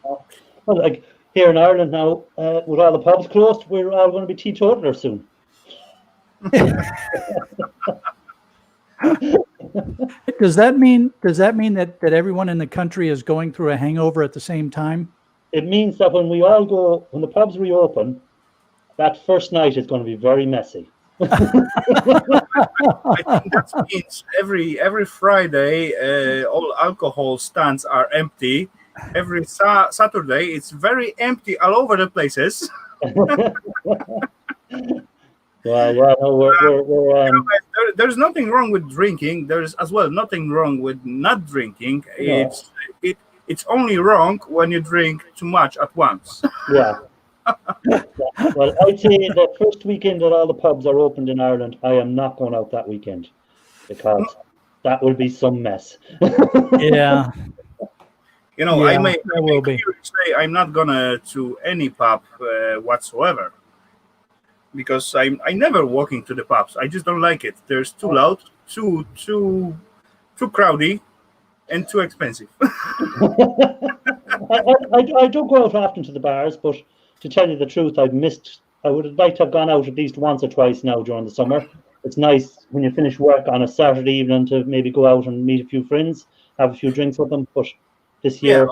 Well, like here in Ireland now, with all the pubs closed, we're all going to be teetotalers soon. Does that mean that everyone in the country is going through a hangover at the same time? It means that when the pubs reopen, that first night is going to be very messy. I think that means every Friday, all alcohol stands are empty. Every Saturday, it's very empty all over the places. Well, no, we're There's nothing wrong with drinking. There's as well nothing wrong with not drinking. No. It's only wrong when you drink too much at once. yeah. Well, I'd say the first weekend that all the pubs are opened in Ireland, I am not going out that weekend because that will be some mess. Yeah. You know, Yeah, I may that will be. say I'm not gonna to any pub whatsoever because I never walk into the pubs. I just don't like it. There's too loud, too crowdy, and too expensive. I don't go out often to the bars, but to tell you the truth, I would have liked to have gone out at least once or twice now during the summer. It's nice when you finish work on a Saturday evening to maybe go out and meet a few friends, have a few drinks with them. But this year,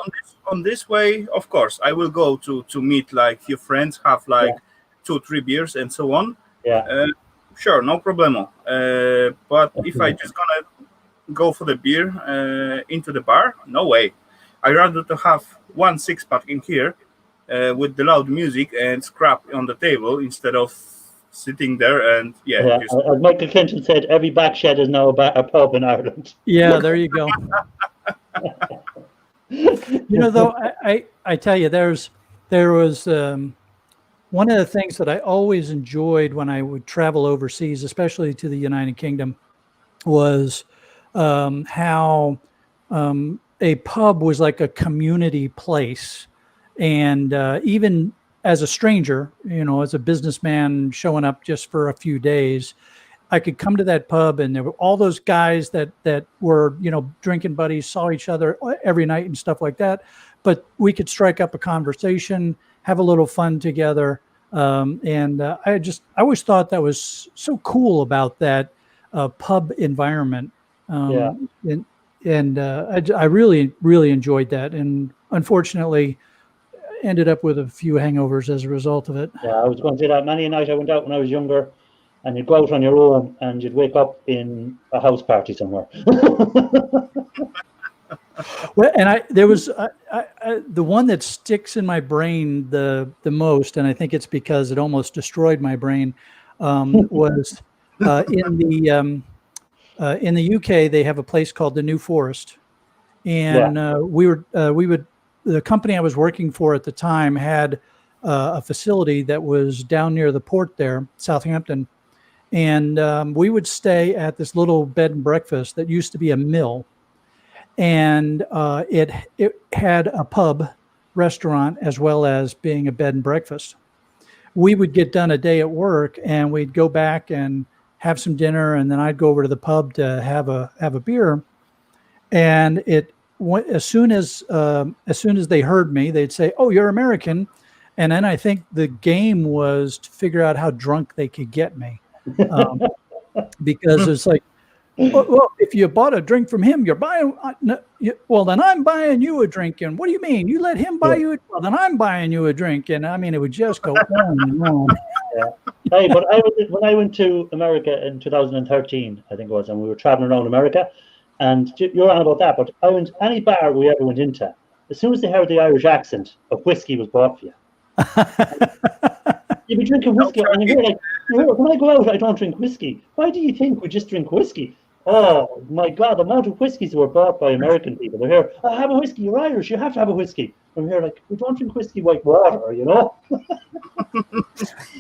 on this way, of course, I will go to meet like few friends, have like 2-3 beers and so on. Yeah. Sure, no problemo. But if I just gonna go for the beer into the bar, no way. I rather to have 1 6-pack in here with the loud music and scrap on the table instead of sitting there and as Michael Clinton said, every back shed is now a pub in Ireland. Yeah, there you go. Though, I tell you, there was one of the things that I always enjoyed when I would travel overseas, especially to the United Kingdom, was how a pub was like a community place. And even as a stranger, as a businessman showing up just for a few days, I could come to that pub and there were all those guys that were, drinking buddies, saw each other every night and stuff like that. But we could strike up a conversation, have a little fun together. I always thought that was so cool about that pub environment. I really, really enjoyed that. And unfortunately, ended up with a few hangovers as a result of it. Yeah, I was going to say that many a night I went out when I was younger, and you'd go out on your own, and you'd wake up in a house party somewhere. Well, and there was the one that sticks in my brain the most, and I think it's because it almost destroyed my brain. Was in the UK they have a place called the New Forest, and the company I was working for at the time had a facility that was down near the port there, Southampton. And we would stay at this little bed and breakfast that used to be a mill. And it had a pub restaurant as well as being a bed and breakfast. We would get done a day at work and we'd go back and have some dinner. And then I'd go over to the pub to have a beer. And as soon as they heard me, they'd say, "Oh, you're American." And then I think the game was to figure out how drunk they could get me. Because it's like, well, if you bought a drink from him, you're buying. Well, then I'm buying you a drink. And what do you mean? You let him buy you? Well, then I'm buying you a drink. And I mean, it would just go on and on. Yeah. Hey, but when I went to America in 2013, I think it was, and we were traveling around America, and you're on about that. But I went any bar we ever went into. As soon as they heard the Irish accent, a whiskey was bought for you. You'd be drinking whiskey, and you're like, when I go out, I don't drink whiskey. Why do you think we just drink whiskey? Oh my God, the amount of whiskeys that were bought by American people. They're here, "Oh, have a whiskey, you're Irish, you have to have a whiskey." I'm here like, we don't drink whiskey like water,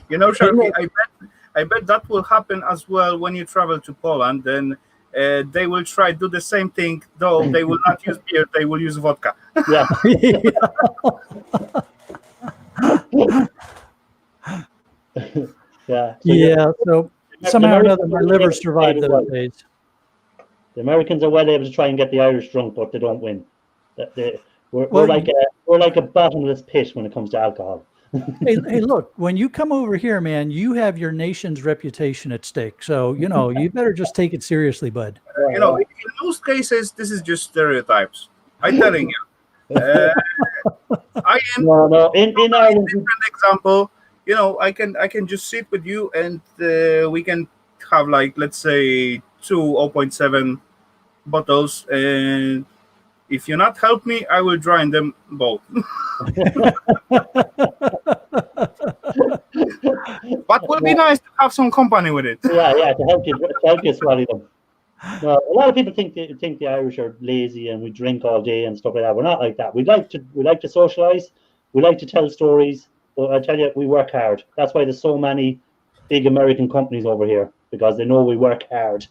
Sharky, I bet that will happen as well when you travel to Poland. Then they will try to do the same thing, though they will not use beer, they will use vodka. Yeah. Yeah. So somehow or another, my liver survived those days. The Americans are well able to try and get the Irish drunk, but they don't win. We're like a bottomless pit when it comes to alcohol. Hey, look, when you come over here, man, you have your nation's reputation at stake. So, you better just take it seriously, bud. In most cases, this is just stereotypes. I'm telling you. I am in Ireland. Different example. I can just sit with you and we can have let's say 2 0.7 bottles, and if you not help me, I will drown them both. But would be nice to have some company with it. Yeah, to help you swallow them. No, a lot of people think the Irish are lazy and we drink all day and stuff like that. We're not like that. We like to socialize. We like to tell stories. But I tell you, we work hard. That's why there's so many big American companies over here, because they know we work hard.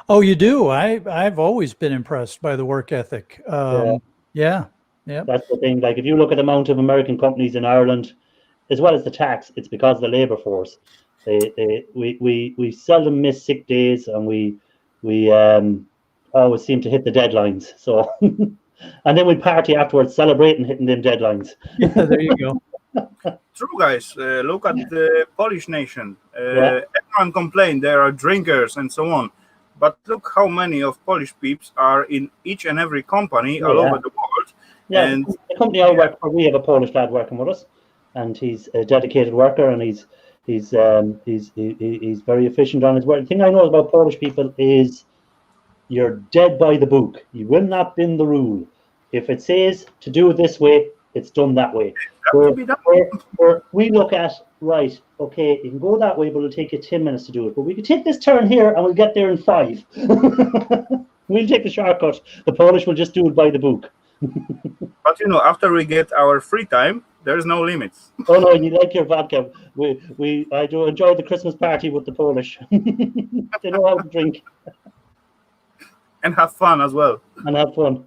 Oh, you do? I've always been impressed by the work ethic. Yeah. That's the thing. Like, if you look at the amount of American companies in Ireland, as well as the tax, it's because of the labour force. We seldom miss sick days, and we always seem to hit the deadlines. So, and then we party afterwards, celebrating hitting them deadlines. Yeah, there you go. True, guys. Look at the Polish nation. Everyone complained there are drinkers and so on. But look how many of Polish peeps are in each and every company all over the world. Yeah, and the company I work for, we have a Polish lad working with us, and he's a dedicated worker, and he's very efficient on his work. The thing I know about Polish people is you're dead by the book. You will not bend the rule. If it says to do it this way, it's done that way. We look at, right, okay, you can go that way, but it'll take you 10 minutes to do it. But we can take this turn here and we'll get there in 5. We'll take the shortcut. The Polish will just do it by the book. But after we get our free time, there's no limits. Oh no, you like your vodka. I do enjoy the Christmas party with the Polish. They know how to drink and have fun as well. And have fun.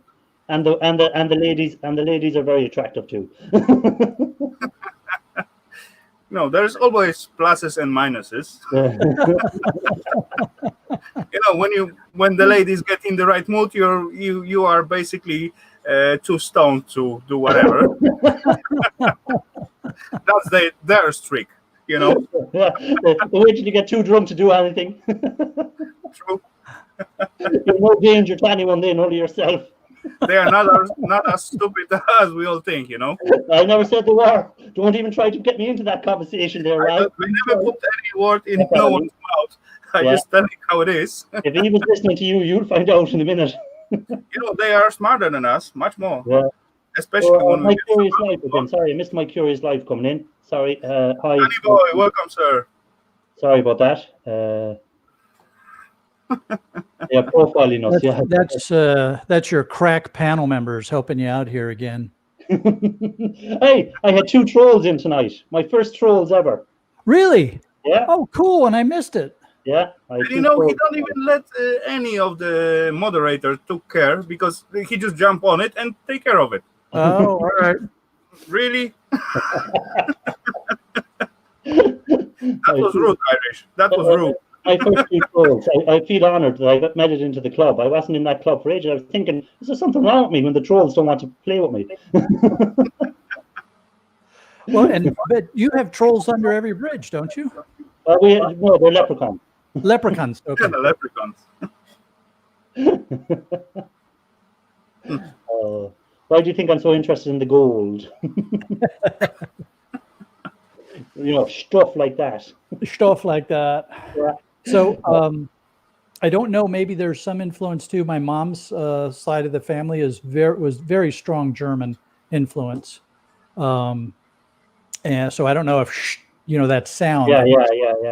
And the ladies are very attractive too. No, there's always pluses and minuses. When the ladies get in the right mood, you are basically too stoned to do whatever. That's their trick, Yeah, wait till you get too drunk to do anything. True. You're no danger to anyone, then only yourself. They are not as stupid as we all think, I never said they were. Don't even try to get me into that conversation there, right? We never put any word in no one's mouth. I just tell you how it is. If he was listening to you, you'll find out in a minute. They are smarter than us, much more. Yeah. Especially when my curious life again. Sorry, I missed my curious life coming in. Sorry. Hi. Honey boy, welcome, sir. Sorry about that. Yeah, profiling us. That's your crack panel members helping you out here again. Hey, I had 2 trolls in tonight. My first trolls ever. Really? Yeah. Oh, cool. And I missed it. Yeah. He don't even let any of the moderators took care, because he just jump on it and take care of it. Oh, all right. Really? That was rude, Irish. That was rude. My first 2 trolls. I feel honoured that I made it into the club. I wasn't in that club for ages. I was thinking, is there something wrong with me when the trolls don't want to play with me? Well, but you have trolls under every bridge, don't you? No, they're leprechauns. Leprechauns. Okay. Yeah, the leprechauns. Why do you think I'm so interested in the gold? Stuff like that. Stuff like that. Yeah. So I don't know. Maybe there's some influence too. My mom's side of the family was very strong German influence, and so I don't know if that sound. Yeah.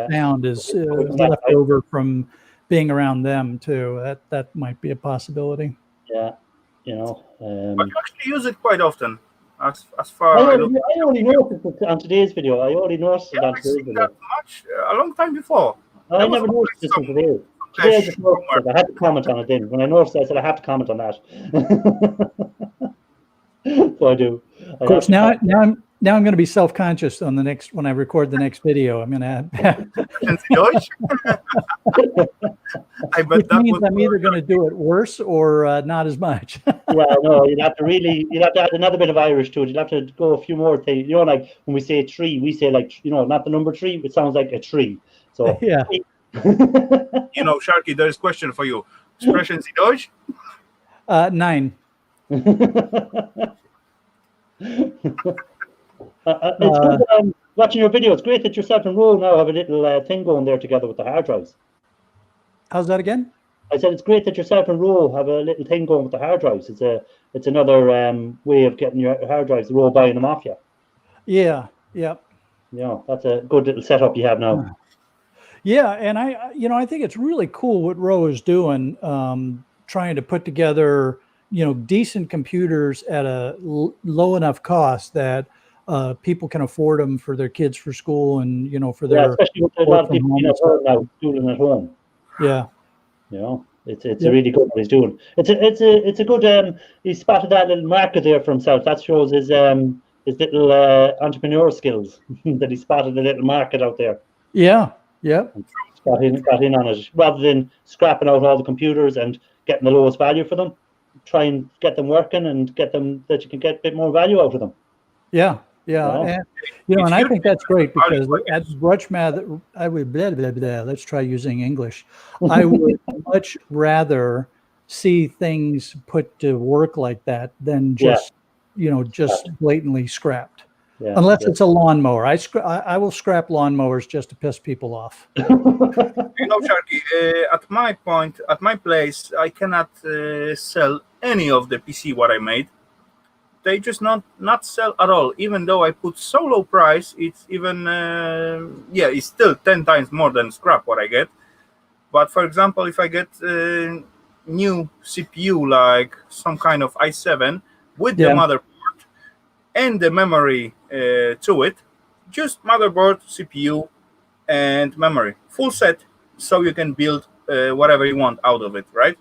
Sound is left over from being around them too. That might be a possibility. Yeah, but you actually use it quite often. As far I only noticed it on today's video. I only noticed it on today's video. That much a long time before. I never noticed this in today. Today I just noticed it. I had to comment on it then. When I noticed it, I said I have to comment on that. So I do. Of course, now I'm going to be self-conscious on when I record the next video. I'm going to add. I bet Which means I'm either going to do it worse or not as much. Well, no, you'd have to add another bit of Irish to it. You'd have to go a few more things. Like when we say tree, we say not the number 3. It sounds like a tree. So yeah. Sharky, there is a question for you. Sprechen Sie Deutsch? 9. It's good that I'm watching your video. It's great that yourself and Roll now have a little thing going there together with the hard drives. How's that again? I said it's great that yourself and Roll have a little thing going with the hard drives. It's another way of getting your hard drives. Roll buying them off you. Yeah. Yep. That's a good little setup you have now. Yeah, and I think it's really cool what Ro is doing, trying to put together, decent computers at a low enough cost that people can afford them for their kids for school and for their especially with a lot of people being at home now, schooling at home. Yeah, it's really good what he's doing. It's a good. He spotted that little market there for himself. That shows his little entrepreneur skills. That he spotted a little market out there. Yeah. Got in on it rather than scrapping out all the computers and getting the lowest value for them. Try and get them working and get them that you can get a bit more value out of them. Yeah. And and I think that's great because at Bruchmath, I would let's try using English. I would much rather see things put to work like that than just blatantly scrapped. Yeah, unless it's a lawnmower. I will scrap lawnmowers just to piss people off. Sharky, at my place, I cannot sell any of the PC what I made. They just not sell at all. Even though I put so low price, it's even it's still 10 times more than scrap what I get. But for example, if I get new CPU like some kind of i7 with the motherboard and the memory to it, just motherboard, CPU, and memory, full set, so you can build whatever you want out of it, right?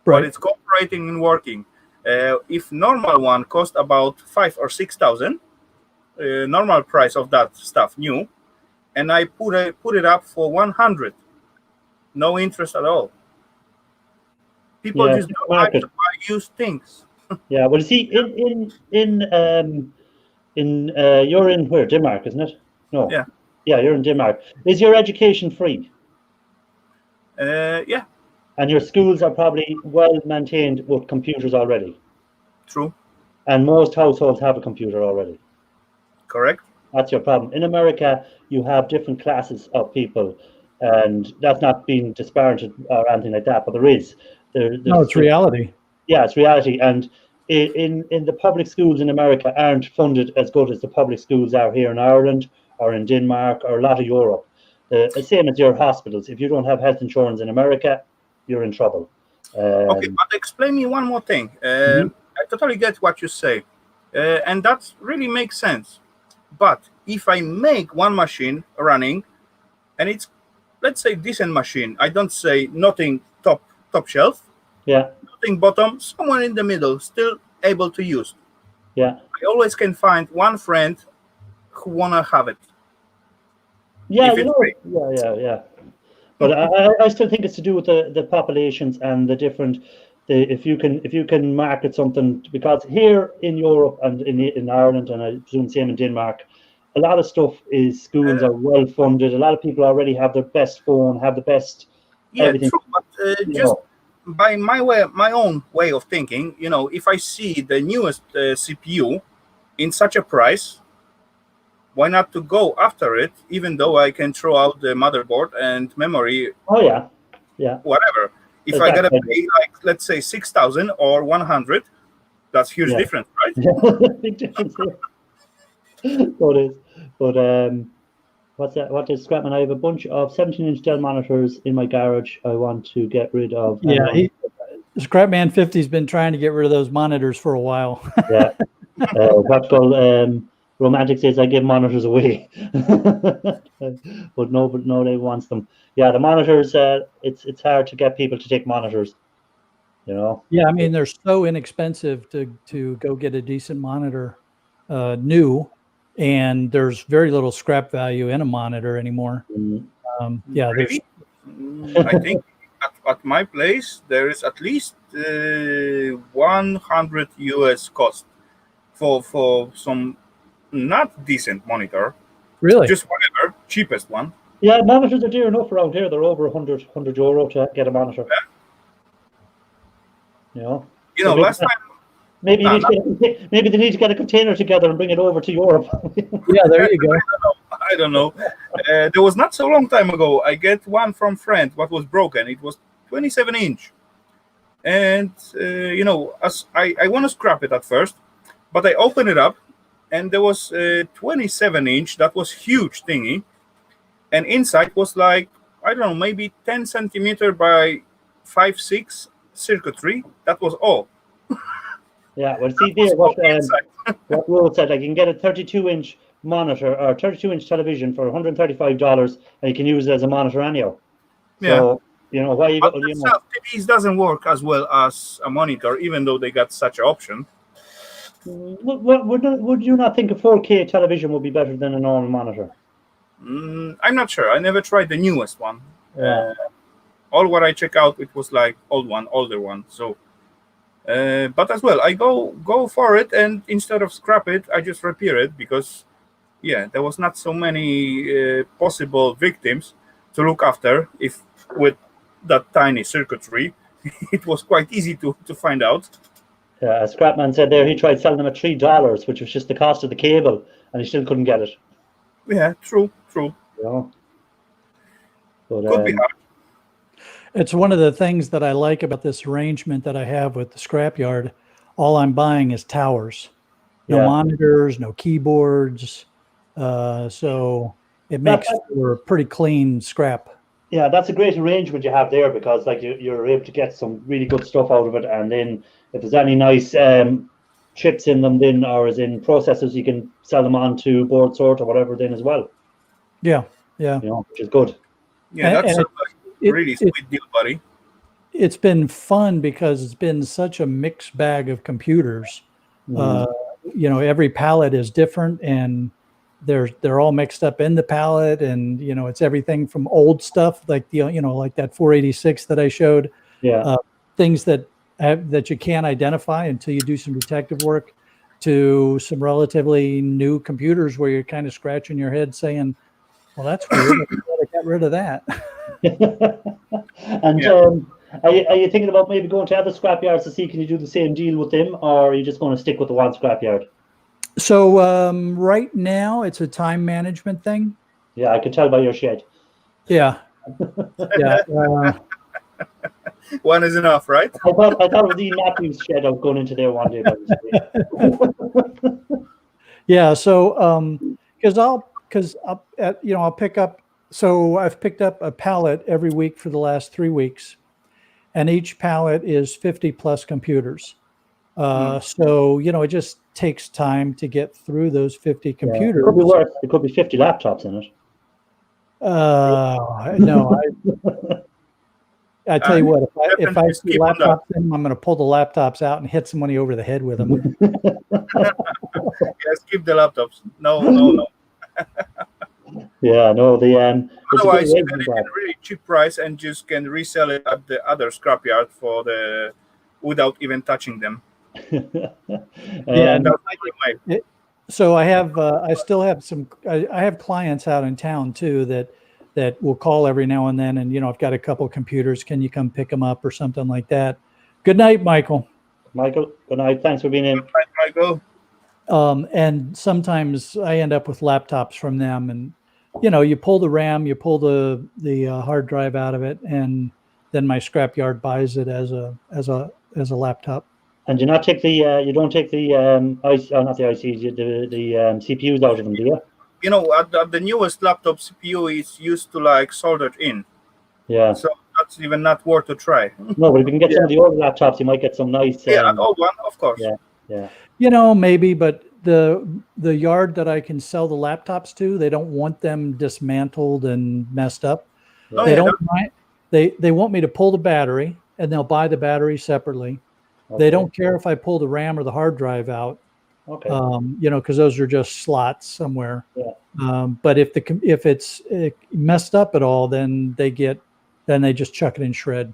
But it's cooperating and working. If normal one cost about 5,000 or 6,000, normal price of that stuff new, and I put it up for 100, no interest at all. People just don't like to buy used things. Yeah, well, see, you're in where? Denmark, isn't it? No. Yeah, you're in Denmark. Is your education free? Yeah. And your schools are probably well maintained with computers already. True. And most households have a computer already. Correct. That's your problem. In America, you have different classes of people, and that's not being disparaged or anything like that, but there is. No, it's reality. Yeah, it's reality. And in the public schools in America aren't funded as good as the public schools are here in Ireland or in Denmark or a lot of Europe. The same as your hospitals. If you don't have health insurance in America, you're in trouble. Okay, but explain me one more thing. I totally get what you say, and that really makes sense. But if I make one machine running, and it's, let's say, decent machine, I don't say nothing top shelf, nothing bottom, somewhere in the middle, still able to use. Yeah, I always can find one friend who wanna have it. Yeah, yeah. But I still think it's to do with the populations and the different. If you can market something, because here in Europe and in Ireland, and I presume same in Denmark, a lot of stuff is schools are well funded. A lot of people already have their best phone, have the best everything. True, but just by my own way of thinking, if I see the newest CPU in such a price, why not to go after it, even though I can throw out the motherboard and memory? Oh yeah, whatever. If I gotta pay, like, let's say 6,000 or 100, that's huge difference, right? Big difference there. So it is. But what's that? What is Scrapman? I have a bunch of 17-inch Dell monitors in my garage. I want to get rid of. Scrapman 50's been trying to get rid of those monitors for a while. What's called Romantic says I give monitors away, but nobody wants them. Yeah, the monitors. It's hard to get people to take monitors. Yeah, I mean they're so inexpensive to go get a decent monitor, new, and there's very little scrap value in a monitor anymore. Really? I think at my place there is at least 100 US cost for some not decent monitor. Really? Just whatever, cheapest one. Yeah, monitors are dear enough around here. They're over 100 euro to get a monitor. Last time. Maybe they need to get a container together and bring it over to Europe. Yeah, there you go. I don't know. There was not so long time ago. I get one from friend. What was broken? It was 27-inch, and as I want to scrap it at first, but I open it up, and there was a 27-inch that was huge thingy, and inside was like, I don't know, maybe 10 centimeter by 5-6 circuitry. That was all. Yeah, well, see there what Rode said, like you can get a 32-inch monitor or 32-inch television for $135, and you can use it as a monitor anyhow. So, why you But go, the TVs doesn't work as well as a monitor, even though they got such an option. would you not think a 4K television would be better than a normal monitor? I'm not sure. I never tried the newest one. Yeah. All what I check out, it was like older one. So, but as well, I go for it, and instead of scrap it, I just repair it because, there was not so many possible victims to look after. If with that tiny circuitry, it was quite easy to find out. Yeah, a scrapman said there he tried selling them at $3, which was just the cost of the cable, and he still couldn't get it. Yeah, true. Yeah. But, Could be hard. It's one of the things that I like about this arrangement that I have with the scrapyard. All I'm buying is towers, no monitors, no keyboards. So it makes for a pretty clean scrap. Yeah, that's a great arrangement you have there, because like you're able to get some really good stuff out of it, and then if there's any nice chips in them, then or as in processors, you can sell them on to board sort or whatever then as well. Yeah. Which is good. Yeah, that's a really sweet deal, buddy. It's been fun because it's been such a mixed bag of computers. Every palette is different, and they're all mixed up in the palette, and it's everything from old stuff like like that 486 that I showed. Things that you can't identify until you do some detective work, to some relatively new computers where you're kind of scratching your head saying, well, that's weird. I got rid of that. And are you thinking about maybe going to other scrapyards to see can you do the same deal with them, or are you just going to stick with the one scrapyard? So right now it's a time management thing. Yeah, I can tell by your shed. Yeah. One is enough, right? I thought it was Ian Matthews' shed. I was going into there one day. Yeah. So I'll pick up. So I've picked up a pallet every week for the last 3 weeks, and each pallet is 50 plus computers. So it just takes time to get through those 50 computers. It could be worse. It could be 50 laptops in it. No, I tell you what, if I see laptops in them, I'm going to pull the laptops out and hit somebody over the head with them. Yes, keep the laptops. No. Yeah, no. Otherwise, you can get a really cheap price and just can resell it at the other scrapyard without even touching them. So I still have I have clients out in town too that will call every now and then, and I've got a couple computers. Can you come pick them up or something like that? Good night, Michael. Michael, good night. Thanks for being in. Good night, Michael. And sometimes I end up with laptops from them, and you pull the RAM, you pull the hard drive out of it, and then my scrapyard buys it as a laptop. And you don't take the not the ICs, the CPUs out of them, do you? At the newest laptop, CPU is used to like soldered in. Yeah. So that's even not worth to try. No, but if you can get some of the older laptops, you might get some nice. An old one, of course. Yeah. Maybe, but the yard that I can sell the laptops to, they don't want them dismantled and messed up. They don't mind. They want me to pull the battery, and they'll buy the battery separately. Okay. They don't care if I pull the RAM or the hard drive out. Okay. Because those are just slots somewhere. Yeah. But if it's messed up at all, then they just chuck it in shred.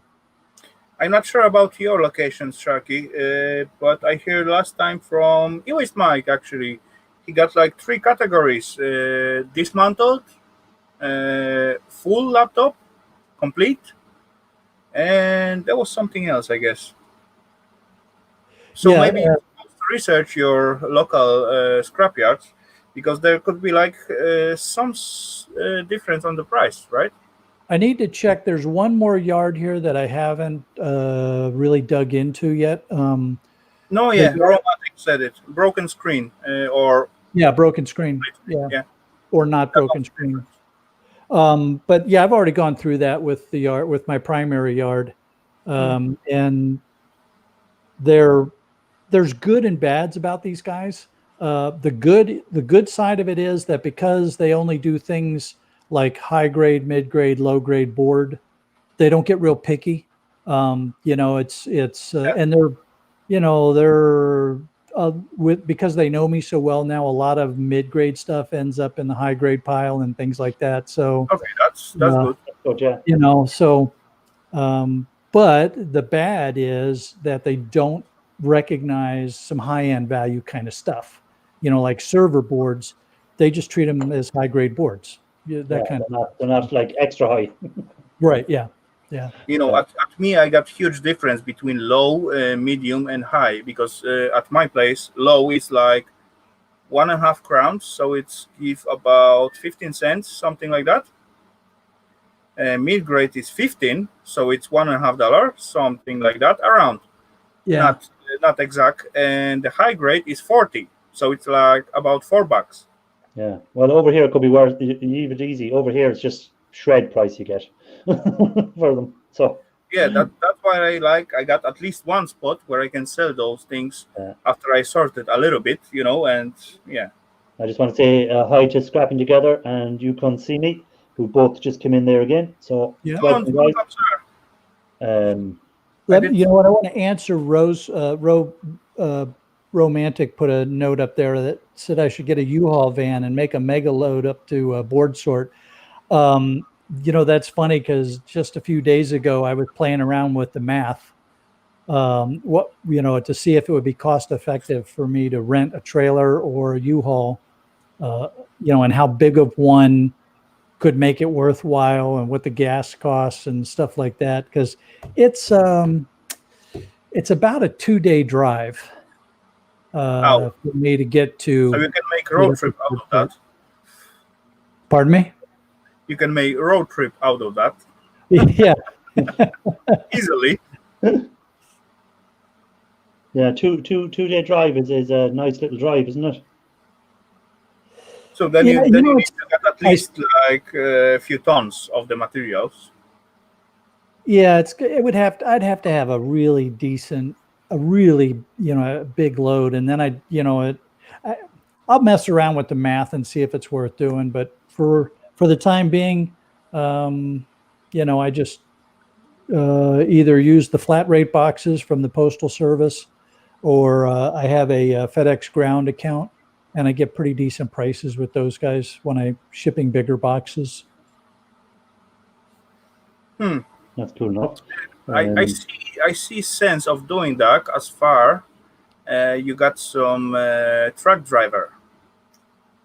I'm not sure about your locations, Sharky, but I heard last time from East Mike, actually, he got like 3 categories: dismantled, full laptop, complete, and there was something else, I guess. So maybe you're supposed to research your local scrapyards, because there could be like some difference on the price, right? I need to check. There's one more yard here that I haven't really dug into yet. Romantic said it. Broken screen or Yeah, broken screen. Yeah. Yeah. Or not broken screen. But yeah, I've already gone through that with the yard, with my primary yard. And there's good and bads about these guys. The good side of it is that because they only do things like high grade, mid grade, low grade board, they don't get real picky. And they're because they know me so well now, a lot of mid grade stuff ends up in the high grade pile and things like that. So Okay, that's good. good. But the bad is that they don't recognize some high-end value kind of stuff, like server boards. They just treat them as high-grade boards. They're not like extra high. Right. Yeah. At me, I got huge difference between low, medium, and high, because at my place, low is like 1.5 crowns, so it's give about 15 cents, something like that. Mid grade is 15, so it's $1.50, something like that, around. Yeah. Not exact. And the high grade is 40, so it's like about $4. Yeah. Well, over here it could be worse. You leave it easy. Over here it's just shred price you get for them. So yeah, that's why I got at least one spot where I can sell those things after I sorted a little bit, and yeah. I just want to say hi to Scrapping Together and You Can See Me, who both just came in there again. So welcome, guys. I want to answer Rose. Romantic put a note up there that said I should get a U-Haul van and make a mega load up to board sort. That's funny because just a few days ago I was playing around with the math. To see if it would be cost effective for me to rent a trailer or a U-Haul, and how big of one could make it worthwhile and what the gas costs and stuff like that. Because it's about a 2-day drive for me to get to. So you can make a road trip out of that. Pardon me? You can make a road trip out of that. Yeah. Easily. Yeah, two-day drive is a nice little drive, isn't it? So then you need to get at least like a few tons of the materials. Yeah, I'd have to have a really decent, a big load, and then I'll mess around with the math and see if it's worth doing. But for the time being, I just either use the flat rate boxes from the Postal Service, or I have a FedEx Ground account. And I get pretty decent prices with those guys when I'm shipping bigger boxes. That's cool enough. I see sense of doing that as far you got some truck driver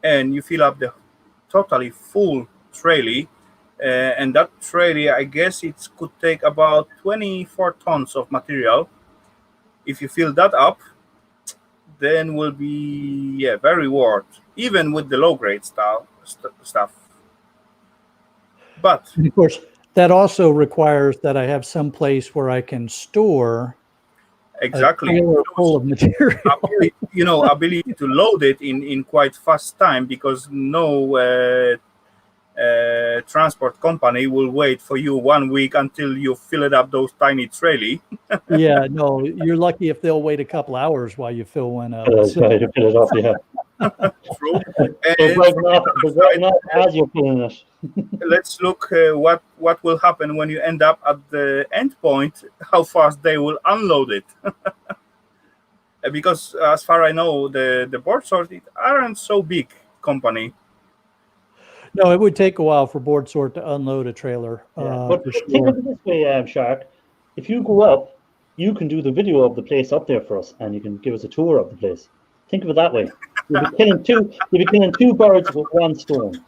and you fill up the totally full trolley, and that trolley, I guess it could take about 24 tons of material. If you fill that up, then will be very worth, even with the low grade stuff. But and of course, that also requires that I have some place where I can store exactly full of material. Ability to load it in quite fast time, because no transport company will wait for you 1 week until you fill it up those tiny trolley. Yeah, no, you're lucky if they'll wait a couple hours while you fill one up. Try to fill it up, yeah. True. As you're filling it. Let's look what will happen when you end up at the end point, how fast they will unload it. Because as far as I know, the board sort aren't so big company. No, it would take a while for board sort to unload a trailer. But think of it this way, Shark. If you go up, you can do the video of the place up there for us, and you can give us a tour of the place. Think of it that way. You'll be killing two birds with one stone.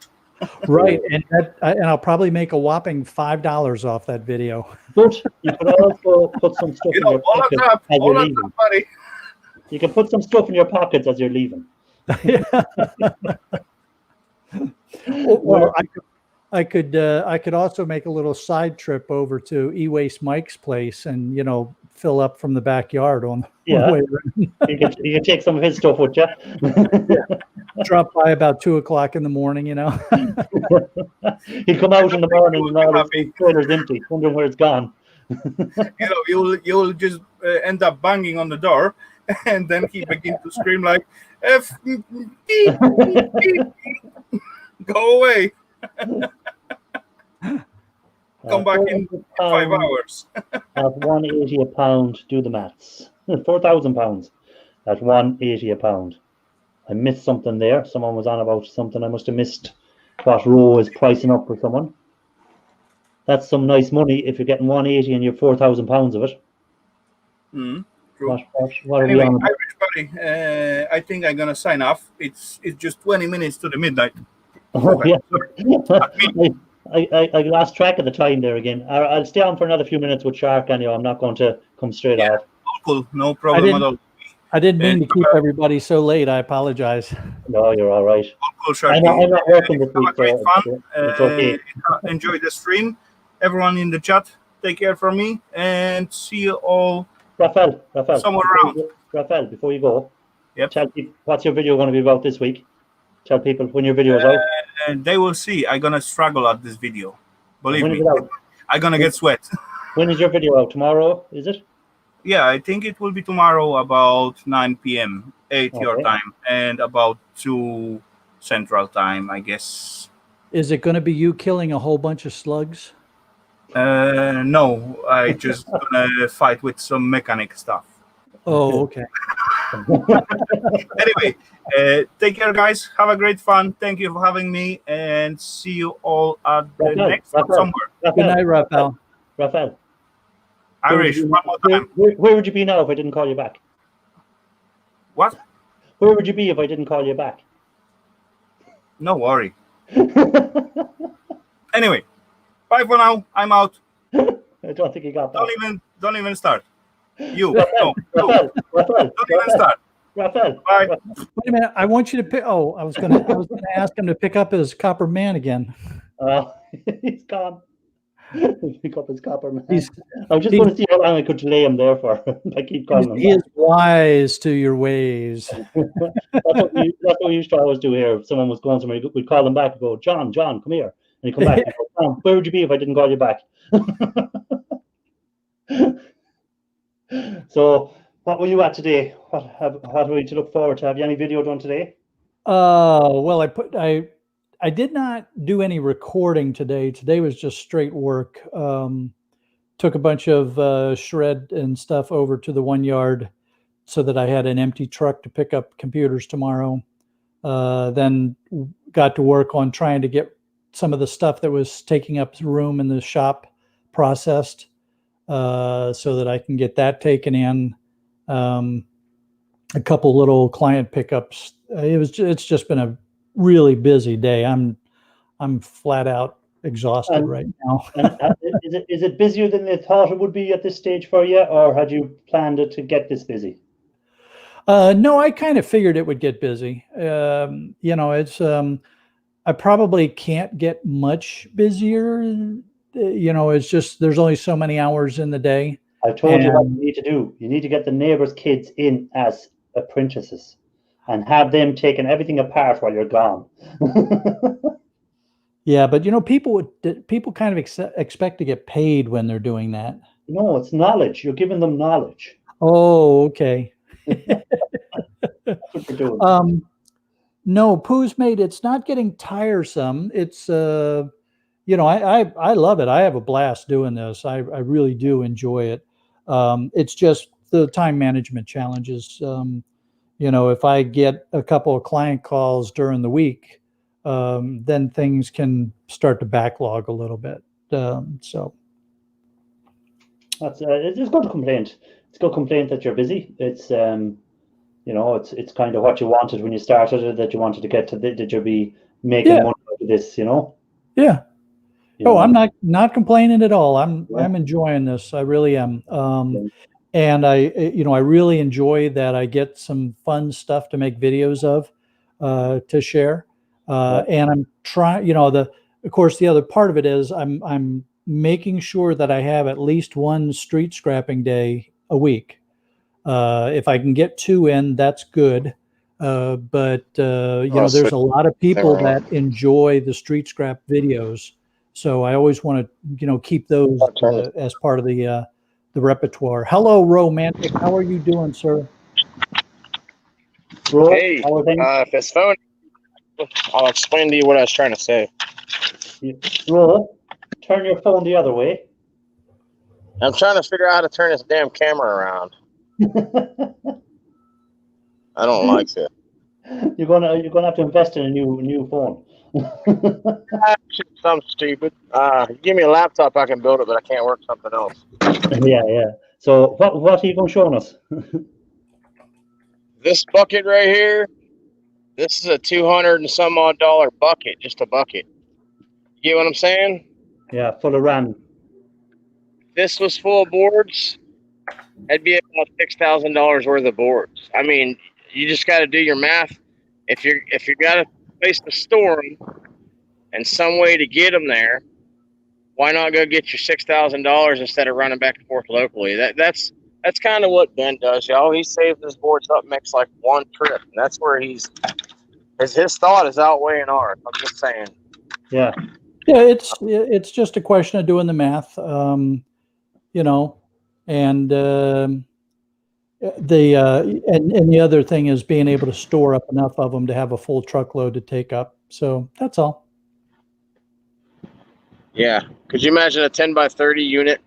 Right, and I'll probably make a whopping $5 off that video. But you can also put some stuff in your pockets as you're leaving. You can put some stuff in your pockets as you're leaving. Or I could also make a little side trip over to E-Waste Mike's place and fill up from the backyard on the way around. You can take some of his stuff with you. drop by about 2:00 in the morning. He'd come out in the morning and all his trailer's empty, wondering where it's gone. You'll just end up banging on the door, and then he begin to scream like, F beep, beep, beep. Go away. Come back in 5 hours. At 180 a pound, do the maths. 4,000 pounds at 180 a pound. I missed something there. Someone was on about something. I must have missed what Roe is pricing up for someone. That's some nice money if you're getting 180 and you're 4,000 pounds of it. True. What anyway, are we on? Irish buddy, I think I'm gonna sign off. It's just 20 minutes to the midnight. Oh, yeah. I lost track of the time there again. I'll stay on for another few minutes with Shark anyway. I'm not going to come straight off. Cool, no problem at all. I didn't mean to keep everybody so late. I apologize. No, you're all right. Cool, Shark. I'm not working this week, great so fun. it's okay. Enjoy the stream. Everyone in the chat, take care from me, and see you all Raphael, somewhere around. Raphael, before you go, yep. Tell people what's your video going to be about this week. Tell people when your video is out. And they will see. I'm gonna struggle at this video. Believe When me. is it out? I'm gonna get sweat. When is your video out? Tomorrow, is it? Yeah, I think it will be tomorrow about 9 p.m. 8 your Okay. time, and about 2 Central Time, I guess. Is it going to be you killing a whole bunch of slugs? No, I just gonna fight with some mechanic stuff. Oh, okay. Anyway, take care, guys. Have a great fun. Thank you for having me, and see you all at the next one somewhere. Good night, Raphael. Raphael. Irish, one more time. Where would you be now if I didn't call you back? What? Where would you be if I didn't call you back? No worry. Anyway, bye for now. I'm out. I don't think you got that. Don't even start. You. Raphael, No. Raphael, Don't even start. Raphael. Bye. Wait a minute. I want you to pick. Oh, I was gonna ask him to pick up his copper man again. He's gone. Pick up his copper man. He's- I'm just going to see how long I could delay him there for. I keep calling him. He is wise to your ways. That's what we used to always do here. If someone was going somewhere, we'd call them back and go, John, come here. And he'd come back and go, John, where would you be if I didn't call you back? So, what were you at today? What are we to look forward to? Have you any video done today? Well, I did not do any recording today. Today was just straight work. Took a bunch of shred and stuff over to the 1 yard so that I had an empty truck to pick up computers tomorrow. Then got to work on trying to get some of the stuff that was taking up room in the shop processed so that I can get that taken in. A couple little client pickups. It's just been a really busy day. I'm flat out exhausted right now. Is it busier than they thought it would be at this stage for you, or had you planned it to get this busy? No, I kind of figured it would get busy. It's I probably can't get much busier. It's just there's only so many hours in the day. I told you what you need to do. You need to get the neighbors' kids in as apprentices and have them taking everything apart while you're gone. Yeah, but people kind of expect to get paid when they're doing that. No, it's knowledge. You're giving them knowledge. Oh, okay. That's what you're doing. No, Pooh's made it's not getting tiresome. It's I love it. I have a blast doing this. I really do enjoy it. It's just the time management challenges. If I get a couple of client calls during the week, then things can start to backlog a little bit. So That's it's a good complaint. It's a good complaint that you're busy. It's it's kind of what you wanted when you started it, that you wanted to get to that you'll be making money out of this, Yeah. I'm not complaining at all. I'm enjoying this. I really am. And I really enjoy that I get some fun stuff to make videos of to share. And I'm trying, of course, the other part of it is I'm making sure that I have at least one street scrapping day a week. If I can get 2 in, that's good. But you know, there's a lot of people that enjoy the street scrap videos. So I always want to, you know, keep those as part of the repertoire. Hello, Romantic. How are you doing, sir? Ro, Hey, if it's phone, I'll explain to you what I was trying to say. Ro, turn your phone the other way. I'm trying to figure out how to turn this damn camera around. I don't like it. You're gonna have to invest in a new phone. Something stupid. Give me a laptop, I can build it, but I can't work something else. Yeah. So what are you going to show us? This bucket right here, this is a $200 and some odd bucket, just a bucket. You get what I'm saying? Yeah, full of RAM. If this was full of boards, that'd be about $6,000 worth of boards. I mean, you just got to do your math. If you got a place to store them and some way to get them there, why not go get your $6,000 instead of running back and forth locally? That's kind of what Ben does, y'all. He saves his boards up, makes like one trip, and that's where his thought is outweighing ours. I'm just saying. Yeah. Yeah, it's just a question of doing the math, you know, and and the other thing is being able to store up enough of them to have a full truckload to take up. So that's all. Yeah. Could you imagine a 10 by 30 unit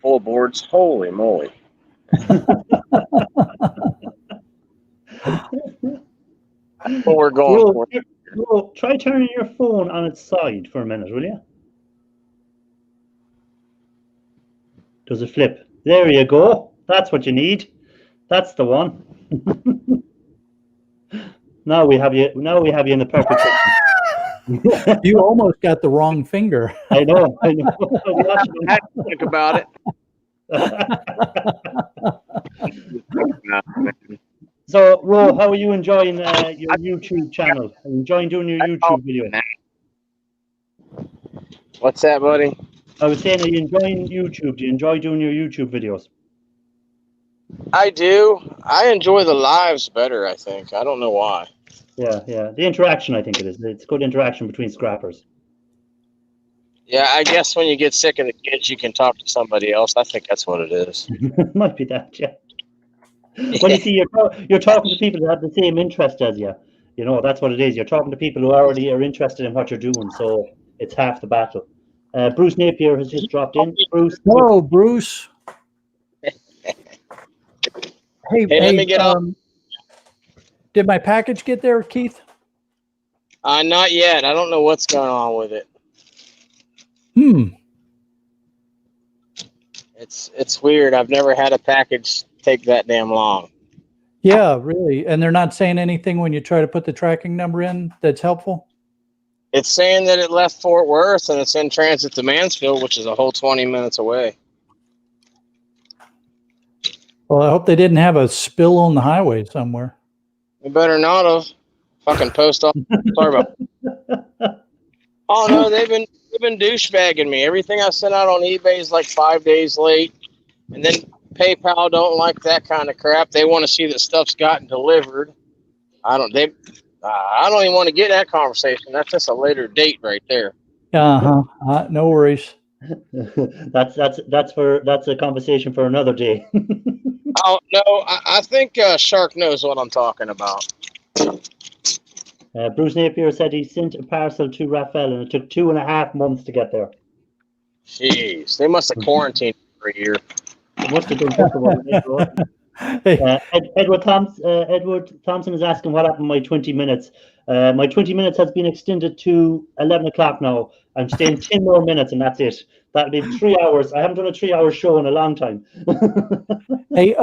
full of boards? Holy moly. That's what we're going for. Ro, try turning your phone on its side for a minute, will you? Does it flip? There you go. That's what you need. That's the one. Now we have you in the perfect position. You almost got the wrong finger. I know. I had to think about it. So, Ro, how are you enjoying your YouTube channel? Are you enjoying doing your YouTube videos? What's that, buddy? I was saying, are you enjoying YouTube? Do you enjoy doing your YouTube videos? I do. I enjoy the lives better, I think. I don't know why. Yeah. The interaction, I think it is. It's good interaction between scrappers. Yeah, I guess when you get sick of the kids, you can talk to somebody else. I think that's what it is. Might be that, yeah. Well, you see, you're talking to people that have the same interest as you. You know, that's what it is. You're talking to people who already are interested in what you're doing, so it's half the battle. Bruce Napier has just dropped in. Bruce. Hello, Bruce. Hey, let me get up. Did my package get there, Keith? Not yet. I don't know what's going on with it. It's weird. I've never had a package take that damn long. Yeah, really. And they're not saying anything when you try to put the tracking number in that's helpful? It's saying that it left Fort Worth and it's in transit to Mansfield, which is a whole 20 minutes away. Well, I hope they didn't have a spill on the highway somewhere. They better not have. Fucking post office. Sorry about that. Oh no, they've been douchebagging me. Everything I sent out on eBay is like 5 days late, and then PayPal don't like that kind of crap. They want to see that stuff's gotten delivered. I don't even want to get that conversation. That's just a later date right there. No worries. That's a conversation for another day. Oh no, I think Shark knows what I'm talking about. Bruce Napier said he sent a parcel to Raphael and it took 2.5 months to get there. Jeez, they must have quarantined for a year. It must have been possible. Edward Thompson is asking what happened to my 20 minutes. My 20 minutes has been extended to 11 o'clock now. I'm staying 10 more minutes and that's it. That'll be 3 hours. I haven't done a 3-hour show in a long time. Hey,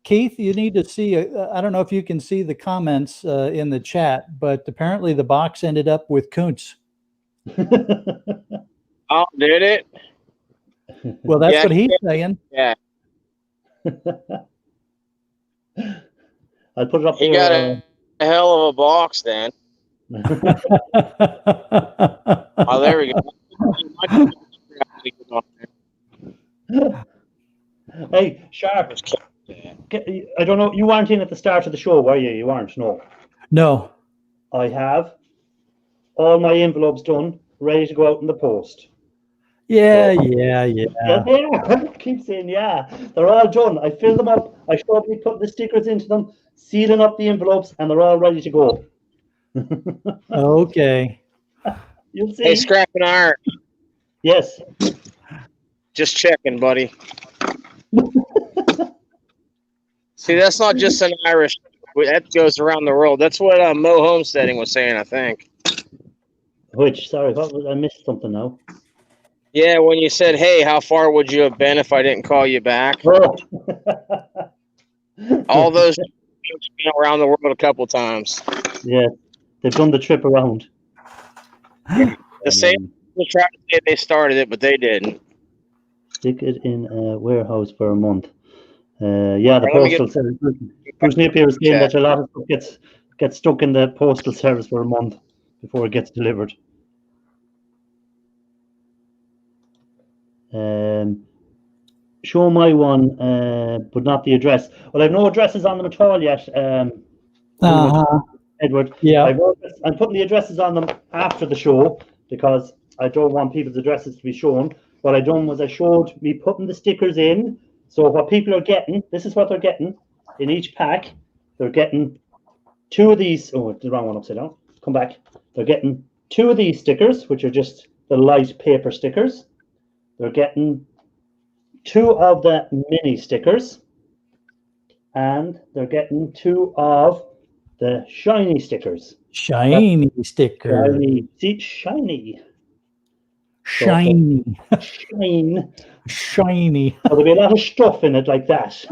Keith, you need to see, I don't know if you can see the comments in the chat, but apparently the box ended up with Kuntz. Oh, did it? Well, that's what he's saying. Yeah. I'll put it up He there. got a hell of a box then. Oh, there we go. Hey, Sharp. I don't know. You weren't in at the start of the show, were you? You weren't, no. No. I have all my envelopes done, ready to go out in the post. Yeah, So, yeah. I keep saying, yeah, they're all done. I fill them up. I showed me putting the stickers into them, sealing up the envelopes, and they're all ready to go. Okay. You'll see. Hey, Scrap and Iron, Yes. just checking, buddy. See, that's not just an Irish. That goes around the world. That's what Mo Homesteading was saying, I think. Which, sorry, what was I missed something now? Yeah, when you said, "Hey, how far would you have been if I didn't call you back?" Oh. All those jokes been around the world a couple times. Yeah, they've done the trip around. The same people try to say they started it, but they didn't. Stick it in a warehouse for a month. Yeah, the Right, let me postal service. Bruce Napier was saying that a lot of stuff gets stuck in the postal service for a month before it gets delivered. Show my one, but not the address. Well, I've no addresses on them at all yet. Edward. Yeah. I'm putting the addresses on them after the show because I don't want people's addresses to be shown. What I done was I showed me putting the stickers in. So what people are getting, this is what they're getting in each pack. They're getting 2 of these. Oh, the wrong one upside down. Come back. They're getting 2 of these stickers, which are just the light paper stickers. They're getting 2 of the mini stickers. And they're getting 2 of the shiny stickers. Shiny sticker. Shiny. See, shiny. Shiny. Shine. Shiny. So there'll be a lot of stuff in it like that. So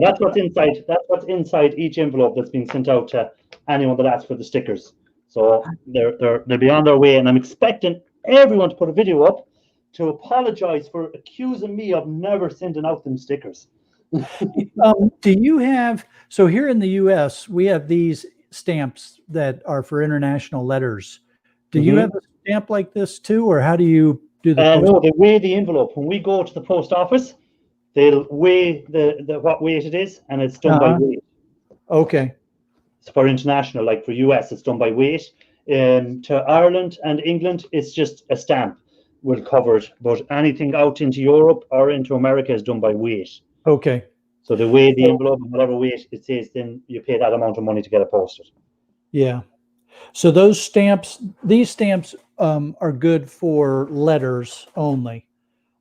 that's what's inside. That's what's inside each envelope that's being sent out to anyone that asks for the stickers. So they'll be on their way, and I'm expecting everyone to put a video up to apologize for accusing me of never sending out them stickers. Do you have, so here in the US, we have these stamps that are for international letters. Do you have a stamp like this too, or how do you do the no, they weigh the envelope. When we go to the post office, they'll weigh the what weight it is, and it's done by weight. Okay. So for international, like for US, it's done by weight. To Ireland and England, it's just a stamp will cover it. But anything out into Europe or into America is done by weight. Okay. So they weigh the envelope, and whatever weight it says, then you pay that amount of money to get it posted. Yeah. So those stamps, these stamps are good for letters only.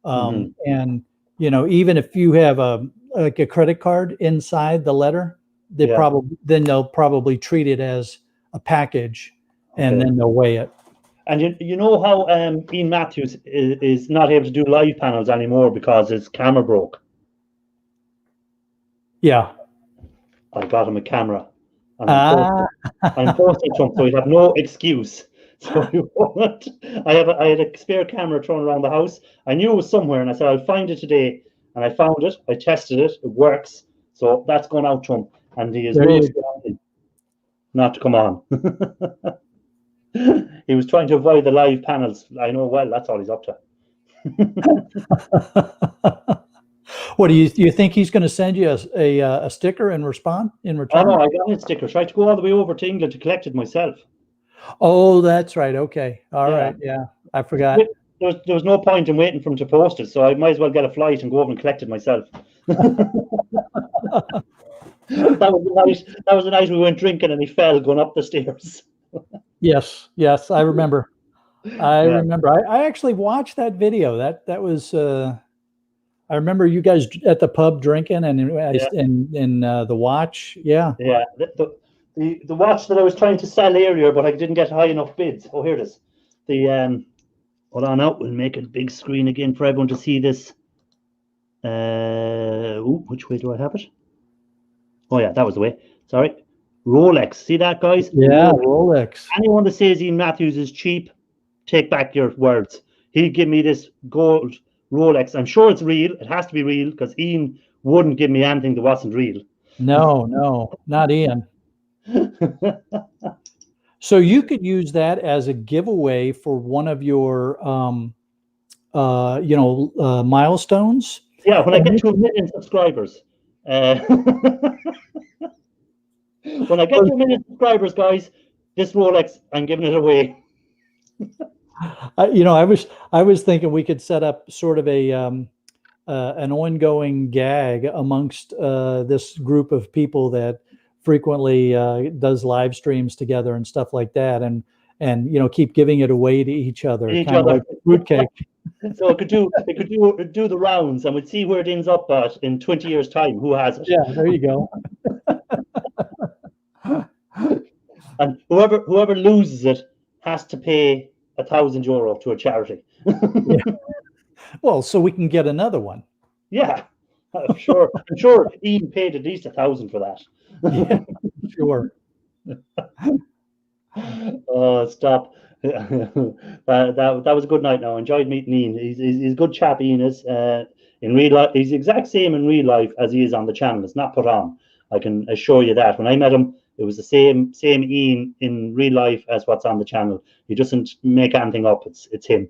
And, you know, even if you have like a credit card inside the letter, they they'll probably treat it as a package, and then they'll weigh it. And you know how Ian Matthews is not able to do live panels anymore because his camera broke? Yeah. I got him a camera. I'm posting to him, so he'd have no excuse. So I had a spare camera thrown around the house. I knew it was somewhere, and I said, I'll find it today. And I found it. I tested it. It works. So that's gone out to him. And he is not to come on. He was trying to avoid the live panels. I know well, that's all he's up to. What do you think he's going to send you a sticker in return? Oh no, I got his sticker. Tried to go all the way over to England to collect it myself. Oh, that's right. Okay. All right. Yeah, I forgot. There was no point in waiting for him to post it, so I might as well get a flight and go over and collect it myself. That was the night we went drinking and he fell going up the stairs. Yes, I remember. I remember. I actually watched that video. That was. I remember you guys at the pub drinking and the watch. Yeah. Yeah. The watch that I was trying to sell earlier, but I didn't get high enough bids. Oh, here it is. Hold on out. We'll make it big screen again for everyone to see this. Which way do I have it? Oh yeah, that was the way. Sorry. Rolex. See that, guys? Yeah, Rolex. Anyone that says Ian Matthews is cheap, take back your words. He'd give me this gold Rolex. I'm sure it's real. It has to be real because Ian wouldn't give me anything that wasn't real. No, not Ian. So you could use that as a giveaway for one of your, milestones. Yeah, when I get to 1 million subscribers. When I get to 1 million subscribers, guys, this Rolex, I'm giving it away. I was thinking we could set up sort of a an ongoing gag amongst this group of people that frequently does live streams together and stuff like that, and keep giving it away to each other, kind of like fruitcake. So it could do the rounds, and we'd see where it ends up at in 20 years' time. Who has it? Yeah, there you go. And whoever loses it has to pay €1,000 to a charity. Yeah. Well, so we can get another one. Yeah, I'm sure Ian paid at least 1,000 for that. Yeah, sure. Oh, stop. that was a good night. Now, enjoyed meeting Ian. He's a good chap. Ian is in real life. He's the exact same in real life as he is on the channel. It's not put on. I can assure you that. When I met him, it was the same Ian in real life as what's on the channel. He doesn't make anything up. It's him.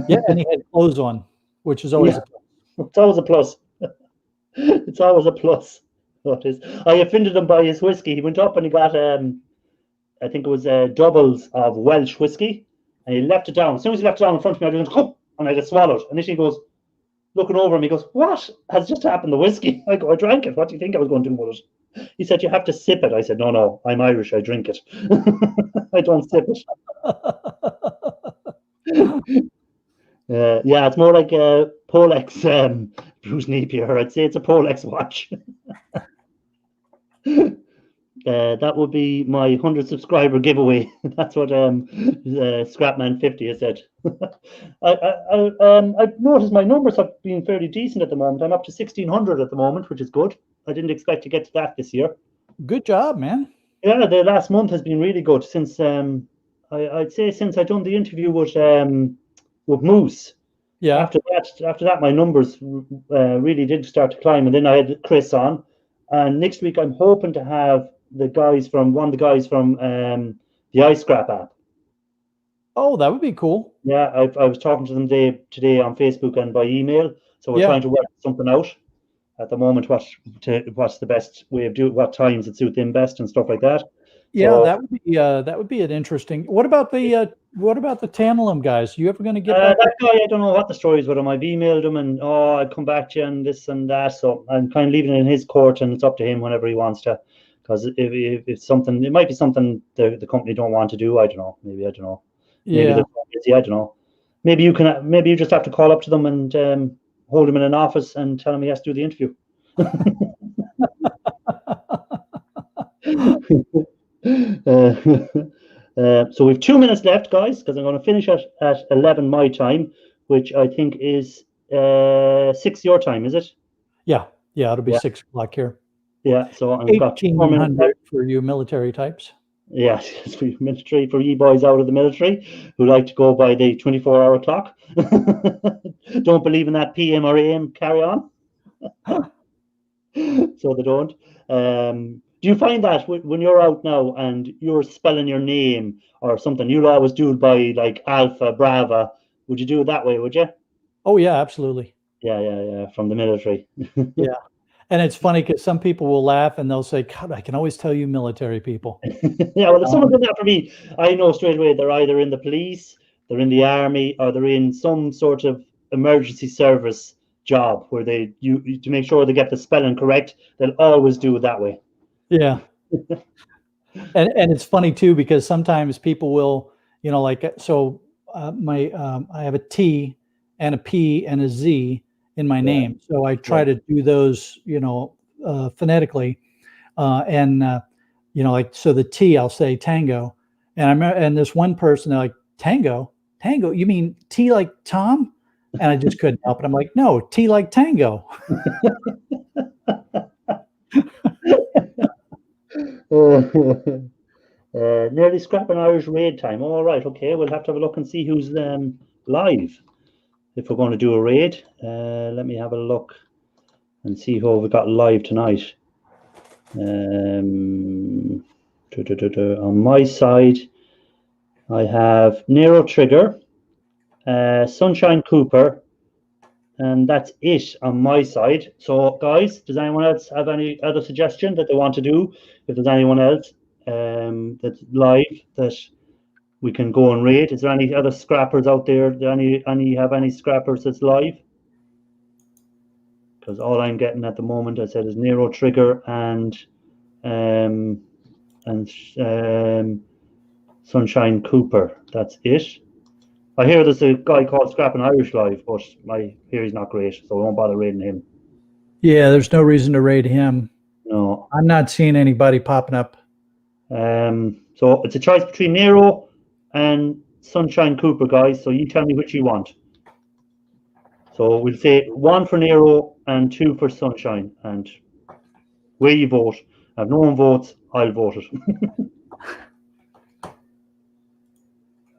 Yeah, and he had clothes on, which is always it's always a plus. It's always a plus. I offended him by his whiskey. He went up and he got I think it was doubles of Welsh whiskey, and he left it down. As soon as he left it down in front of me, I just went, and I just swallowed. And then he goes, looking over at me, he goes, "What has just happened to whiskey?" I go, "I drank it. What do you think I was going to do with it?" He said, "You have to sip it." I said, No, I'm Irish. I drink it. I don't sip it. Yeah, it's more like a Rolex Bruce Napier. I'd say it's a Rolex watch. That would be my 100 subscriber giveaway. That's what Scrapman50 has said. I've noticed my numbers have been fairly decent at the moment. I'm up to 1,600 at the moment, which is good. I didn't expect to get to that this year. Good job, man. Yeah, the last month has been really good since I'd say since I done the interview with Moose. Yeah. After that, my numbers really did start to climb, and then I had Chris on. And next week, I'm hoping to have one of the guys from the iScrap app. Oh, that would be cool. Yeah, I was talking to them today on Facebook and by email. So we're trying to work something out at the moment. What's the best way of doing? What times it suit them best and stuff like that. Yeah, so, that would be an interesting. What about the Tantalum guys? You ever going to get that guy? I don't know what the story is with him. I've emailed him and I'll come back to you and this and that. So I'm kind of leaving it in his court, and it's up to him whenever he wants to. Because if it's something, it might be something the company don't want to do. I don't know. Maybe I don't know. Maybe they're busy. I don't know. Maybe you just have to call up to them and hold him in an office and tell him he has to do the interview. So we've 2 minutes left, guys, because I'm going to finish at 11 my time, which I think is 6 your time, is it? Yeah, it'll be 6 o'clock here. Yeah, so I've got 4 minutes left for you military types. Yes, for military, for you boys out of the military who like to go by the 24-hour clock. Don't believe in that PM or AM carry on. So they don't. Do you find that when you're out now and you're spelling your name or something, you'll always do it by like Alpha, Brava? Would you do it that way, would you? Oh, yeah, absolutely. Yeah, from the military. Yeah. And it's funny because some people will laugh and they'll say, "God, I can always tell you military people." Yeah, well, if someone does that for me, I know straight away they're either in the police, they're in the army, or they're in some sort of emergency service job where to make sure they get the spelling correct, they'll always do it that way. Yeah. and it's funny too, because sometimes people will, I have a T and a P and a Z in my name. So I try to do those, phonetically. So the T, I'll say tango. And I remember, and this one person, they're like, tango, you mean T like Tom? And I just couldn't help it. I'm like, no, T like tango. Nearly scrapping Irish raid time. All right, okay, we'll have to have a look and see who's live. If we're going to do a raid, let me have a look and see who we got live tonight. On my side, I have Nero Trigger, Sunshine Cooper, And that's it on my side. So, guys, does anyone else have any other suggestion that they want to do? If there's anyone else that's live that we can go and raid. Is there any other scrappers out there? Do any have any scrappers that's live? Because all I'm getting at the moment, I said, is Nero Trigger and Sunshine Cooper. That's it. I hear there's a guy called Scrapping Irish live, but I hear he's not great, so I won't bother raiding him. Yeah, there's no reason to raid him. No. I'm not seeing anybody popping up. So it's a choice between Nero and Sunshine Cooper, guys. So you tell me which you want. So we'll say 1 for Nero and 2 for Sunshine. And where you vote. If no one votes, I'll vote it.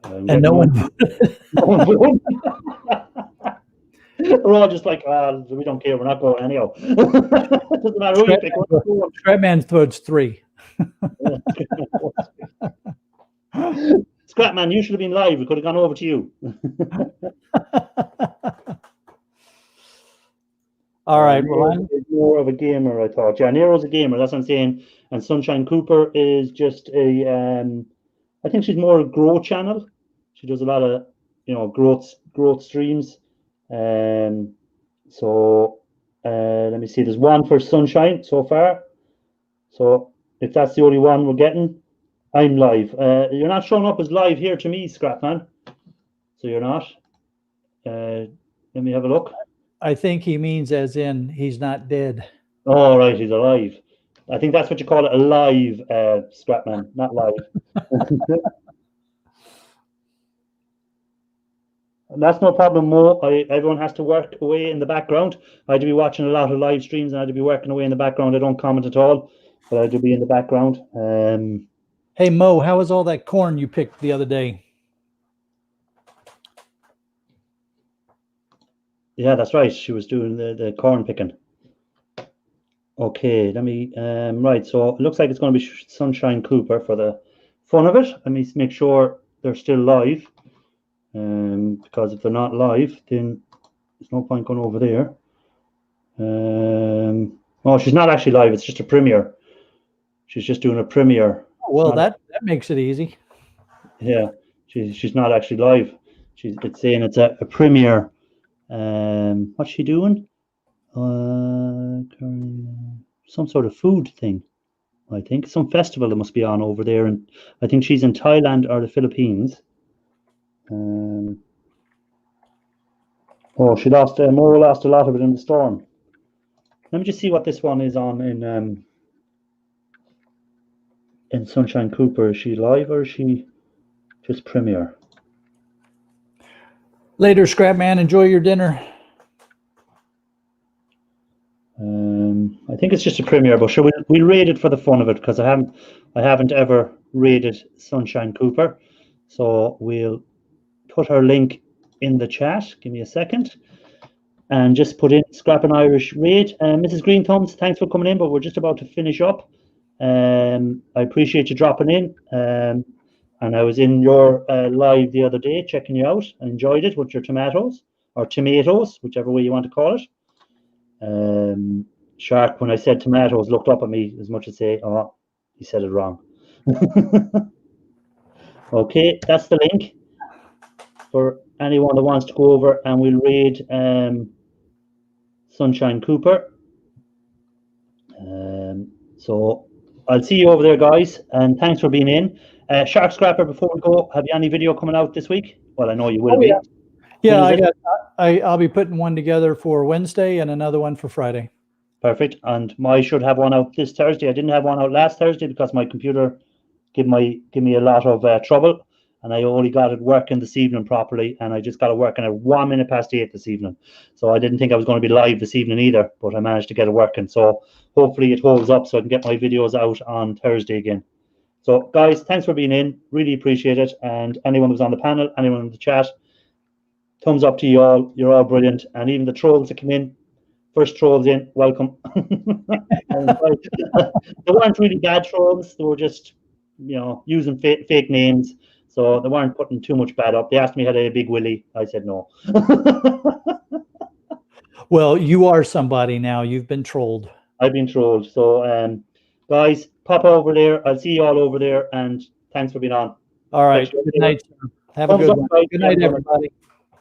And no one voted. We're all just like, we don't care. We're not going anyhow. It doesn't matter who you pick. Scrapman votes 3. Scrapman, you should have been live. We could have gone over to you. All right. Well, I'm more of a gamer, I thought. Yeah, Nero's a gamer. That's what I'm saying. And Sunshine Cooper is just a. I think she's more a growth channel. She does a lot of, growth streams. So let me see. There's 1 for Sunshine so far. So if that's the only one we're getting, I'm live. You're not showing up as live here to me, Scrapman. So you're not. Let me have a look. I think he means as in he's not dead. Oh, right, he's alive. I think that's what you call it, alive, Scrapman, not live. And that's no problem, Mo. Everyone has to work away in the background. I had to be watching a lot of live streams and I had to be working away in the background. I don't comment at all, but I had to be in the background. Hey, Mo, how was all that corn you picked the other day? Yeah, that's right. She was doing the corn picking. Okay, let me, right. So it looks like it's going to be Sunshine Cooper for the fun of it. Let me make sure they're still live. Because if they're not live, then there's no point going over there. Oh, she's not actually live. It's just a premiere. She's just doing a premiere. Well, that makes it easy. Yeah, she's not actually live. It's saying it's a premiere. What's she doing? Some sort of food thing. I think some festival that must be on over there, and I think she's in Thailand or the Philippines. Oh, she lost. Mo lost a lot of it in the storm. Let me just see what this one is on in Sunshine Cooper. Is she live or is she just premiere? Later, Scrapman. Enjoy your dinner. I think it's just a premiere, but sure, we'll raid it for the fun of it because I haven't ever raided Sunshine Cooper, so we'll put her link in the chat. Give me a second, and just put in Scrapping Irish raid. Mrs. Green Thumbs, thanks for coming in, but we're just about to finish up. I appreciate you dropping in. And I was in your live the other day, checking you out. I enjoyed it with your tomatoes, whichever way you want to call it. Shark, when I said tomatoes, looked up at me as much as say, oh, he said it wrong. Okay, that's the link for anyone that wants to go over and we'll raid Sunshine Cooper. So I'll see you over there, guys, and thanks for being in. Shark Scrapper, before we go, have you any video coming out this week? Well, I know you will be. Yeah, I'll be putting one together for Wednesday and another one for Friday. Perfect. And I should have one out this Thursday. I didn't have one out last Thursday because my computer give me a lot of trouble, and I only got it working this evening properly, and I just got it working at 1 minute past 8 this evening. So I didn't think I was going to be live this evening either, but I managed to get it working. So hopefully it holds up so I can get my videos out on Thursday again. So guys, thanks for being in. Really appreciate it. And anyone who's on the panel, anyone in the chat, thumbs up to you all. You're all brilliant. And even the trolls that come in, first trolls in, welcome. They weren't really bad trolls. They were just, using fake names. So they weren't putting too much bad up. They asked me had I a big willy. I said no. Well, you are somebody now. You've been trolled. I've been trolled. So, guys, pop over there. I'll see you all over there, and thanks for being on. All right. Catch you Good later. night, sir. Have a Thumbs good up, one. guys. Good night, everybody.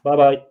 Bye bye.